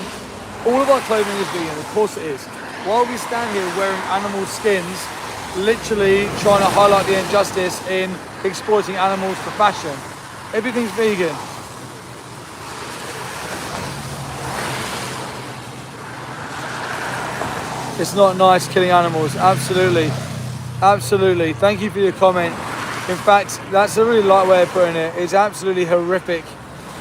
all of our clothing is vegan, of course it is. While we stand here wearing animal skins, literally trying to highlight the injustice in exploiting animals for fashion, everything's vegan. It's not nice killing animals, absolutely. Absolutely. Thank you for your comment. In fact, that's a really light way of putting it. It's absolutely horrific,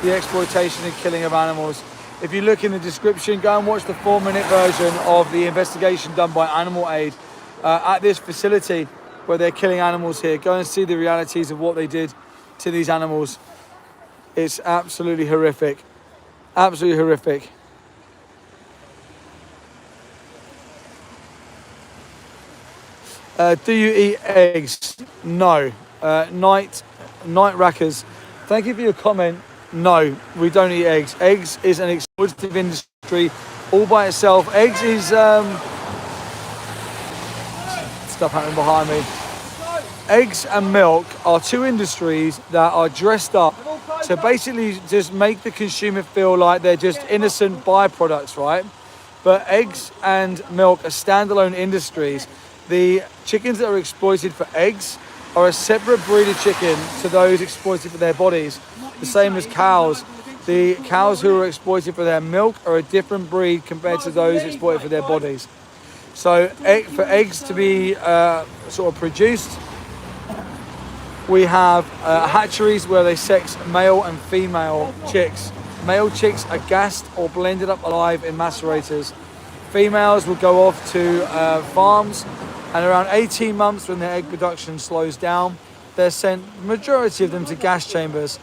the exploitation and killing of animals. If you look in the description, go and watch the 4-minute version of the investigation done by Animal Aid at this facility where they're killing animals here. Go and see the realities of what they did to these animals. It's absolutely horrific. Absolutely horrific. Do you eat eggs? No. Night Rackers, thank you for your comment. No, we don't eat eggs. Eggs is an exploitative industry all by itself. Eggs is stuff happening behind me. Eggs and milk are two industries that are dressed up to basically just make the consumer feel like they're just innocent byproducts, right? But eggs and milk are standalone industries. The chickens that are exploited for eggs are a separate breed of chicken to those exploited for their bodies. The same as cows. The cows who are exploited for their milk are a different breed compared to those exploited for their bodies. So for eggs to be sort of produced, we have hatcheries where they sex male and female chicks. Male chicks are gassed or blended up alive in macerators. Females will go off to farms, and around 18 months when their egg production slows down, they're sent, majority of them, to gas chambers.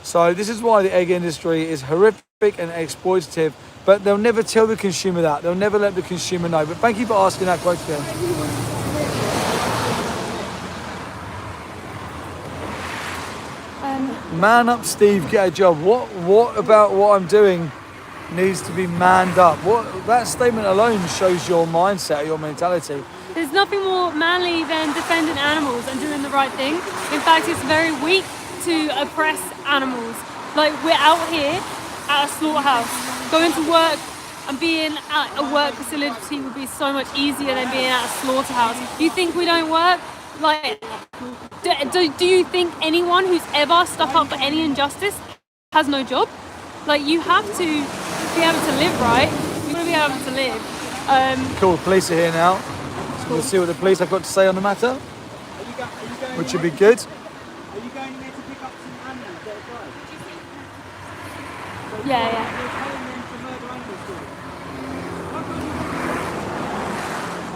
So this is why the egg industry is horrific and exploitative, but they'll never tell the consumer that. They'll never let the consumer know. But thank you for asking that question. Man up, Steve, get a job. What about what I'm doing needs to be manned up? That statement alone shows your mindset, your mentality. There's nothing more manly than defending animals and doing the right thing. In fact, it's very weak to oppress animals. Like, we're out here at a slaughterhouse. Going to work and being at a work facility would be so much easier than being at a slaughterhouse. You think we don't work? Like, do you think anyone who's ever stuck up for any injustice has no job? Like, you have to be able to live, right? You want to be able to live. Cool, police are here now. We'll see what the police have got to say on the matter, which would be good. Are you going in there to pick up some animals that are died? Yeah. You're paying them to murder animals for you?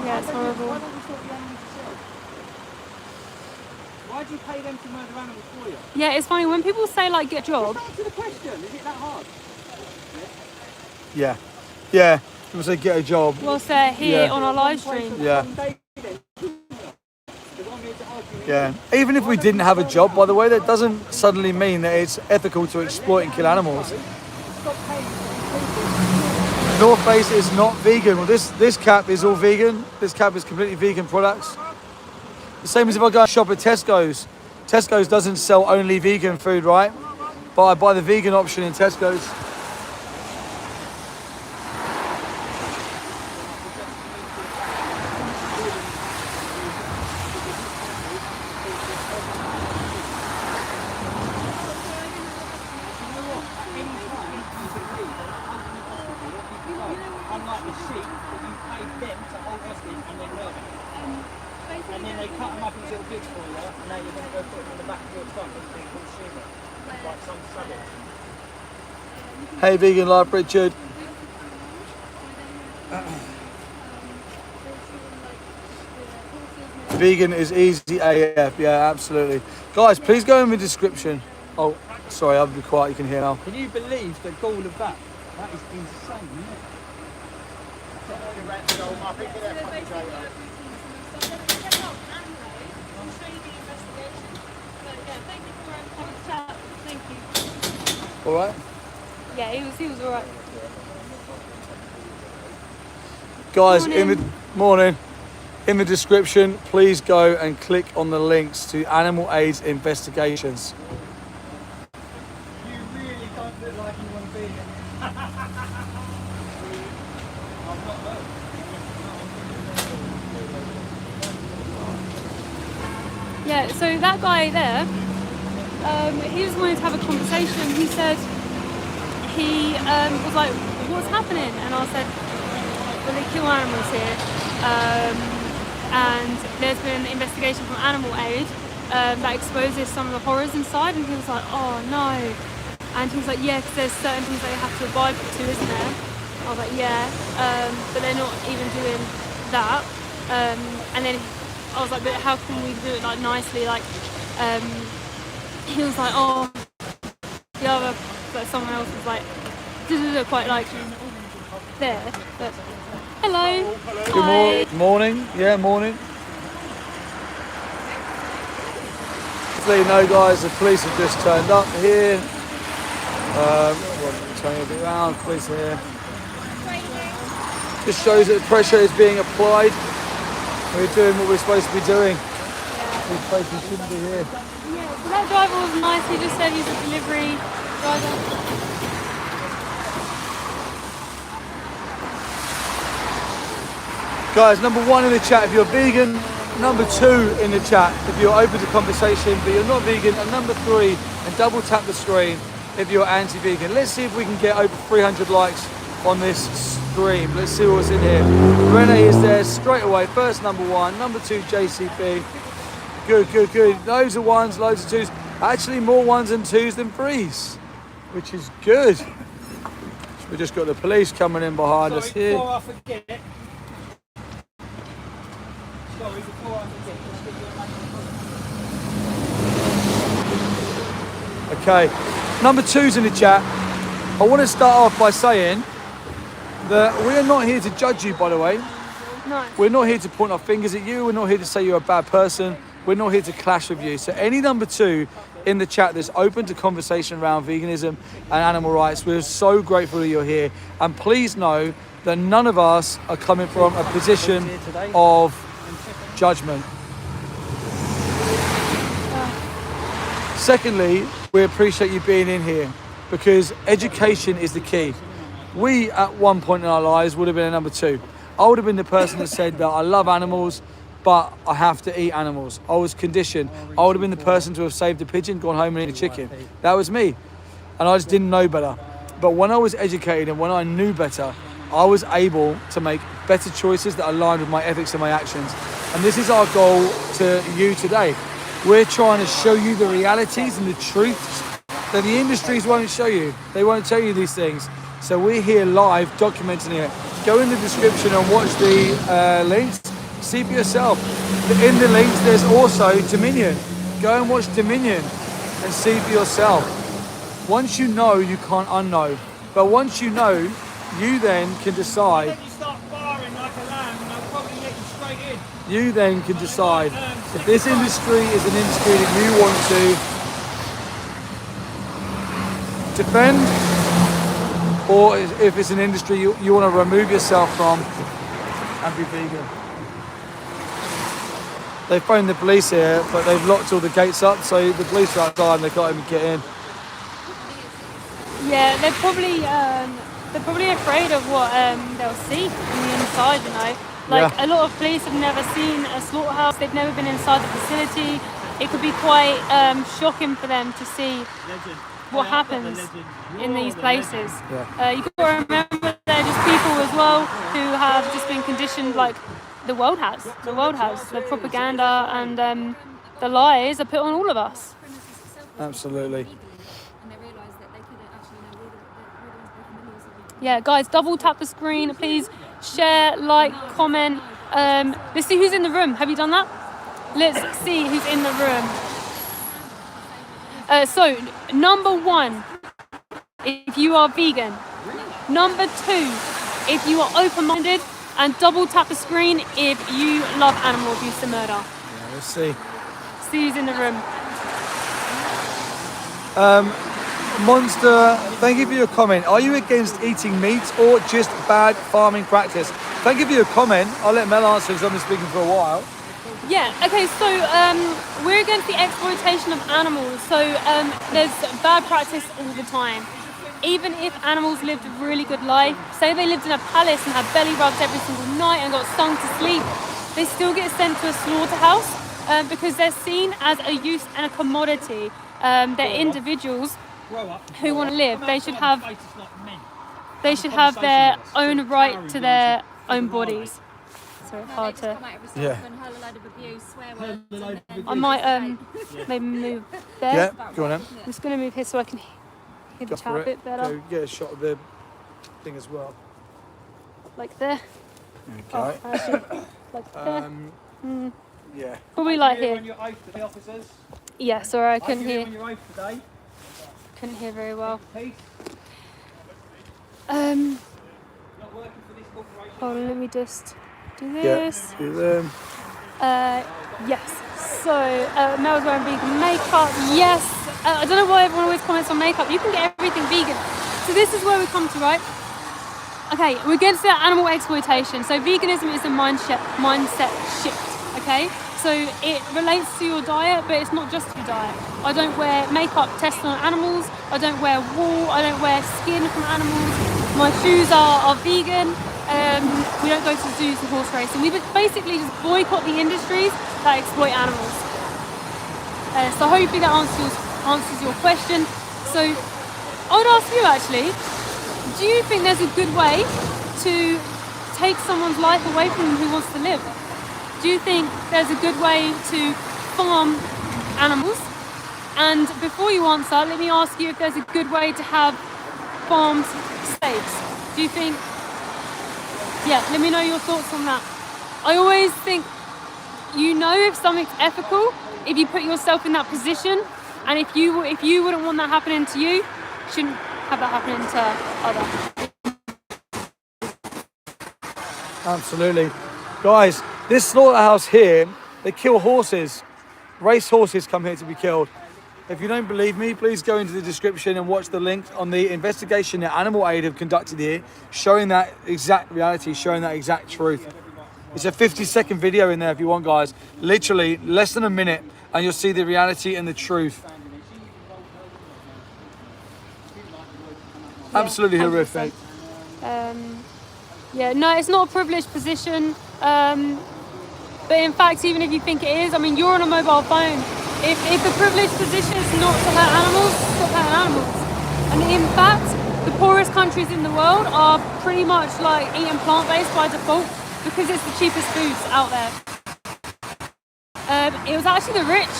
Yeah, it's horrible. Why don't we stop the animals yourself? Why do you pay them to murder animals for you? Yeah, it's funny when people say, like, get a job. Just answer the question. Is it that hard? Yeah. People say get a job. Whilst they're here on our live stream. Yeah. Yeah. Even if we didn't have a job, by the way, that doesn't suddenly mean that it's ethical to exploit and kill animals. North Face is not vegan. Well, this cap is all vegan. This cap is completely vegan products. The same as if I go and shop at Tesco's. Tesco's doesn't sell only vegan food, right? But I buy the vegan option in Tesco's. Unlike the sheep that you paid them to hold hostage and then murder. And then they cut them up into little bits for you, and now you're going to go put them in the back of your trunk and be consumer, like some savage. Hey, Vegan Life, Richard. Vegan is easy AF, yeah, absolutely. Guys, please go in the description. Oh, sorry, I'll be quiet, you can hear now. Can you believe the gall of that? That is insane, isn't it? All right? Yeah, he was alright. Guys, in the description, please go and click on the links to Animal Aid's investigations. You really don't look like you want to be here. Yeah, so that guy there, he just wanted to have a conversation. He said, he was like, what's happening? And I said, well, they kill animals here. And there's been an investigation from Animal Aid that exposes some of the horrors inside. And he was like, oh no. And he was like, yeah, because there's certain things that you have to abide to, isn't there? I was like, yeah, but they're not even doing that. And then I was like, but how can we do it like nicely? Like, he was like, oh, the other, but someone else was like, quite like there. But hello. Good morning. Yeah, morning. Just let you know, guys, the police have just turned up here. Turning a bit around, police are here. Just shows that the pressure is being applied. We're doing what we're supposed to be doing. We basically shouldn't be here. Yeah, so that driver was nice. He just said he's a delivery driver. Guys, number 1 in the chat if you're vegan, number 2 in the chat if you're open to conversation but you're not vegan, and number 3, and double tap the screen if you're anti-vegan. Let's see if we can get over 300 likes on this stream. Let's see what's in here. Renee is there straight away. First number 1, number 2 JCP. Good, good, good. Loads of 1s, loads of 2s. Actually more 1s and 2s than 3s, which is good. We just got the police coming in behind us here. Before I forget. Sorry, before I forget. Okay, number 2's in the chat. I want to start off by saying that we're not here to judge you, by the way. No. We're not here to point our fingers at you. We're not here to say you're a bad person. We're not here to clash with you. So any number 2 in the chat that's open to conversation around veganism and animal rights, we're so grateful that you're here. And please know that none of us are coming from a position of judgment. Secondly, we appreciate you being in here because education is the key. We, at one point in our lives, would have been a number 2. I would have been the person that said that I love animals, but I have to eat animals. I was conditioned. I would have been the person to have saved a pigeon, gone home and eaten a chicken. That was me. And I just didn't know better. But when I was educated and when I knew better, I was able to make better choices that aligned with my ethics and my actions. And this is our goal to you today. We're trying to show you the realities and the truths that the industries won't show you. They won't tell you these things. So we're here live documenting it. Go in the description and watch the links. See for yourself. In the links, there's also Dominion. Go and watch Dominion and see for yourself. Once you know, you can't unknow. But once you know, you then can decide. Let you start firing like a lamb and I'll probably let you straight in. You then can decide if this industry is an industry that you want to defend, or if it's an industry you want to remove yourself from and be vegan. They phoned the police here, but they've locked all the gates up, so the police are outside and they can't even get in. Yeah, they're probably afraid of what they'll see on the inside, you know. Like a lot of police have never seen a slaughterhouse, they've never been inside the facility. It could be quite shocking for them to see what happens in these places. You've got to remember they're just people as well who have just been conditioned like the world has. The propaganda and the lies are put on all of us. Absolutely. Yeah, guys, double tap the screen, please. Share, like, comment. Let's see who's in the room. Have you done that? Let's see who's in the room. So, number 1, if you are vegan. Number 2, if you are open-minded. And double tap the screen if you love animal abuse and murder. Yeah, let's see. See who's in the room. Monster, thank you for your comment. Are you against eating meat or just bad farming practice? Thank you for your comment. I'll let Mel answer because I've been speaking for a while. Yeah, okay, so we're against the exploitation of animals. So there's bad practice all the time. Even if animals lived a really good life, say they lived in a palace and had belly rubs every single night and got sung to sleep, they still get sent to a slaughterhouse because they're seen as a use and a commodity. They're individuals who want to live. They should have their own right to their own bodies. So it's hard to. Yeah. I might maybe move there. Yeah, go on then. I'm just going to move here so I can hear the chat a bit better. Go get a shot of the thing as well. Like there. Okay. Oh, actually, like there. Yeah. Probably like here. On your oath to the officers. Yeah, sorry, I couldn't hear. On your oath today. Couldn't hear very well. Peace. Not working for this corporation. Hold on, let me just do Yeah. this. Do them. Yes. So Mel's wearing vegan makeup. Yes. I don't know why everyone always comments on makeup. You can get everything vegan. So this is where we come to, right? Okay, we're against the animal exploitation. So veganism is a mindset shift. Okay. So it relates to your diet, but it's not just your diet. I don't wear makeup tested on animals. I don't wear wool. I don't wear skin from animals. My shoes are vegan. We don't go to zoos and horse racing. We basically just boycott the industries that exploit animals. So hopefully that answers your question. So I would ask you actually, do you think there's a good way to take someone's life away from them who wants to live? Do you think there's a good way to farm animals? And before you answer, let me ask you if there's a good way to have farmed slaves. Do you think, yeah, let me know your thoughts on that. I always think, you know, if something's ethical, if you put yourself in that position, and if you wouldn't want that happening to you, shouldn't have that happening to others. Absolutely. Guys, this slaughterhouse here, they kill horses. Race horses come here to be killed. If you don't believe me, please go into the description and watch the link on the investigation that Animal Aid have conducted here, showing that exact reality, showing that exact truth. It's a 50-second video in there if you want, guys. Literally less than a minute, and you'll see the reality and the truth. Absolutely horrific. Yeah, no, it's not a privileged position. But in fact, even if you think it is, I mean, you're on a mobile phone. If the privileged position is not to hurt animals, stop hurting animals. And in fact, the poorest countries in the world are pretty much like eating plant-based by default because it's the cheapest foods out there. It was actually the rich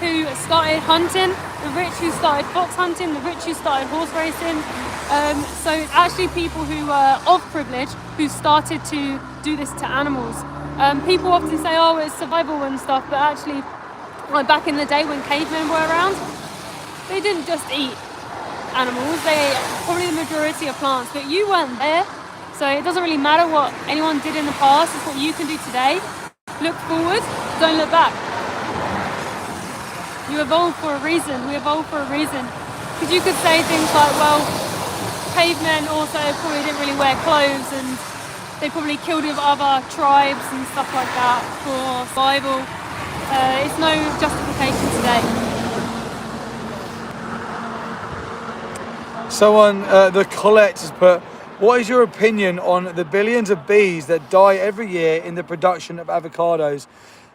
who started hunting, the rich who started fox hunting, the rich who started horse racing. So it's actually people who were of privilege who started to do this to animals. People often say, oh, it's survival and stuff, but actually, like back in the day when cavemen were around, they didn't just eat animals, they ate probably the majority of plants, but you weren't there, so it doesn't really matter what anyone did in the past, it's what you can do today. Look forward, don't look back. You evolved for a reason, we evolved for a reason. Because you could say things like, well, cavemen also probably didn't really wear clothes and they probably killed with other tribes and stuff like that for survival. It's no justification today. Someone, the Colette has put, what is your opinion on the billions of bees that die every year in the production of avocados?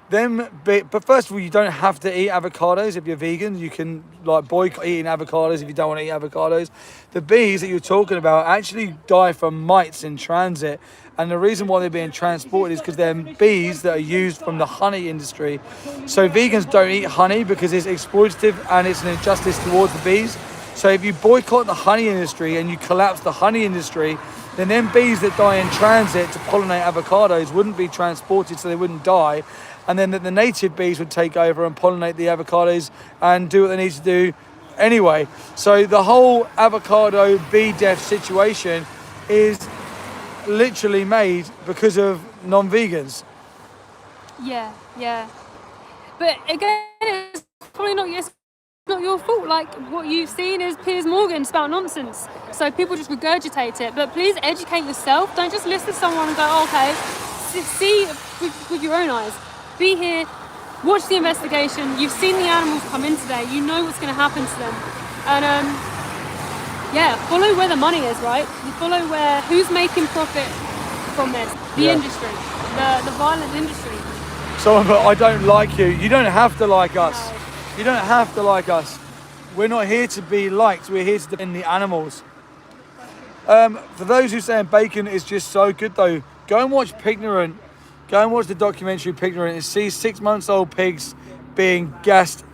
But first of all, you don't have to eat avocados if you're vegan. You can like boycott eating avocados if you don't want to eat avocados. The bees that you're talking about actually die from mites in transit. And the reason why they're being transported is because they're bees that are used from the honey industry. So vegans don't eat honey because it's exploitative and it's an injustice towards the bees. So if you boycott the honey industry and you collapse the honey industry, then them bees that die in transit to pollinate avocados wouldn't be transported so they wouldn't die. And then the native bees would take over and pollinate the avocados and do what they need to do anyway. So the whole avocado bee death situation is literally made because of non-vegans. Yeah. But again, it's probably not your fault. Like what you've seen is Piers Morgan spout nonsense. So people just regurgitate it. But please educate yourself. Don't just listen to someone and go, oh, okay, see with your own eyes. Be here, watch the investigation. You've seen the animals come in today. You know what's going to happen to them. And follow where the money is, right? You follow who's making profit from this. The industry, the violent industry. Someone, but I don't like you. You don't have to like us. No. You don't have to like us. We're not here to be liked. We're here to defend the animals. For those who say bacon is just so good, though, go and watch Pignorant. Go and watch the documentary Pignorant and see 6-month-old pigs being gassed.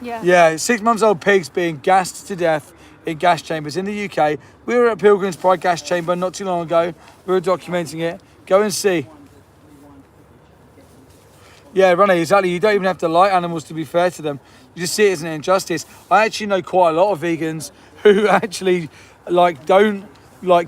Yeah, 6-month-old pigs being gassed to death in gas chambers in the UK. We were at Pilgrim's Pride gas chamber not too long ago. We were documenting it. Go and see. Yeah, Ronnie, exactly. You don't even have to like animals to be fair to them. You just see it as an injustice. I actually know quite a lot of vegans who actually don't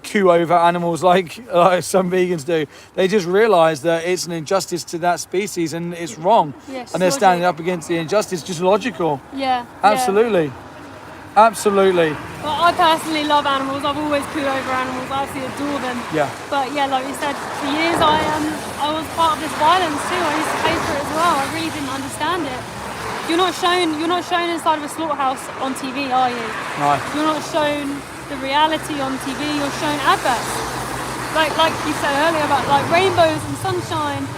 queue over animals like some vegans do. They just realise that it's an injustice to that species and it's wrong. Yes, and they're standing up against the injustice, just logical. Yeah. Absolutely. Absolutely. Well, I personally love animals. I've always queued over animals. I absolutely adore them. Yeah. But yeah, like you said, for years I was part of this violence too. I used to pay for it as well. I really didn't understand it. You're not shown inside of a slaughterhouse on TV, are you? No. You're not shown the reality on TV. You're shown adverts. Like you said earlier about like rainbows and sunshine.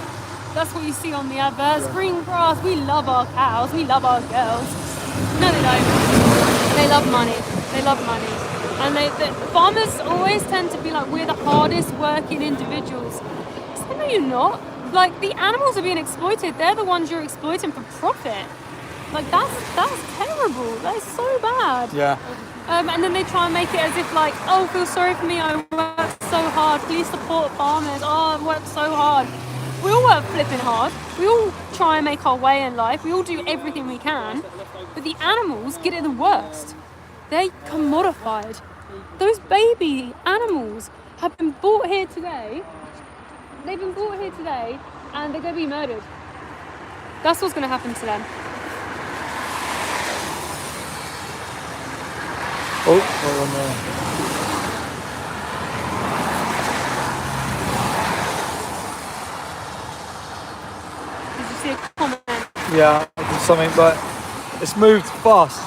That's what you see on the adverts. Green grass. We love our cows. We love our girls. No, they don't. They love money. They love money. And the farmers always tend to be like, we're the hardest working individuals. So no, you're not. Like, the animals are being exploited. They're the ones you're exploiting for profit. Like, that's terrible. That is so bad. Yeah. And then they try and make it as if like, oh, feel sorry for me, I worked so hard, please support farmers, oh, I've worked so hard. We all work flipping hard, we all try and make our way in life, we all do everything we can, but the animals get it the worst. They're commodified. Those baby animals have been brought here today, and they're going to be murdered. That's what's going to happen to them. Oh, we're on there. Did you see a comment? Yeah, something, but it's moved fast.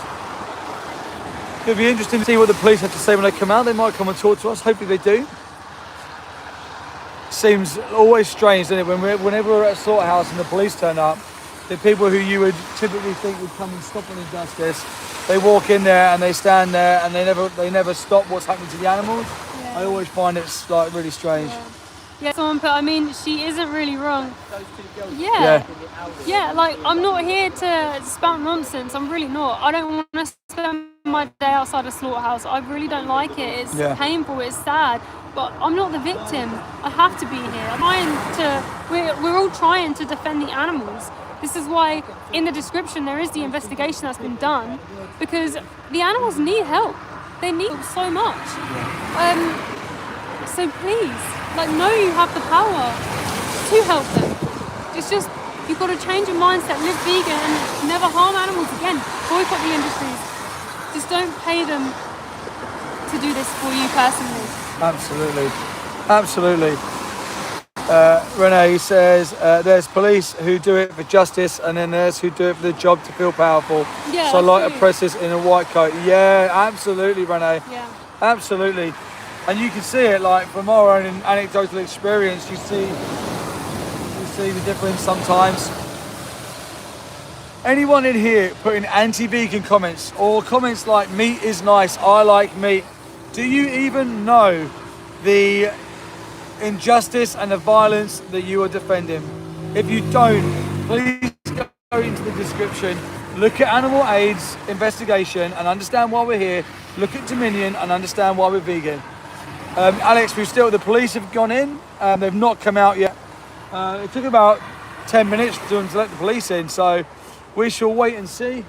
It'll be interesting to see what the police have to say when they come out. They might come and talk to us. Hopefully they do. Seems always strange, doesn't it? Whenever we're at a slaughterhouse and the police turn up, the people who you would typically think would come and stop an injustice, they walk in there and they stand there and they never stop what's happening to the animals. Yeah. I always find it's like really strange. Yeah, someone put, I mean, she isn't really wrong. Those two girls. Yeah, like, I'm not here to spout nonsense. I'm really not. I don't want to spend my day outside a slaughterhouse. I really don't like it. It's painful, it's sad. But I'm not the victim. I have to be here. We're all trying to defend the animals. This is why in the description there is the investigation that's been done, because the animals need help. They need help so much. So please, like, know you have the power to help them. It's just, you've got to change your mindset, live vegan and never harm animals again. Boycott the industries. Just don't pay them to do this for you personally. Absolutely. Renee says there's police who do it for justice and then there's who do it for the job to feel powerful. Yeah, so like oppressors in a white coat. Yeah, absolutely, Renee. Yeah. Absolutely. And you can see it, like, from our own anecdotal experience, you see the difference sometimes. Anyone in here putting anti-vegan comments or comments like meat is nice, I like meat, do you even know the injustice and the violence that you are defending? If you don't, please go into the description, look at Animal Aid's investigation and understand why we're here, look at Dominion and understand why we're vegan. Alex, the police have gone in, they've not come out yet. It took about 10 minutes for them to let the police in, so we shall wait and see.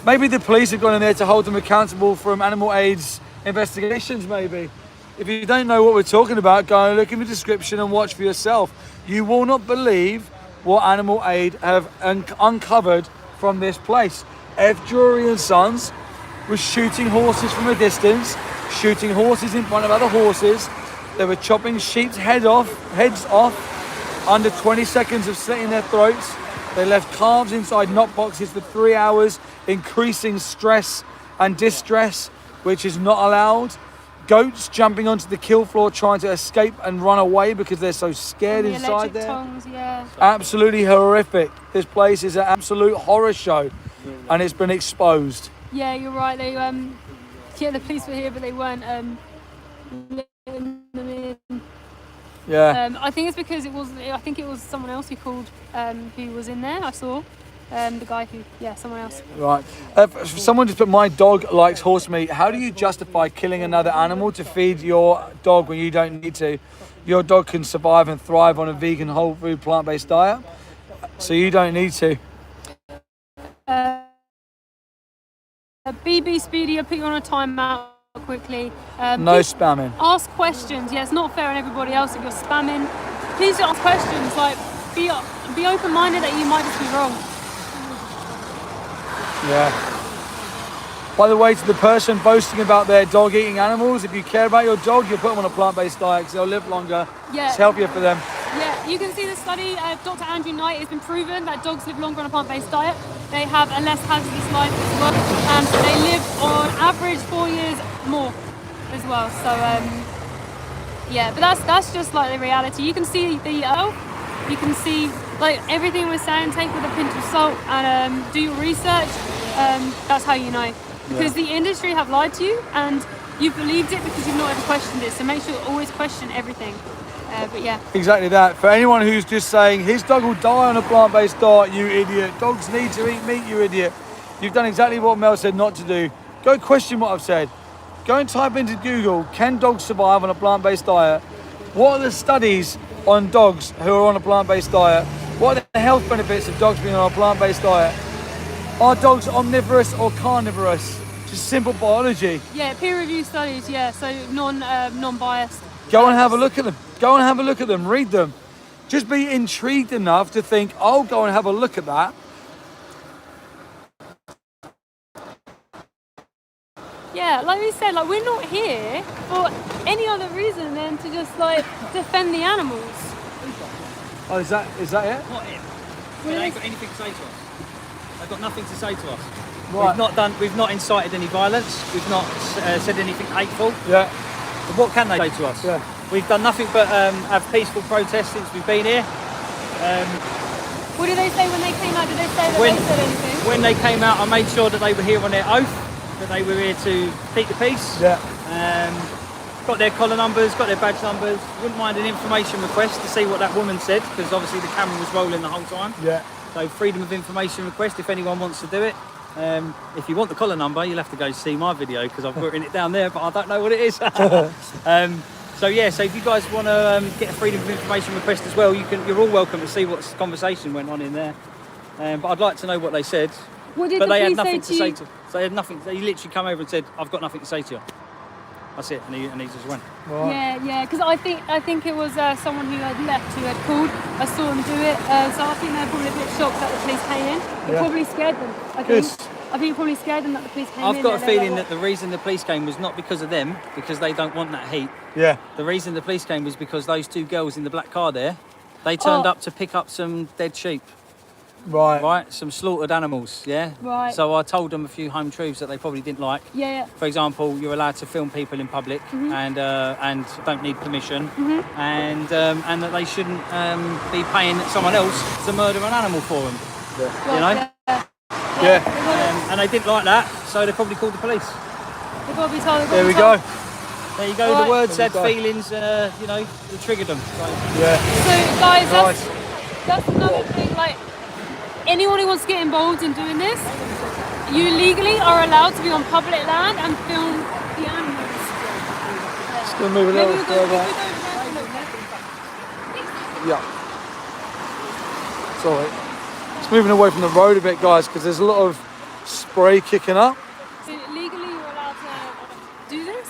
Maybe the police have gone in there to hold them accountable from Animal Aid's investigations, maybe. If you don't know what we're talking about, go and look in the description and watch for yourself. You will not believe what Animal Aid have uncovered from this place. F. Drury and Sons was shooting horses from a distance, shooting horses in front of other horses. They were chopping sheep's heads off, under 20 seconds of slitting their throats. They left calves inside knot boxes for 3 hours, increasing stress and distress, which is not allowed. Goats jumping onto the kill floor trying to escape and run away because they're so scared and the inside there. Tongues, yeah. Absolutely horrific. This place is an absolute horror show and it's been exposed. Yeah, you're right. They the police were here, but they weren't letting them in. Yeah. I think it's because it was someone else who called who was in there. I saw the guy who someone else. Right. Someone just put, my dog likes horse meat. How do you justify killing another animal to feed your dog when you don't need to? Your dog can survive and thrive on a vegan, whole food, plant-based diet, so you don't need to. BB Speedy, I'll put you on a timeout quickly. No spamming. Ask questions. Yeah, it's not fair on everybody else if you're spamming. Please ask questions. Like, be open-minded that you might just be wrong. Yeah. By the way, to the person boasting about their dog eating animals, if you care about your dog, you'll put them on a plant-based diet because they'll live longer. Yeah. It's healthier for them. Yeah, you can see the study. Dr. Andrew Knight has been proven that dogs live longer on a plant-based diet. They have a less hazardous life as well, and they live on average 4 years more as well. So but that's just like the reality. You can see you can see like everything we're saying. Take with a pinch of salt and do your research. that's how you know. Because the industry have lied to you and you've believed it because you've not ever questioned it. So make sure you always question everything. But yeah. Exactly that. For anyone who's just saying, his dog will die on a plant-based diet, you idiot. Dogs need to eat meat, you idiot. You've done exactly what Mel said not to do. Go question what I've said. Go and type into Google, can dogs survive on a plant-based diet? What are the studies on dogs who are on a plant-based diet? What are the health benefits of dogs being on a plant-based diet? Are dogs omnivorous or carnivorous? Just simple biology. Yeah, peer-reviewed studies, yeah, so non-biased. Go and have a look at them. Go and have a look at them, read them. Just be intrigued enough to think, I'll go and have a look at that. Yeah, like we said, like we're not here for any other reason than to just like defend the animals. Oh, is that it? Not him. They ain't got anything to say to us. They've got nothing to say to us. Right. We've not incited any violence. We've not said anything hateful. Yeah. But what can they say to us? Yeah. We've done nothing but have peaceful protests since we've been here. What did they say when they came out? Did they say that they said anything? When they came out, I made sure that they were here on their oath, that they were here to keep the peace. Yeah. Got their collar numbers, got their badge numbers. Wouldn't mind an information request to see what that woman said, because obviously the camera was rolling the whole time. Yeah. So freedom of information request if anyone wants to do it. If you want the collar number, you'll have to go see my video because I've written it down there, but I don't know what it is. So if you guys want to get a freedom of information request as well, you're all welcome to see what conversation went on in there. But I'd like to know what they said. What did But the they had police nothing say to to say you? to. So they had nothing. They literally come over and said, "I've got nothing to say to you." That's it, and he just went. Right. Yeah, because I think it was someone who had left who had called. I saw them do it, so I think they're probably a bit shocked that the police came in. It probably scared them. I think it probably scared them that the police came in. I've got a feeling that the reason the police came was not because of them, because they don't want that heat. Yeah. The reason the police came was because those two girls in the black car there, they turned up to pick up some dead sheep. Right, some slaughtered animals, yeah? Right. So I told them a few home truths that they probably didn't like. Yeah. For example, you're allowed to film people in public and don't need permission, and that they shouldn't be paying someone else to murder an animal for them. Yeah. You know? Yeah. And they didn't like that, so they probably called the police. They've got to be told. There we go. There you go. Right. The words There had we go. feelings, that triggered them. So. Yeah. So guys, Nice. that's another thing. Like anyone who wants to get involved in doing this, you legally are allowed to be on public land and film the animals. Just gonna move a little further. Yeah. Sorry. It's moving away from the road a bit, guys, because there's a lot of spray kicking up. So legally you're allowed to do this.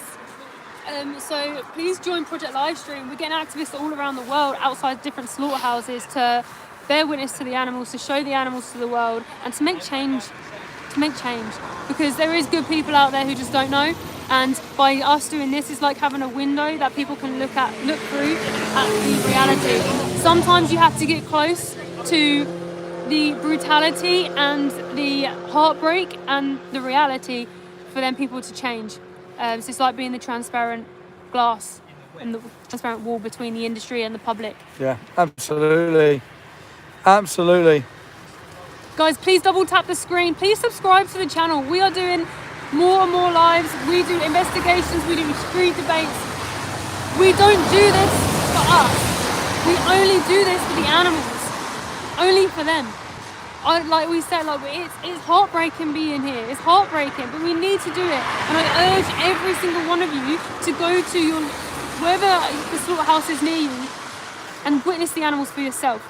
So please join Project Livestream. We're getting activists all around the world outside different slaughterhouses to bear witness to the animals, to show the animals to the world, and to make change. Because there is good people out there who just don't know. And by us doing this, it's like having a window that people can look through at the reality. Sometimes you have to get close to the brutality and the heartbreak and the reality for them people to change. So it's like being the transparent glass and the transparent wall between the industry and the public. Yeah, absolutely. Absolutely. Guys, please double tap the screen. Please subscribe to the channel. We are doing more and more lives. We do investigations. We do street debates. We don't do this for us. We only do this for the animals. Only for them. Like we said, it's heartbreaking being here. It's heartbreaking, but we need to do it. And I urge every single one of you to go to wherever the slaughterhouse is near you and witness the animals for yourself.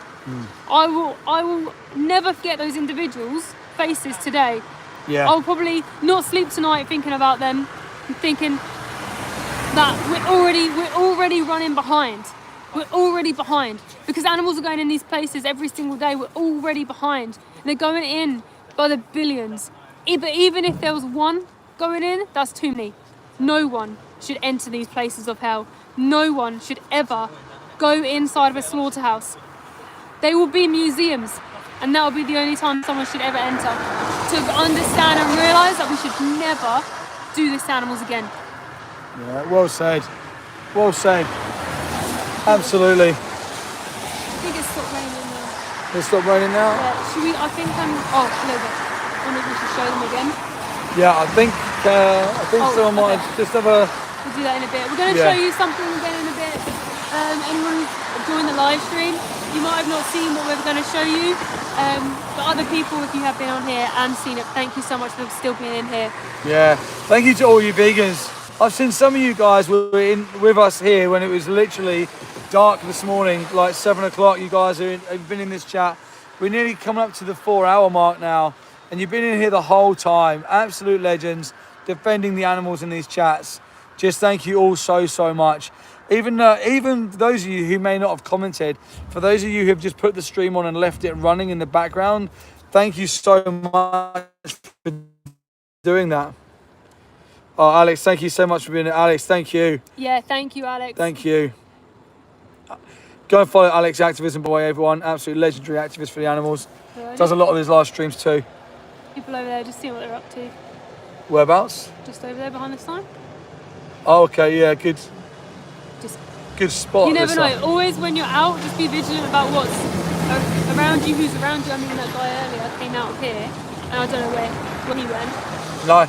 I will never forget those individuals' faces today. Yeah. I'll probably not sleep tonight thinking about them, thinking that we're already running behind. We're already behind because animals are going in these places every single day. We're already behind. And they're going in by the billions. But even if there was one going in, that's too many. No one should enter these places of hell. No one should ever go inside of a slaughterhouse. They will be museums, and that will be the only time someone should ever enter. To understand and realise that we should never do this to animals again. Yeah, well said. Well said. Absolutely. I think it's stopped raining now. It's stopped raining now? Yeah, should we, I think, oh, a little bit. wonder if we should show them again. Yeah, I think someone might okay. just have a. We'll do that in a bit. We're going to show you something again in a bit. Anyone who's joined the live stream, you might have not seen what we're going to show you. But other people, if you have been on here and seen it, thank you so much for still being in here. Yeah, thank you to all you vegans. I've seen some of you guys were with us here when it was literally dark this morning, like 7 o'clock. You guys have been in this chat. We're nearly coming up to the 4-hour mark now, and you've been in here the whole time. Absolute legends, defending the animals in these chats. Just thank you all so much. Even those of you who may not have commented, for those of you who have just put the stream on and left it running in the background, thank you so much for doing that. Oh, Alex, thank you so much for being here. Alex, thank you. Yeah, thank you, Alex. Thank you. Go and follow Alex Activism, by the way, everyone. Absolutely legendary activist for the animals. Good. Does a lot of his live streams too. People over there, just seeing what they're up to. Whereabouts? Just over there behind the sign. Oh, okay, yeah, good. Just. Good spot. You never know. Side. Always when you're out, just be vigilant about what's around you, who's around you. I mean, that guy earlier came out of here, and I don't know where he went. No.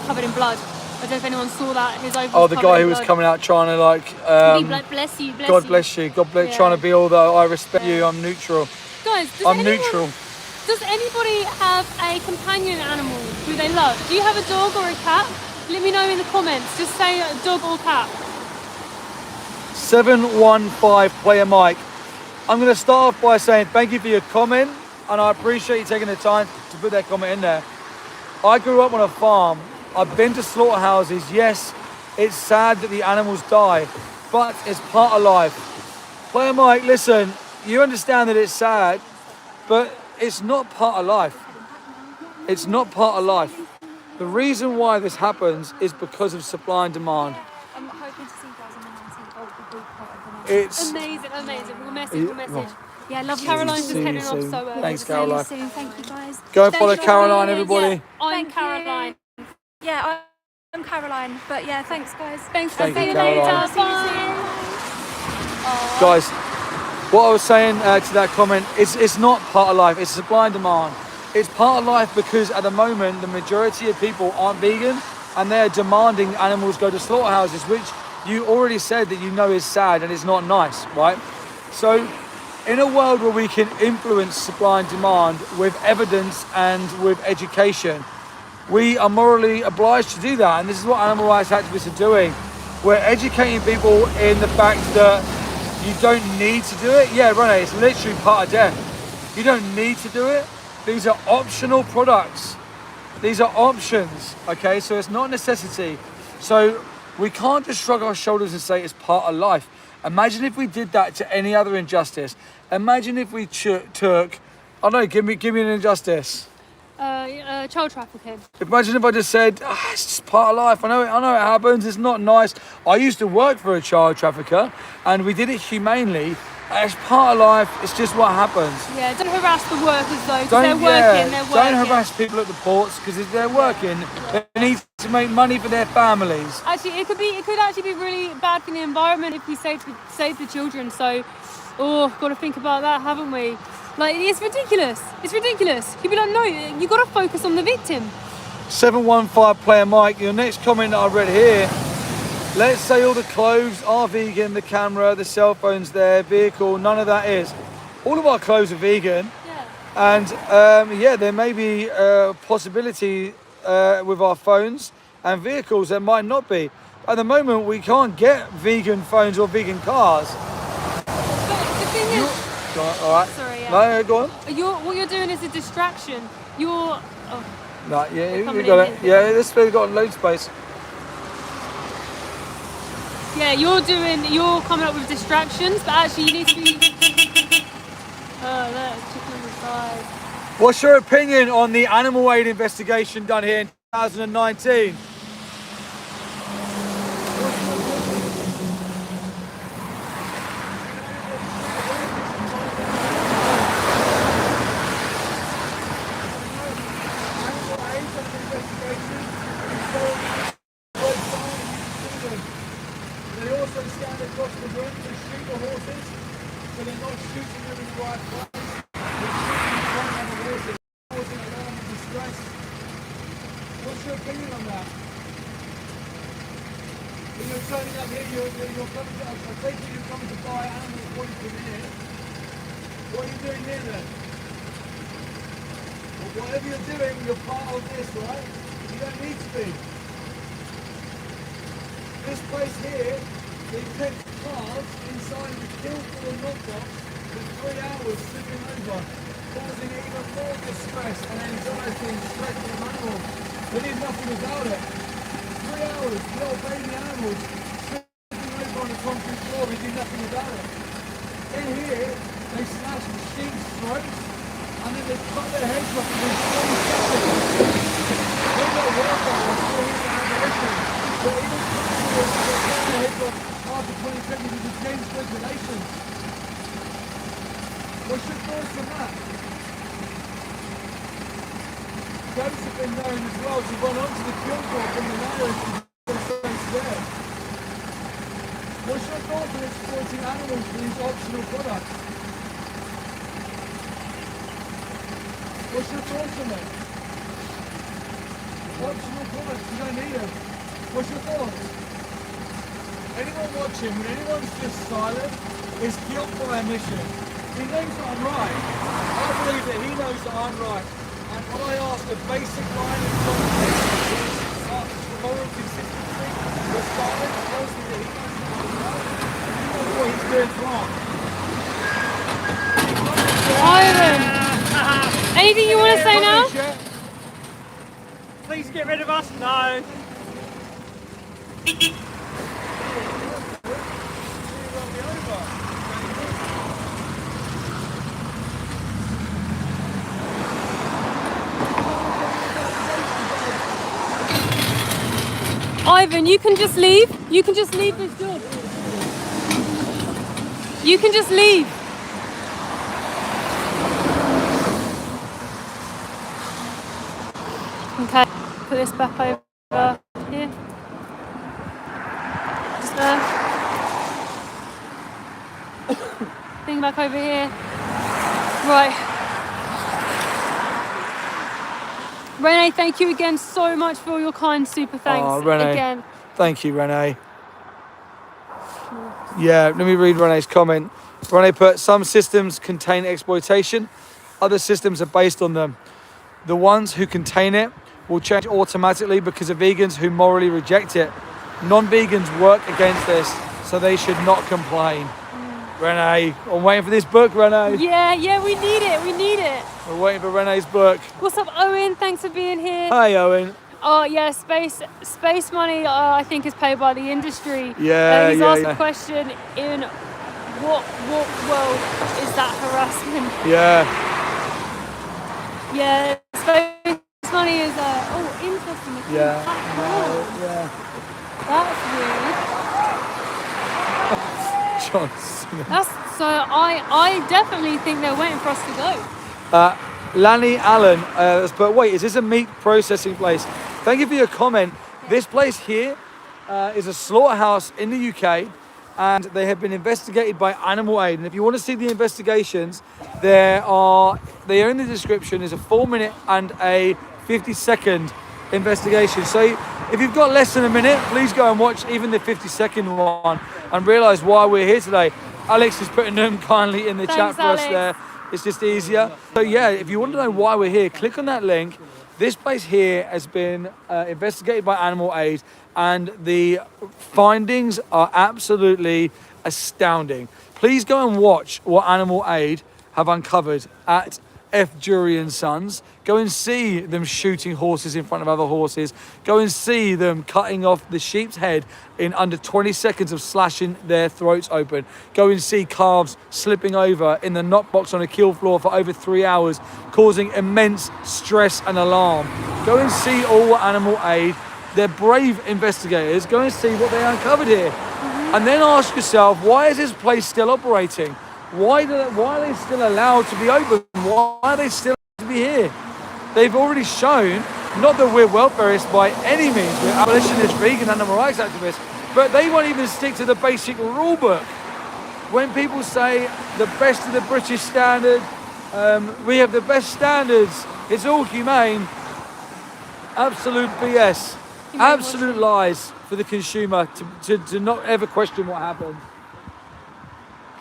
Covered in blood. I don't know if anyone saw that. His overalls. Oh, the guy who was coming out trying to like. Bless you. God bless you. God bless. Yeah. Trying to be all the. I respect you. I'm neutral. Guys, neutral. Does anybody have a companion animal who they love? Do you have a dog or a cat? Let me know in the comments. Just say a dog or cat. 715 player Mike. I'm going to start off by saying thank you for your comment, and I appreciate you taking the time to put that comment in there. I grew up on a farm. I've been to slaughterhouses. Yes, it's sad that the animals die, but it's part of life. Player Mike, listen, you understand that it's sad, but it's not part of life. It's not part of life. The reason why this happens is because of supply and demand. I'm hoping to see you guys on the 19th. It's amazing. We'll message. Yeah, love you. Caroline's just See you heading off soon. so early. Thanks, See you Caroline. soon. Thank you, guys. Go and follow Thanks for Caroline, being here. everybody. I'm Thank you. Caroline. Yeah, I'm Caroline. But yeah, thanks, guys. Thanks. Thank See you, you later. Caroline. Bye. Guys, what I was saying to that comment, it's not part of life, it's supply and demand. It's part of life because at the moment, the majority of people aren't vegan and they're demanding animals go to slaughterhouses, which you already said that you know is sad and it's not nice, right? So in a world where we can influence supply and demand with evidence and with education, we are morally obliged to do that. And this is what animal rights activists are doing. We're educating people in the fact that you don't need to do it. Yeah, Rene, it's literally part of death. You don't need to do it. These are optional products. These are options, okay? So it's not a necessity. So we can't just shrug our shoulders and say it's part of life. Imagine if we did that to any other injustice. Imagine if we took, I don't know, give me an injustice. Child trafficking. Imagine if I just said, it's just part of life. I know it happens. It's not nice. I used to work for a child trafficker, and we did it humanely. It's part of life. It's just what happens. Yeah, don't harass the workers though, because they're working. Don't harass people at the ports because they're working. They need to make money for their families. Actually, it could actually be really bad for the environment if we save the children. So, got to think about that, haven't we? Like, it's ridiculous. It's ridiculous. You'd be like, no, you got to focus on the victim. 715 player Mike, your next comment that I read here. Let's say all the clothes are vegan, the camera, the cell phones there, vehicle, none of that is. All of our clothes are vegan. Yeah. And there may be a possibility with our phones and vehicles that might not be. At the moment, we can't get vegan phones or vegan cars. But the thing is... Go on, all right. Sorry, yeah. No, go on. What you're doing is a distraction. No, yeah, you coming got in it. here. Yeah, this place got load space. Yeah, you're coming up with distractions, but actually you need to be... Oh, look, chicken on the side. What's your opinion on the animal aid investigation done here in 2019? They also stand across the room to shoot the horses, but they're not shooting them in the right place. They're shooting in front of the horses, causing alarm and distress. turning up here, you're coming to, I take it you're coming to buy animals before you come here. What are you doing here then? Well, whatever you're doing, you're part of this, right? You don't need to be. This place here, they kept calves inside the kill for a knockbox for 3 hours slipping over, causing even more distress and anxiety and stress to the animals. They did nothing about it. 3 hours, little baby animals slipping over on the concrete floor, we did nothing about it. In here, they slashed the sheep's throats and then they cut their heads off within 20 seconds. They got welfare, they're still here to abolition. But even their heads off after 20 seconds is against regulations. What's your thoughts on that? Goats have been known as well to run onto the kill floor from the narrows and face there. What's your thoughts on exploiting animals for these optional products? What's your thoughts on that? Optional products, you don't need them. What's your thoughts? Anyone watching, when anyone's just silent, is guilt by omission. He knows that I'm right. I believe that he knows that I'm right. And when I ask a basic line of conversation, for moral consistency, the silence tells me that he knows that I'm right. He knows what he's doing wrong. Ivan, anything you want to say now? Please get rid of us. No. Ivan, you can just leave. You can just leave this job. You can just leave. Okay, put this back over here. Just there. Thing back over here. Right. Renee, thank you again so much for all your kind super thanks. Oh, Renee. Again. Thank you, Renee. Yeah, let me read Renee's comment. Renee put, some systems contain exploitation, other systems are based on them. The ones who contain it will change automatically because of vegans who morally reject it. Non-vegans work against this, so they should not complain. Renee, I'm waiting for this book, Renee. Yeah, we need it. We need it. We're waiting for Renee's book. What's up, Owen? Thanks for being here. Hi, Owen. Oh yeah, space money. I think is paid by the industry. Yeah, he's yeah, asked yeah. a question: in what world is that harassment? Yeah. Yeah, space money is interesting. Yeah. Oh, Yeah. that's weird. Johnson. That's so. I definitely think they're waiting for us to go. Lanny Allen, but wait, is this a meat processing place? Thank you for your comment. This place here is a slaughterhouse in the UK, and they have been investigated by Animal Aid. And if you want to see the investigations, they are in the description. There's a 4-minute and a 50-second investigation. So if you've got less than a minute, please go and watch even the 50-second one and realise why we're here today. Alex is putting them kindly in the chat for us there. It's just easier. So yeah, if you want to know why we're here, click on that link. This place here has been investigated by Animal Aid, and the findings are absolutely astounding. Please go and watch what Animal Aid have uncovered at F. Jury and Sons. Go and see them shooting horses in front of other horses. Go and see them cutting off the sheep's head in under 20 seconds of slashing their throats open. Go and see calves slipping over in the knockbox on a kill floor for over 3 hours, causing immense stress and alarm. Go and see all what Animal Aid, they're brave investigators, go and see what they uncovered here. And then ask yourself, why is this place still operating? Why are they still allowed to be open? Why are they still allowed to be here? They've already shown, not that we're welfareists by any means, we're abolitionists, vegan, animal rights activists, but they won't even stick to the basic rule book. When people say the best of the British standard, we have the best standards, it's all humane, absolute BS. humane absolute washing. lies for the consumer to not ever question what happened.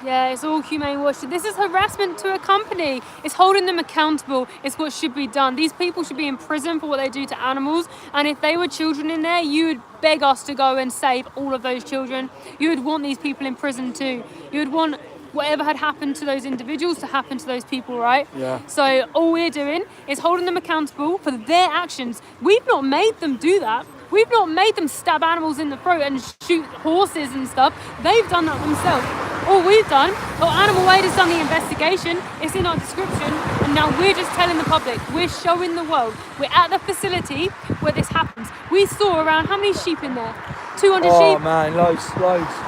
Yeah, it's all humane washing. This is harassment to a company. It's holding them accountable. It's what should be done. These people should be in prison for what they do to animals. And if they were children in there, you would beg us to go and save all of those children. You would want these people in prison too. You would want whatever had happened to those individuals to happen to those people, right? Yeah. So all we're doing is holding them accountable for their actions. We've not made them do that. We've not made them stab animals in the throat and shoot horses and stuff. They've done that themselves. All we've done, Animal Aid has done the investigation, it's in our description, and now we're just telling the public, we're showing the world. We're at the facility where this happens. We saw around, how many sheep in there? 200 Oh sheep? man, loads.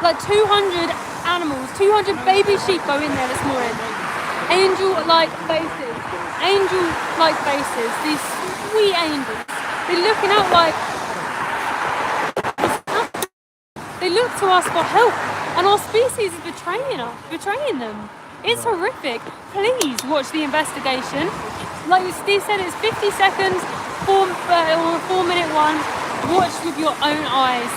Like 200 animals, 200 baby sheep go in there this morning. Angel-like faces. Angel-like faces. These sweet angels. They're looking out like... They look to us for help. And our species is betraying them. It's horrific. Please watch the investigation. Like Steve said, it's 50 seconds, or a 4-minute one. Watch with your own eyes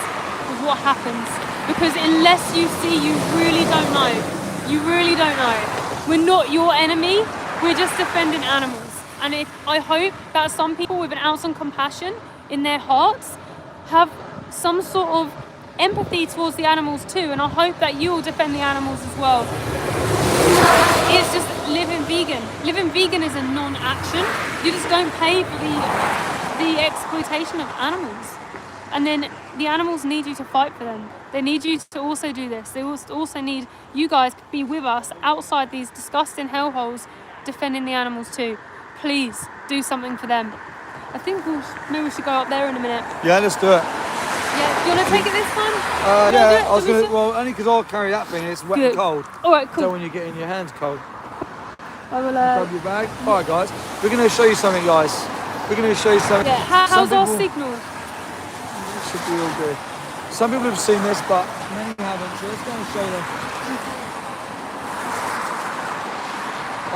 with what happens. Because unless you see, you really don't know. You really don't know. We're not your enemy. We're just defending animals. And I hope that some people with an ounce of compassion in their hearts have some sort of empathy towards the animals too, and I hope that you will defend the animals as well. It's just living vegan. Living vegan is a non-action. You just don't pay for the exploitation of animals, and then the animals need you to fight for them. They need you to also do this. They also need you guys to be with us outside these disgusting hellholes, defending the animals too. Please do something for them. I think maybe we should go up there in a minute. Yeah, let's do it. Yeah, do you want to take it this time? Yeah, I was going to, well, only because I'll carry that thing, it's wet and cold. Alright, cool. So when you're getting your hands cold, I will, grab your bag. Alright guys, we're going to show you something guys. We're going to show you something. yeah, how's our signal? Should be all good. Some people have seen this, but many haven't, so let's go and show them.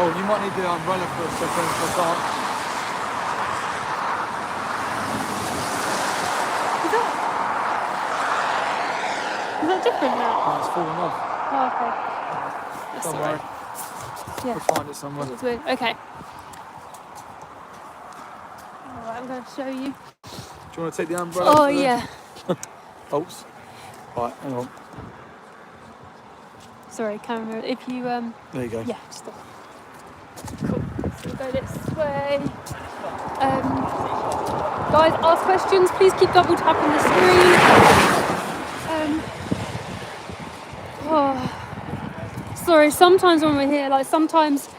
Oh, you might need the umbrella for a second, if I can't. Is that different now? Oh, it's fallen off. Oh, okay. That's Don't alright. worry. Yeah. We'll find it somewhere. It's weird. Okay. Alright, I'm going to show you. Do you want to take the umbrella? Oh, yeah. Oops. Right, hang on. Sorry, camera. If you, There you go. yeah, stop. Cool. So we'll go this way. Guys, ask questions. Please keep double tapping the screen. Sorry, sometimes when we're here, like sometimes,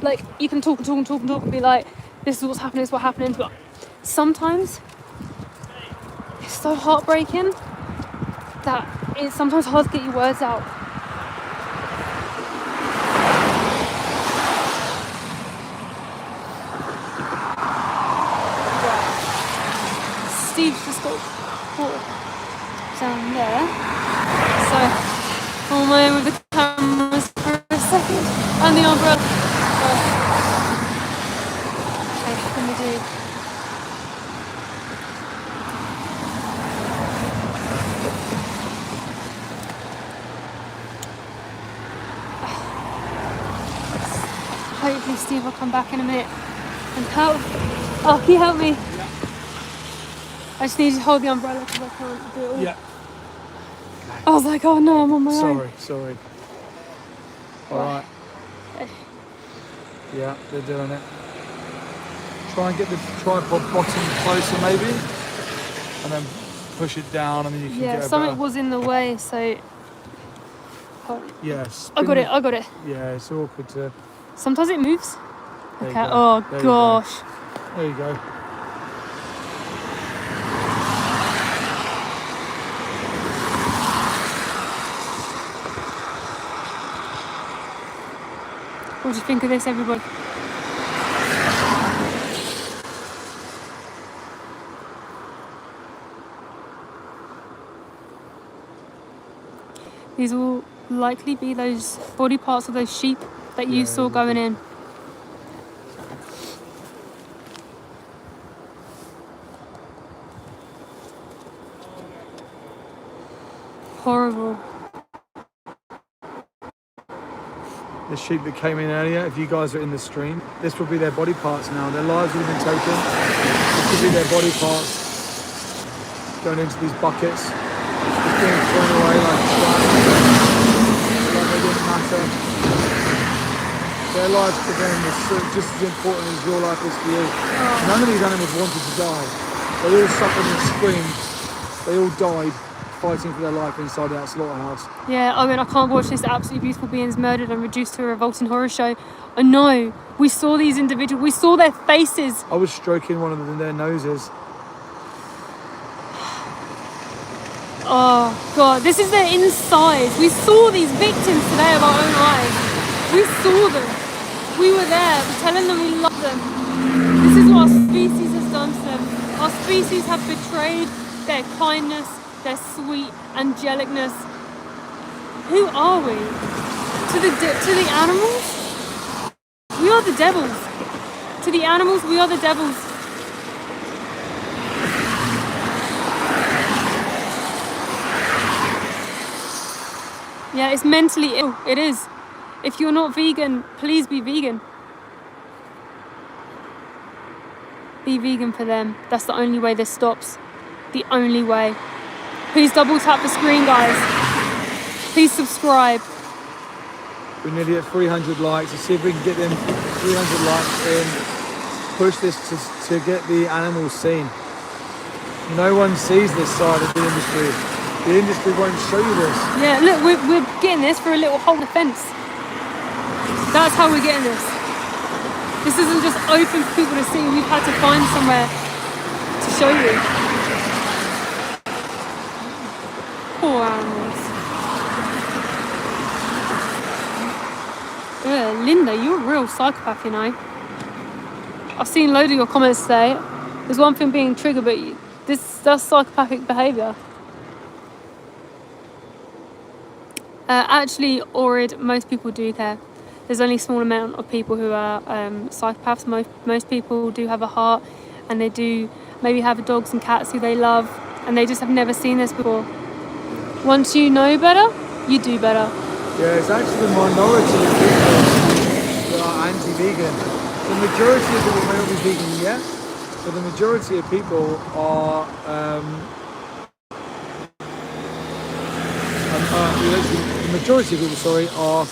like you can talk and be like, this is what's happening, this is what's happening, but sometimes it's so heartbreaking that it's sometimes hard to get your words out. Steve's just got caught down there, so I'm with the cameras for a second and the umbrella. Okay, what can we do? Hopefully Steve will come back in a minute and help. Oh, can you help me? Yeah. I just need to hold the umbrella because I can't do it all. Yeah. I was like, oh no, I'm on my own. Sorry. Alright. Yeah, they're doing it. Try and get the tripod bottom closer maybe. And then push it down and then you can Yeah, get a something better... was in the way, so... Yes. I got it. Yeah, it's awkward to... Sometimes it moves. There you Okay. go. Oh There you go. gosh. There you go. What do you think of this, everybody? These will likely be those body parts of those sheep that you saw going in. Horrible. The sheep that came in earlier, if you guys are in the stream, this will be their body parts now. Their lives will have been taken. This will be their body parts going into these buckets, just being thrown away like trash, like they didn't matter. Their lives to them is just as important as your life is for you. None of these animals wanted to die. They all suffered and screamed. They all died fighting for their life inside that slaughterhouse. Yeah, I mean, I can't watch this absolutely beautiful beings murdered and reduced to a revolting horror show. I know. We saw these individuals. We saw their faces. I was stroking one of them in their noses. Oh, God. This is their insides. We saw these victims today of our own eyes. We saw them. We were there. We're telling them we love them. This is what our species has done to them. Our species have betrayed their kindness, their sweet angelicness. Who are we? To the animals? We are the devils. To the animals, we are the devils. Yeah, it's mentally ill. It is. If you're not vegan, please be vegan. Be vegan for them. That's the only way this stops. The only way. Please double tap the screen, guys. Please subscribe. We're nearly at 300 likes. Let's see if we can get them 300 likes in. Push this to get the animals seen. No one sees this side of the industry. The industry won't show you this. Yeah, look, we're getting this for a little hole in the fence. That's how we're getting this. This isn't just open for people to see. We've had to find somewhere to show you. Poor animals. Linda, you're a real psychopath, you know. I've seen loads of your comments today. There's one thing being triggered, but that's psychopathic behaviour. Actually, Orid, most people do care. There's only a small amount of people who are psychopaths. Most people do have a heart, and they do maybe have dogs and cats who they love, and they just have never seen this before. Once you know better, you do better. Yeah, it's actually the minority of people that are anti-vegan. The majority of people may not be vegan yet, but the majority of people are the majority of people, are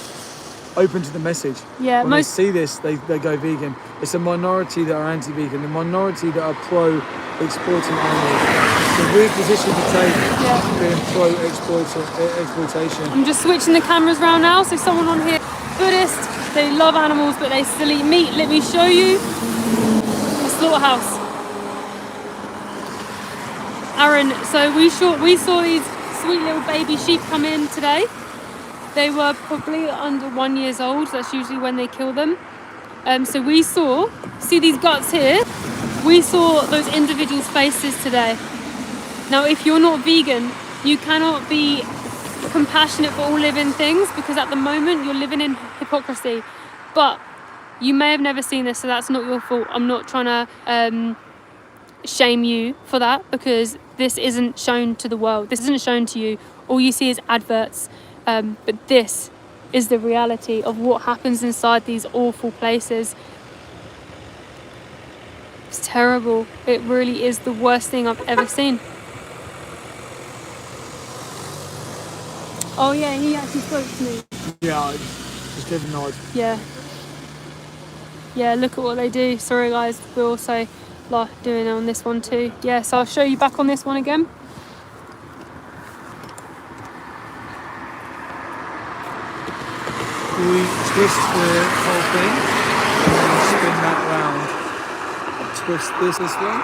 open to the message. Yeah, when they see this, they go vegan. It's a minority that are anti-vegan, the minority that are pro-exploiting animals. It's a weird position to take, being pro-exploitation. I'm just switching the cameras around now, so someone on here, Buddhist, they love animals, but they still eat meat. Let me show you a slaughterhouse. Aaron, so we saw these sweet little baby sheep come in today. They were probably under 1 year old. That's usually when they kill them. So we see these guts here. We saw those individuals' faces today. Now, if you're not vegan, you cannot be compassionate for all living things, because at the moment you're living in hypocrisy. But you may have never seen this, so that's not your fault. I'm not trying to shame you for that, because this isn't shown to the world. This isn't shown to you. All you see is adverts. But this is the reality of what happens inside these awful places. It's terrible. It really is the worst thing I've ever seen. Oh yeah, he actually spoke to me. Yeah, I just gave a nod. Yeah. Yeah, look at what they do. Sorry guys, we're also doing it on this one too. Yeah, so I'll show you back on this one again. We twist the whole thing and then spin that round. Twist this way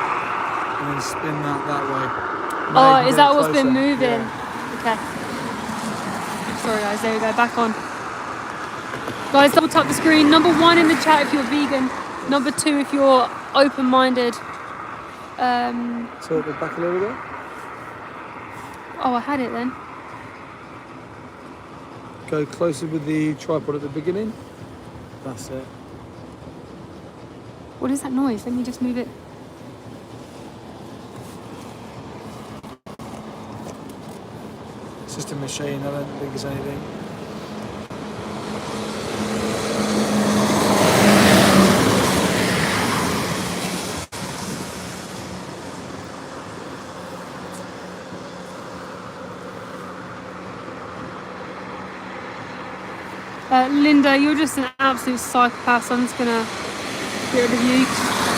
and then spin that way. Now Oh, is that what's been closer. moving? Yeah. Okay. Sorry guys, there we go, back on. Guys, double tap the screen. Number 1 in the chat if you're vegan. Number 2 if you're open-minded. So back a little bit. Oh, I had it then. Go closer with the tripod at the beginning. That's it. What is that noise? Let me just move it. It's just a machine. I don't think it's anything. Linda, you're just an absolute psychopath, so I'm just gonna get rid of you.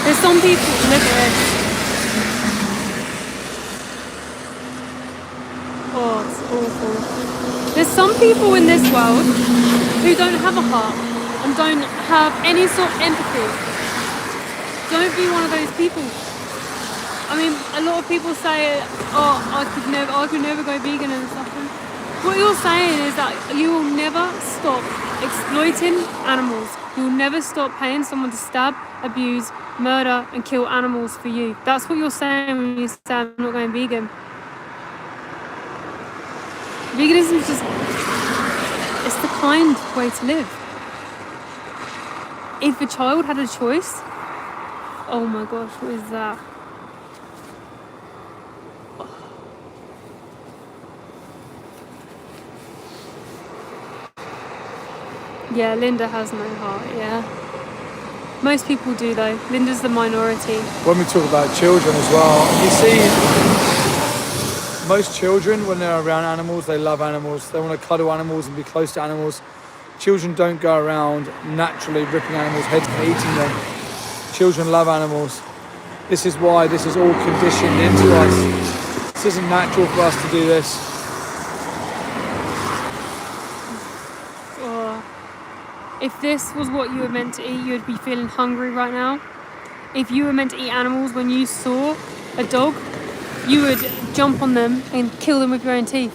There's some people, look at this. Oh, it's awful. There's some people in this world who don't have a heart and don't have any sort of empathy. Don't be one of those people. I mean, a lot of people say, oh, I could never go vegan and stuff. What you're saying is that you will never stop exploiting animals. You'll never stop paying someone to stab, abuse, murder and kill animals for you. That's what you're saying when you say I'm not going vegan. Veganism is just, it's the kind way to live. If a child had a choice, oh my gosh, what is that? Yeah, Linda has no heart, yeah. Most people do though. Linda's the minority. When we talk about children as well, you see most children, when they're around animals, they love animals. They want to cuddle animals and be close to animals. Children don't go around naturally ripping animals' heads and eating them. Children love animals. This is why this is all conditioned into us. This isn't natural for us to do this. If this was what you were meant to eat, you'd be feeling hungry right now. If you were meant to eat animals, when you saw a dog, you would jump on them and kill them with your own teeth.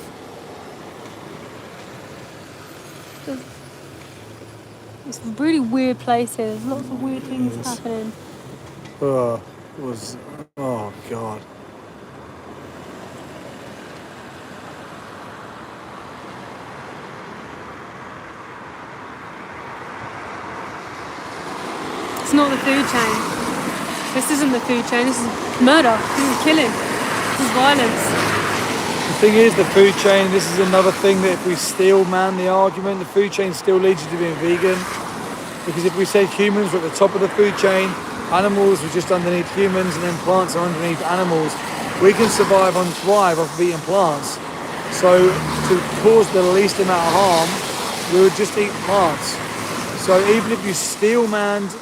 It's a really weird place here. There's lots of weird things happening. Oh God. It's not the food chain. This isn't the food chain. This is murder. This is killing. This is violence. The thing is, the food chain, this is another thing that if we steel man the argument, the food chain still leads you to being vegan. Because if we say humans were at the top of the food chain, animals were just underneath humans, and then plants are underneath animals, we can survive and thrive off of eating plants. So to cause the least amount of harm, we would just eat plants. So even if you steel manned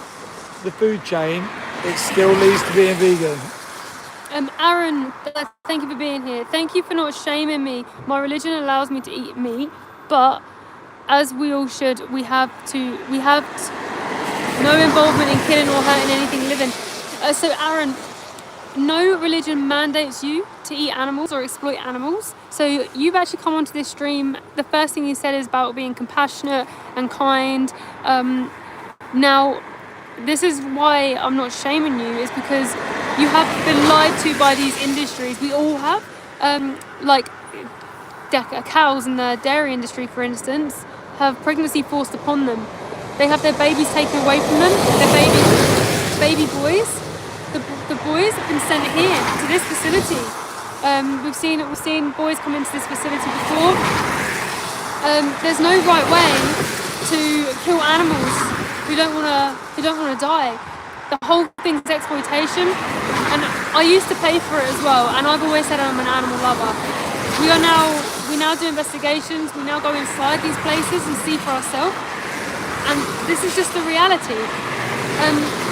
the food chain, it still leads to being vegan. Aaron, thank you for being here. Thank you for not shaming me. My religion allows me to eat meat, but as we all should, we have no involvement in killing or hurting anything living. So Aaron, no religion mandates you to eat animals or exploit animals. So you've actually come onto this stream. The first thing you said is about being compassionate and kind. Now, this is why I'm not shaming you, is because you have been lied to by these industries. We all have. Like cows in the dairy industry, for instance, have pregnancy forced upon them. They have their babies taken away from them, their baby boys. The boys have been sent here to this facility. We've seen boys come into this facility before. There's no right way to kill animals who don't want to die. The whole thing's exploitation, and I used to pay for it as well. And I've always said I'm an animal lover. We now do investigations. We now go inside these places and see for ourselves. And this is just the reality.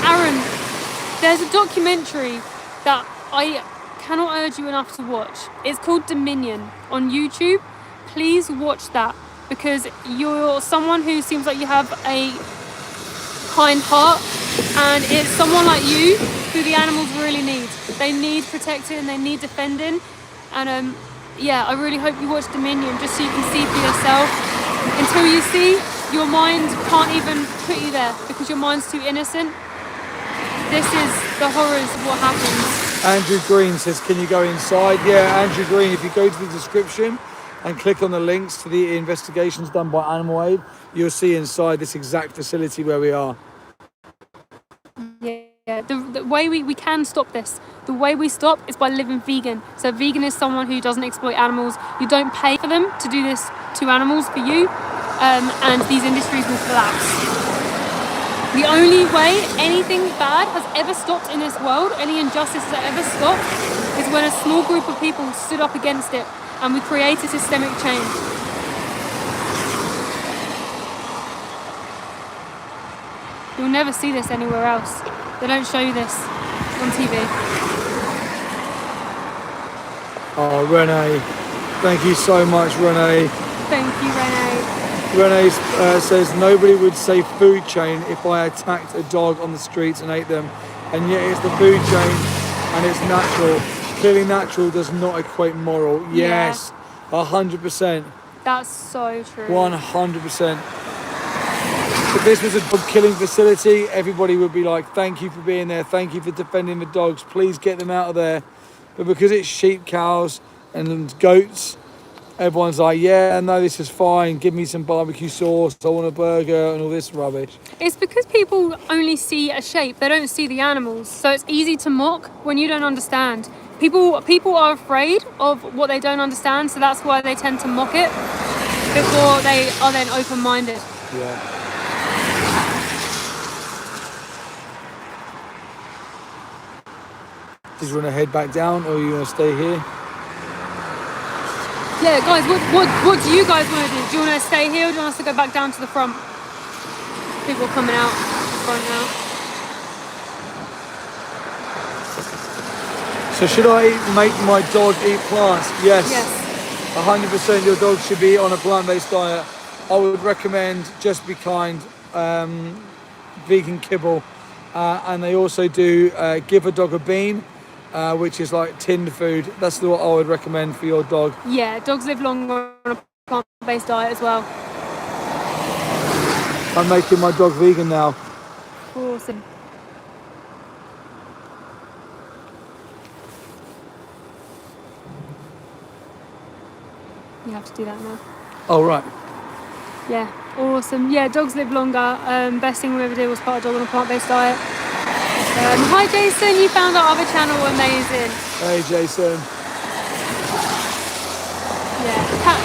Aaron, there's a documentary that I cannot urge you enough to watch. It's called Dominion on YouTube. Please watch that, because you're someone who seems like you have a kind heart, and it's someone like you who the animals really need. They need protecting, they need defending, and yeah, I really hope you watch Dominion just so you can see for yourself. Until you see, your mind can't even put you there because your mind's too innocent. This is the horrors of what happens. Andrew Green says, can you go inside? Yeah, Andrew Green, if you go to the description and click on the links to the investigations done by Animal Aid, you'll see inside this exact facility where we are. Yeah, The way we can stop this, the way we stop is by living vegan. So vegan is someone who doesn't exploit animals. You don't pay for them to do this to animals for you, and these industries will collapse. The only way anything bad has ever stopped in this world, any injustice has ever stopped, is when a small group of people stood up against it and we created systemic change. You'll never see this anywhere else. They don't show you this on TV. Oh, Renee, thank you so much, Renee. Thank you, Renee. Renee says nobody would say food chain if I attacked a dog on the streets and ate them, and yet it's the food chain and it's natural. Clearly natural does not equate moral. Yes, 100%. That's so true. 100%. If this was a dog killing facility, everybody would be like, thank you for being there, thank you for defending the dogs, please get them out of there. But because it's sheep, cows and goats, everyone's like, yeah, no, this is fine, give me some barbecue sauce, I want a burger and all this rubbish. It's because people only see a shape, they don't see the animals. So it's easy to mock when you don't understand. People are afraid of what they don't understand, so that's why they tend to mock it before they are then open-minded. Yeah. Do you want to head back down or you want to stay here? Yeah, guys, what do you guys want to do? Do you want to stay here or do you want us to go back down to the front? People are coming out front now. So should I make my dog eat plants? Yes. Yes. 100% your dog should be on a plant-based diet. I would recommend Just Be Kind, vegan kibble. And they also do Give a Dog a Bean, which is like tinned food. That's what I would recommend for your dog. Yeah, dogs live longer on a plant-based diet as well. I'm making my dog vegan now. Awesome. You have to do that now. Oh, right. Yeah, awesome. Yeah, dogs live longer. Best thing we ever did was put a dog on a plant-based diet. Hi Jason, you found our other channel amazing. Hey Jason.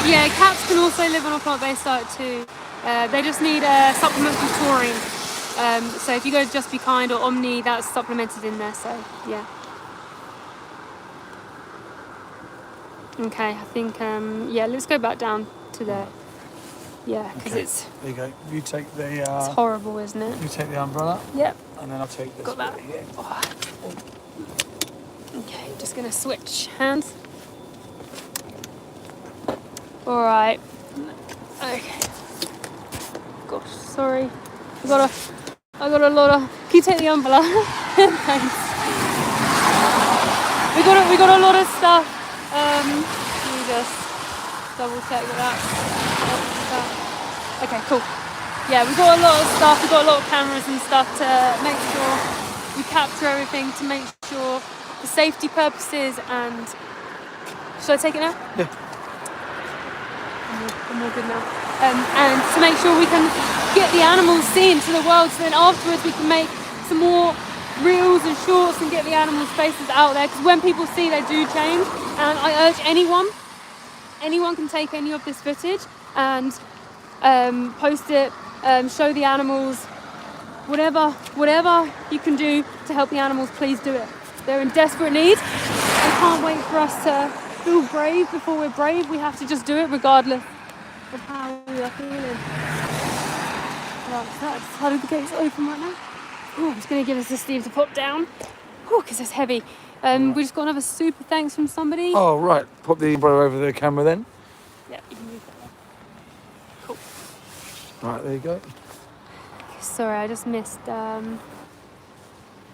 Yeah, cats can also live on a plant-based diet too. They just need supplements with taurine. So if you go to Just Be Kind or Omni, that's supplemented in there. So yeah. Okay, I think yeah, let's go back down to there. Yeah, because it's. There you go. You take the. It's horrible, isn't it? You take the umbrella. Yep. And then I'll take this. Got that. bit here. Oh. Okay, just gonna switch hands. All right. Okay. Gosh, sorry. I got a lot of. Can you take the umbrella? Thanks. We got a lot of stuff. Let me just double check that. Okay, cool. Yeah, we've got a lot of stuff. We've got a lot of cameras and stuff to make sure we capture everything, to make sure for safety purposes. And should I take it now? Yeah. I'm all good now. And to make sure we can get the animals seen to the world, so then afterwards we can make some more reels and shorts and get the animals' faces out there, because when people see, they do change. And I urge anyone can take any of this footage and post it, show the animals, whatever you can do to help the animals, please do it. They're in desperate need. They can't wait for us to feel brave before we're brave. We have to just do it regardless of how we are feeling. Right, that's how the gate's open right now. Oh, I'm just going to give us to Steve to pop down. Oh, because it's heavy. We just got another super thanks from somebody. Oh, right. Pop the umbrella over the camera then. Yeah, you can move that one. Cool. Right, there you go. Sorry, I just missed.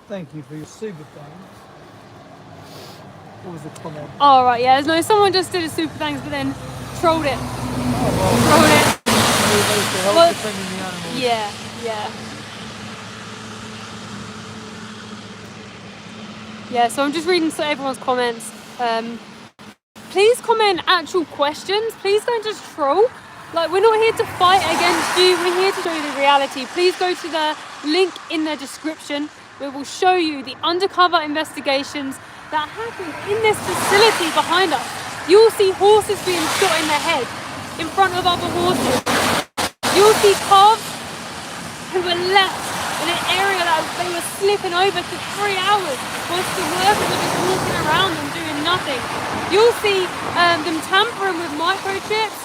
Thank you for your super thanks. What was the comment? Oh, right, yeah. No, someone just did a super thanks, but then trolled it. Trolled it. To help Well, defending the animals. Yeah. Yeah, so I'm just reading everyone's comments. Please comment actual questions. Please don't just troll. Like, we're not here to fight against you. We're here to show you the reality. Please go to the link in the description we will show you the undercover investigations that happen in this facility behind us. You'll see horses being shot in the head in front of other horses. You'll see calves who were left in an area that they were slipping over for 3 hours whilst the workers were just walking around them doing nothing. You'll see them tampering with microchips,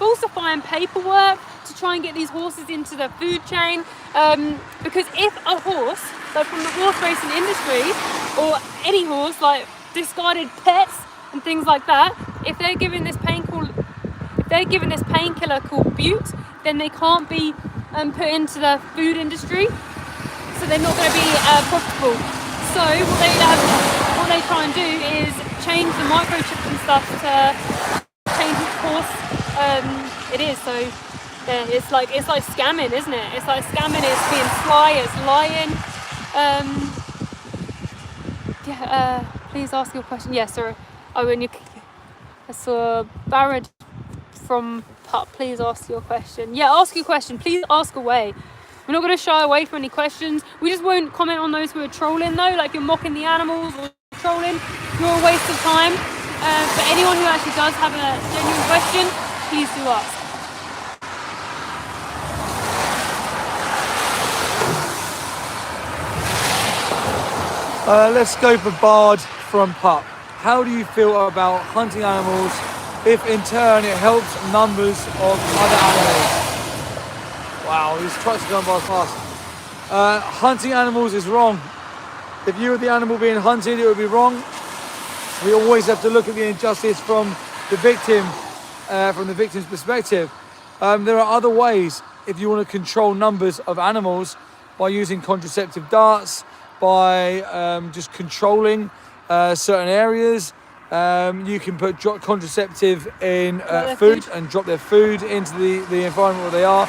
falsifying paperwork to try and get these horses into the food chain. Because if a horse, like from the horse racing industry, or any horse, like discarded pets and things like that, if they're given this painkiller called bute, then they can't be put into the food industry, so they're not going to be profitable. So what they try and do is change the microchips and stuff to change which horse it is. So yeah, it's like scamming, isn't it? It's like scamming. It's being sly. It's lying. Please ask your question. Yes, sir. I saw Barrett from Pup. Please ask your question. Yeah, ask your question. Please ask away. We're not going to shy away from any questions. We just won't comment on those who are trolling, though. Like, you're mocking the animals or trolling, you're a waste of time. But anyone who actually does have a genuine question, please do ask. Let's go for Bard from Pup. How do you feel about hunting animals if in turn it helps numbers of other animals? Wow, these trucks are going by fast. Hunting animals is wrong. If you were the animal being hunted, it would be wrong. We always have to look at the injustice from the victim, from the victim's perspective. There are other ways if you want to control numbers of animals by using contraceptive darts, by just controlling certain areas. You can put contraceptive in food and drop their food into the environment where they are.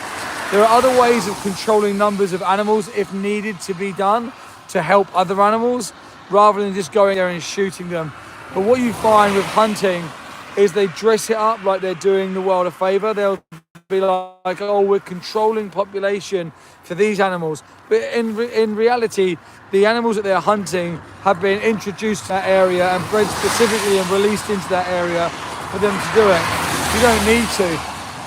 There are other ways of controlling numbers of animals if needed to be done to help other animals, rather than just going there and shooting them. But what you find with hunting is they dress it up like they're doing the world a favour. They'll be like, oh, we're controlling population for these animals. But in reality, the animals that they're hunting have been introduced to that area and bred specifically and released into that area for them to do it. You don't need to.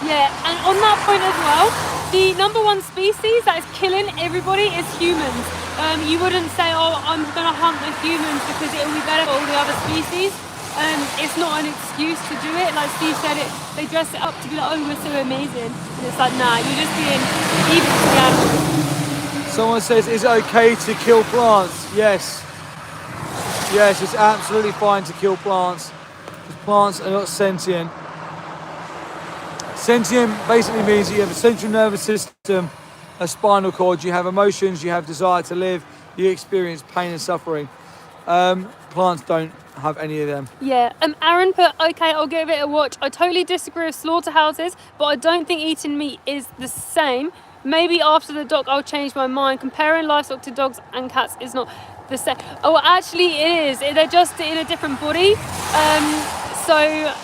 Yeah, and on that point as well, the number one species that is killing everybody is humans. You wouldn't say, oh, I'm going to hunt the humans because it will be better for all the other species. It's not an excuse to do it. Like Steve said, they dress it up to be like, oh, we're so amazing. And it's like, nah, you're just being evil to the animals. Someone says, is it okay to kill plants? Yes. Yes, it's absolutely fine to kill plants. Because plants are not sentient. Sentient basically means that you have a central nervous system, a spinal cord, you have emotions, you have desire to live, you experience pain and suffering. Plants don't have any of them. Yeah, Aaron put, okay, I'll give it a watch. I totally disagree with slaughterhouses, but I don't think eating meat is the same. Maybe after the doc I'll change my mind. Comparing livestock to dogs and cats is not the same. Oh, actually it is. They're just in a different body. So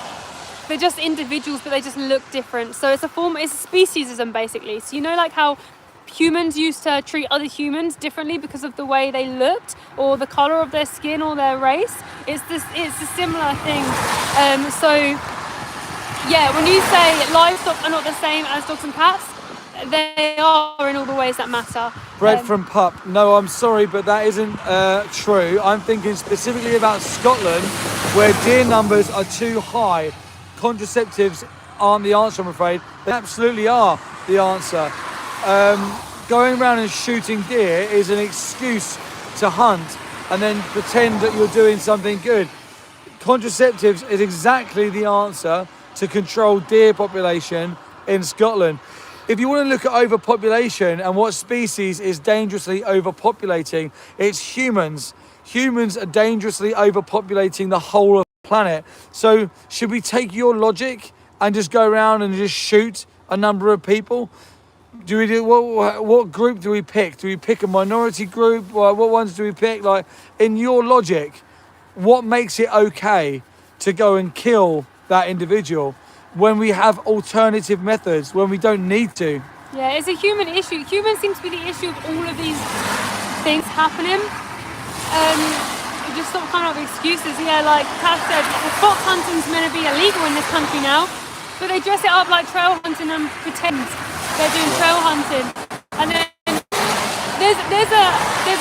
they're just individuals, but they just look different. So it's a speciesism basically. So you know, like how humans used to treat other humans differently because of the way they looked or the color of their skin or their race. It's a similar thing. So yeah, when you say livestock are not the same as dogs and cats, they are in all the ways that matter. Bred from pup. No, I'm sorry, but that isn't true. I'm thinking specifically about Scotland, where deer numbers are too high. Contraceptives aren't the answer, I'm afraid. They absolutely are the answer. Going around and shooting deer is an excuse to hunt and then pretend that you're doing something good. Contraceptives is exactly the answer to control deer population in Scotland. If you want to look at overpopulation and what species is dangerously overpopulating, it's humans. Humans are dangerously overpopulating the whole of the planet. So should we take your logic and just go around and just shoot a number of people? What group do we pick? Do we pick a minority group? What ones do we pick? Like, in your logic, what makes it okay to go and kill that individual when we have alternative methods, when we don't need to? Yeah, it's a human issue. Humans seem to be the issue of all of these things happening. Just stop coming up with excuses. Yeah, like Cash said, fox hunting's meant to be illegal in this country now, but they dress it up like trail hunting and pretend they're doing trail hunting. And then there's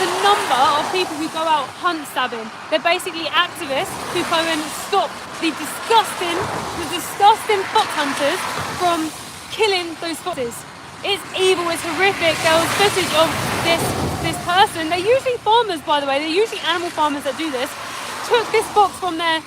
a number of people who go out hunt stabbing. They're basically activists who go and stop the disgusting fox hunters from killing those foxes. It's evil, it's horrific. There was footage of this person. They're usually farmers, by the way. They're usually animal farmers that do this. Took this fox from their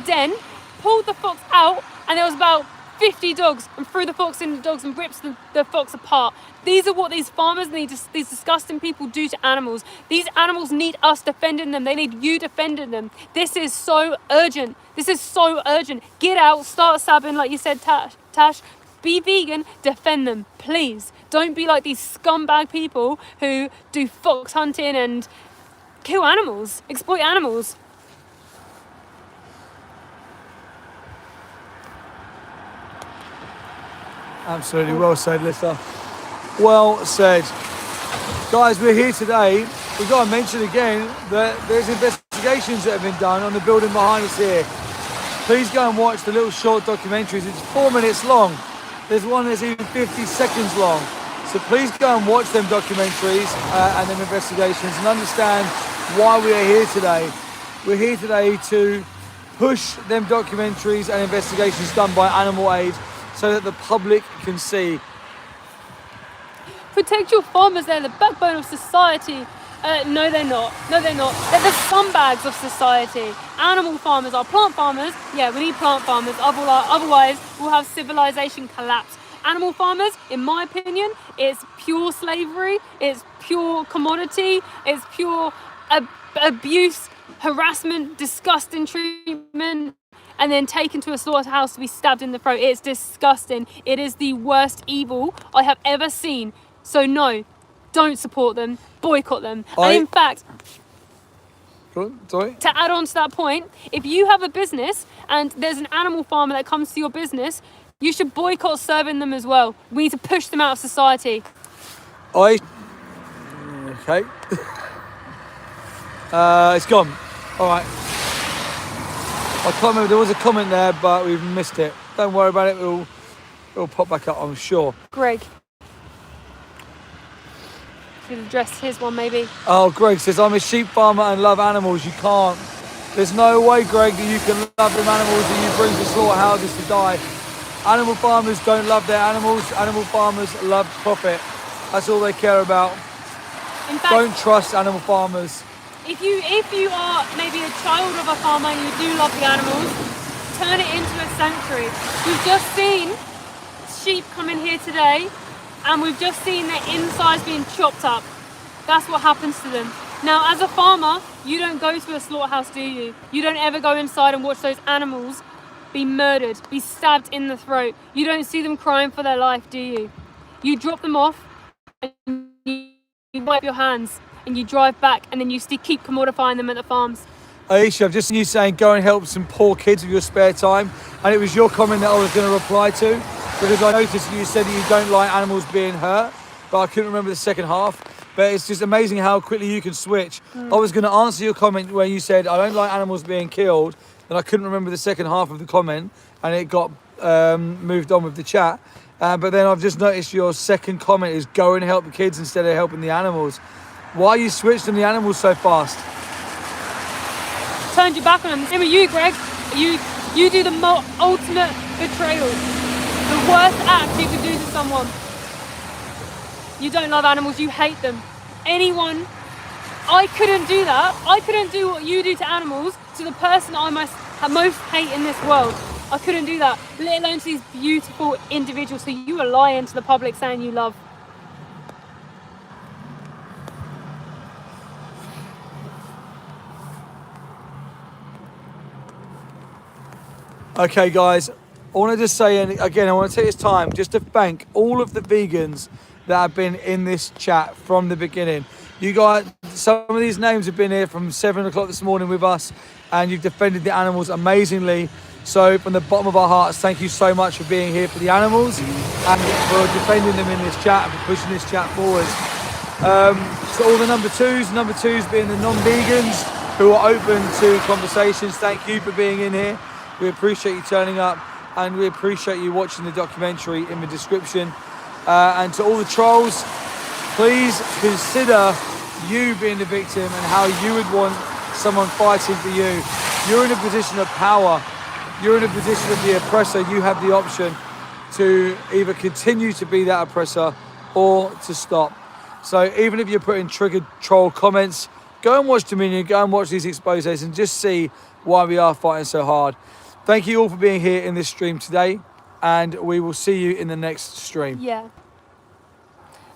den, pulled the fox out, and there was about 50 dogs, and threw the fox in the dogs and rips the fox apart. These are what these farmers and these disgusting people do to animals. These animals need us defending them. They need you defending them. This is so urgent. This is so urgent. Get out, start stabbing, like you said, Tash. Be vegan, defend them, please. Don't be like these scumbag people who do fox hunting and kill animals, exploit animals. Absolutely, well said, Lisa. Well said. Guys, we're here today. We've got to mention again that there's investigations that have been done on the building behind us here. Please go and watch the little short documentaries. It's 4 minutes long. There's one that's even 50 seconds long. So please go and watch them documentaries and them investigations and understand why we are here today. We're here today to push them documentaries and investigations done by Animal Aid so that the public can see. Protect your farmers, they're the backbone of society. No, they're not. No, they're not. They're the scumbags of society. Animal farmers are plant farmers. Yeah, we need plant farmers. Otherwise, we'll have civilization collapse. Animal farmers, in my opinion, it's pure slavery. It's pure commodity. It's pure abuse, harassment, disgusting treatment, and then taken to a slaughterhouse to be stabbed in the throat. It's disgusting. It is the worst evil I have ever seen. So no, don't support them. Boycott them. And in fact, sorry? To add on to that point, if you have a business and there's an animal farmer that comes to your business, you should boycott serving them as well. We need to push them out of society. Okay. It's gone. All right. I can't remember. There was a comment there, but we've missed it. Don't worry about it. It'll pop back up, I'm sure. Greg. Should address his one maybe. Oh, Greg says, I'm a sheep farmer and love animals. You can't. There's no way, Greg, that you can love them animals that you bring to slaughterhouses to die. Animal farmers don't love their animals. Animal farmers love profit. That's all they care about. In fact, don't trust animal farmers. If you are maybe a child of a farmer and you do love the animals, turn it into a sanctuary. We've just seen sheep come in here today, and we've just seen their insides being chopped up. That's what happens to them. Now, as a farmer, you don't go to a slaughterhouse, do you? You don't ever go inside and watch those animals be murdered, be stabbed in the throat. You don't see them crying for their life, do you? You drop them off and you wipe your hands and you drive back, and then you still keep commodifying them at the farms. Aisha, I've just seen you saying go and help some poor kids with your spare time, and it was your comment that I was going to reply to, because I noticed you said that you don't like animals being hurt, but I couldn't remember the second half. But it's just amazing how quickly you can switch. I was going to answer your comment where you said I don't like animals being killed, and I couldn't remember the second half of the comment, and it got moved on with the chat. But then I've just noticed your second comment is go and help the kids instead of helping the animals. Why you switched on the animals so fast? Turned your back on them. Same with you, Greg. You do the ultimate betrayal. The worst act you could do to someone. You don't love animals, you hate them. Anyone, I couldn't do that. I couldn't do what you do to animals to the person I most hate in this world. I couldn't do that, let alone to these beautiful individuals who you are lying to the public saying you love. Okay, guys, I want to just say, and again, I want to take this time just to thank all of the vegans that have been in this chat from the beginning. You guys, some of these names have been here from 7 o'clock this morning with us, and you've defended the animals amazingly. So from the bottom of our hearts, thank you so much for being here for the animals and for defending them in this chat and for pushing this chat forward. So all the number twos being the non-vegans who are open to conversations, thank you for being in here. We appreciate you turning up, and we appreciate you watching the documentary in the description. And to all the trolls, please consider you being the victim and how you would want someone fighting for you. You're in a position of power. You're in a position of the oppressor. You have the option to either continue to be that oppressor or to stop. So even if you're putting triggered troll comments, go and watch Dominion, go and watch these exposés and just see why we are fighting so hard. Thank you all for being here in this stream today, and we will see you in the next stream. Yeah.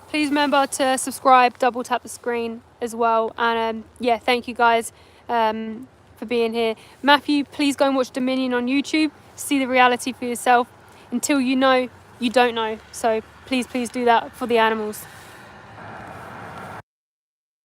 Please remember to subscribe, double tap the screen as well. And yeah, thank you guys for being here. Matthew, please go and watch Dominion on YouTube. See the reality for yourself. Until you know, you don't know. So please do that for the animals.